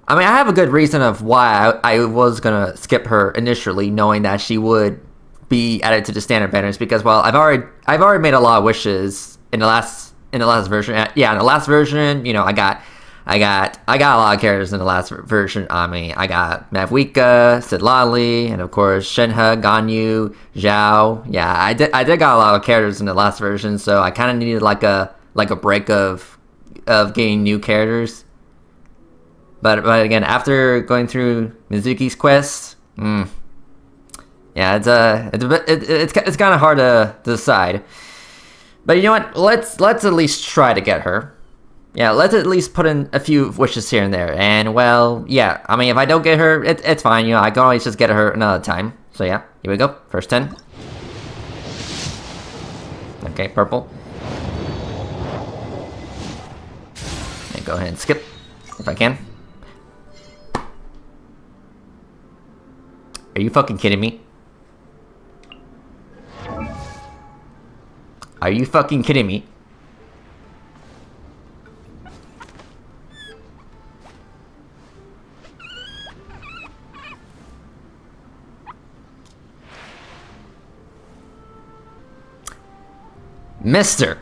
have a good reason of why I was gonna skip her initially, knowing that she would be added to the standard banners, because, well, I've already made a lot of wishes in the last version. Yeah, in the last version, you know, I got a lot of characters in the last version. I mean, I got Mavwika, Sidlali, and of course Shenhe, Ganyu, Zhao. Yeah, I did got a lot of characters in the last version, so I kind of needed like a break of getting new characters. But again, after going through Mizuki's quest, yeah, it's kind of hard to decide. But you know what? Let's at least try to get her. Yeah, let's at least put in a few wishes here and there. And, well, yeah, I mean, if I don't get her, it's fine. You know, I can always just get her another time. So, yeah, here we go. First 10. Okay, purple. And go ahead and skip, if I can. Are you fucking kidding me? Are you fucking kidding me? Mister,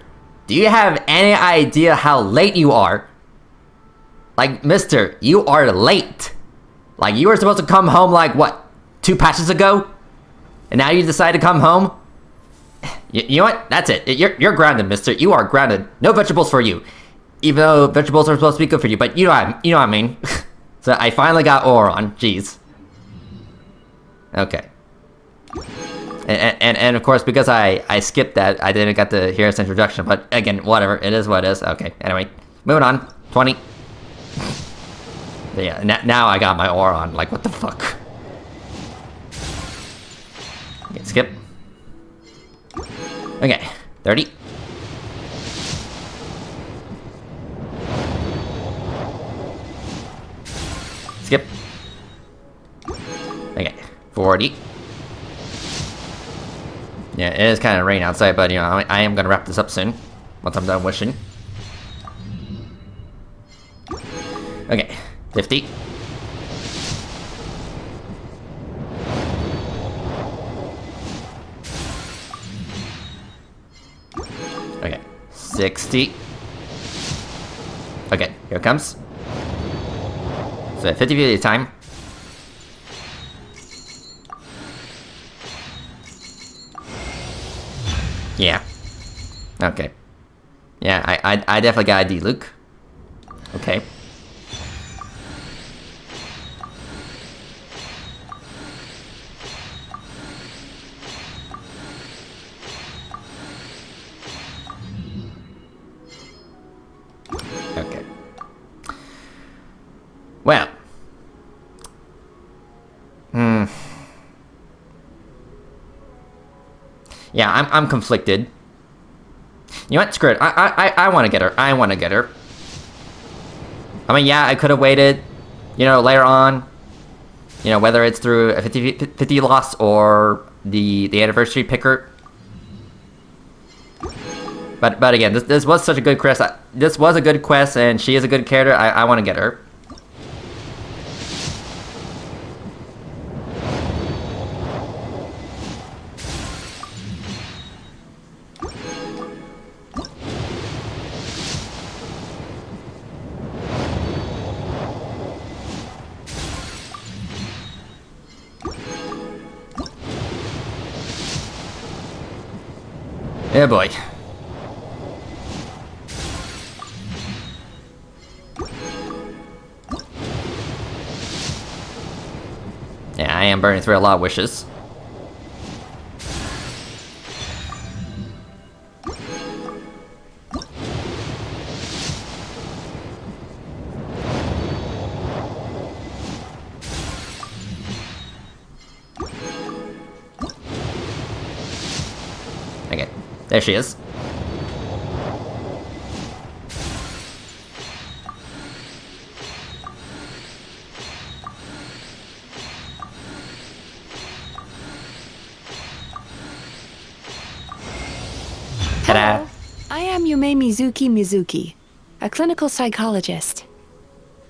do you have any idea how late you are? Like, mister, you are late. Like, you were supposed to come home, like, what, 2 patches ago? And now you decide to come home? You know what? That's it. You're grounded, mister. You are grounded. No vegetables for you. Even though vegetables are supposed to be good for you, but you know what I mean. So I finally got Oron. Jeez. Okay. And of course, because I skipped that, I didn't get to hear its introduction. But again, whatever. It is what it is. Okay. Anyway, moving on. 20. Yeah. Now I got my Oron. Like, what the fuck? Okay, skip. Okay, 30. Skip. Okay, 40. Yeah, it is kind of raining outside, but, you know, I am going to wrap this up soon, once I'm done wishing. Okay, 50. Okay, 60. Okay, here it comes. So 50 time. Yeah. Okay. Yeah, I definitely got ID, Luke. Okay. Okay. Well. Yeah, I'm conflicted. You know what? Screw it. I want to get her. I want to get her. I mean, yeah, I could have waited, you know, later on. You know, whether it's through a 50 loss or the anniversary picker. But again, this was such a good quest. This was a good quest, and she is a good character. I want to get her. Yeah, boy. Yeah, I am burning through a lot of wishes. Okay, there she is. Ta-da! I am Yume Mizuki, a clinical psychologist.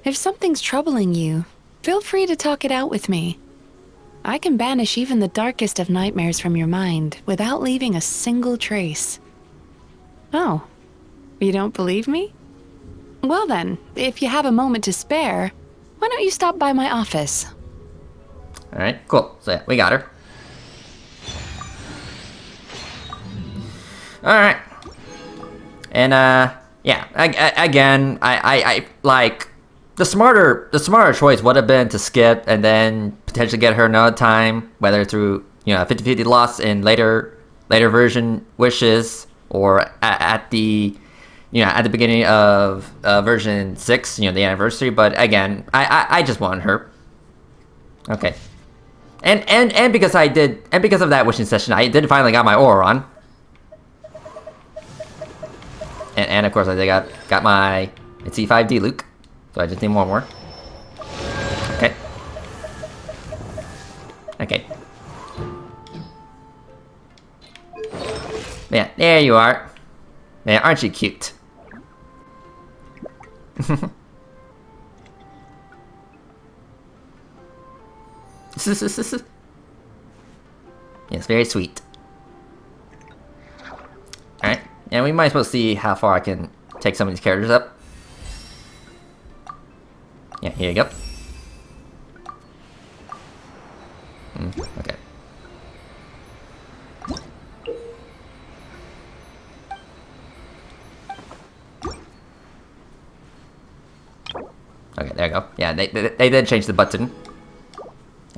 If something's troubling you, feel free to talk it out with me. I can banish even the darkest of nightmares from your mind without leaving a single trace. Oh, you don't believe me? Well then, if you have a moment to spare, why don't you stop by my office? Alright, cool. So yeah, we got her. Alright. And yeah, again, I like the smarter choice would have been to skip and then potentially get her another time, whether through, you know, a 50-50 loss in later version wishes or at the, you know, at the beginning of version 6, you know, the anniversary. But again, I just wanted her. Okay. And because because of that wishing session, I did finally got my aura on. And of course I got my C5D Luke. So I just need one more. Okay. Okay. Yeah, there you are. Man, aren't you cute? Yes, very sweet. Alright, and we might as well see how far I can take some of these characters up. Yeah, here you go. Okay. Okay, there you go. Yeah, they did change the button.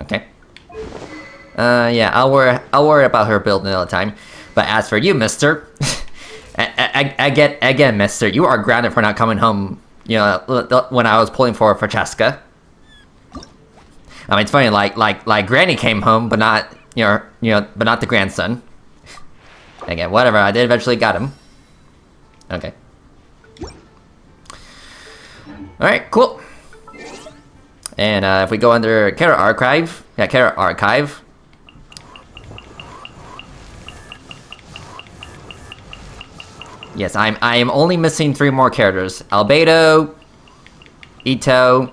Okay. Yeah, I'll worry about her build another time. But as for you, mister, again, mister, you are grounded for not coming home, you know, when I was pulling for Francesca. I mean, it's funny, like Granny came home, but not, but not the grandson. Again, whatever, I did eventually got him. Okay. Alright, cool. And if we go under Character Archive, yeah, Character Archive. Yes, I am only missing 3 more characters: Albedo, Ito,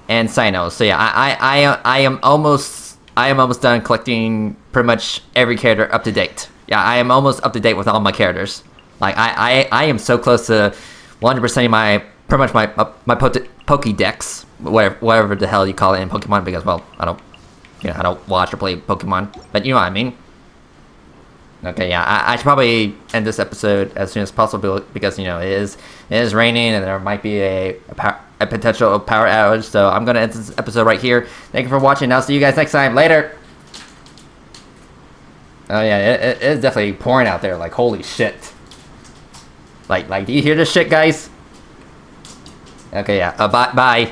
and Sino. So yeah, I am almost done collecting pretty much every character up to date. Yeah, I am almost up to date with all my characters. Like I am so close to 100% my pretty much my Pokédex, whatever the hell you call it in Pokemon, because, well, I don't watch or play Pokemon, but you know what I mean. Okay, yeah, I should probably end this episode as soon as possible because, you know, it is raining and there might be a potential power outage. So I'm going to end this episode right here. Thank you for watching. I'll see you guys next time. Later. Oh, yeah, it is definitely pouring out there. Like, holy shit. Like, do you hear this shit, guys? Okay, yeah. Bye.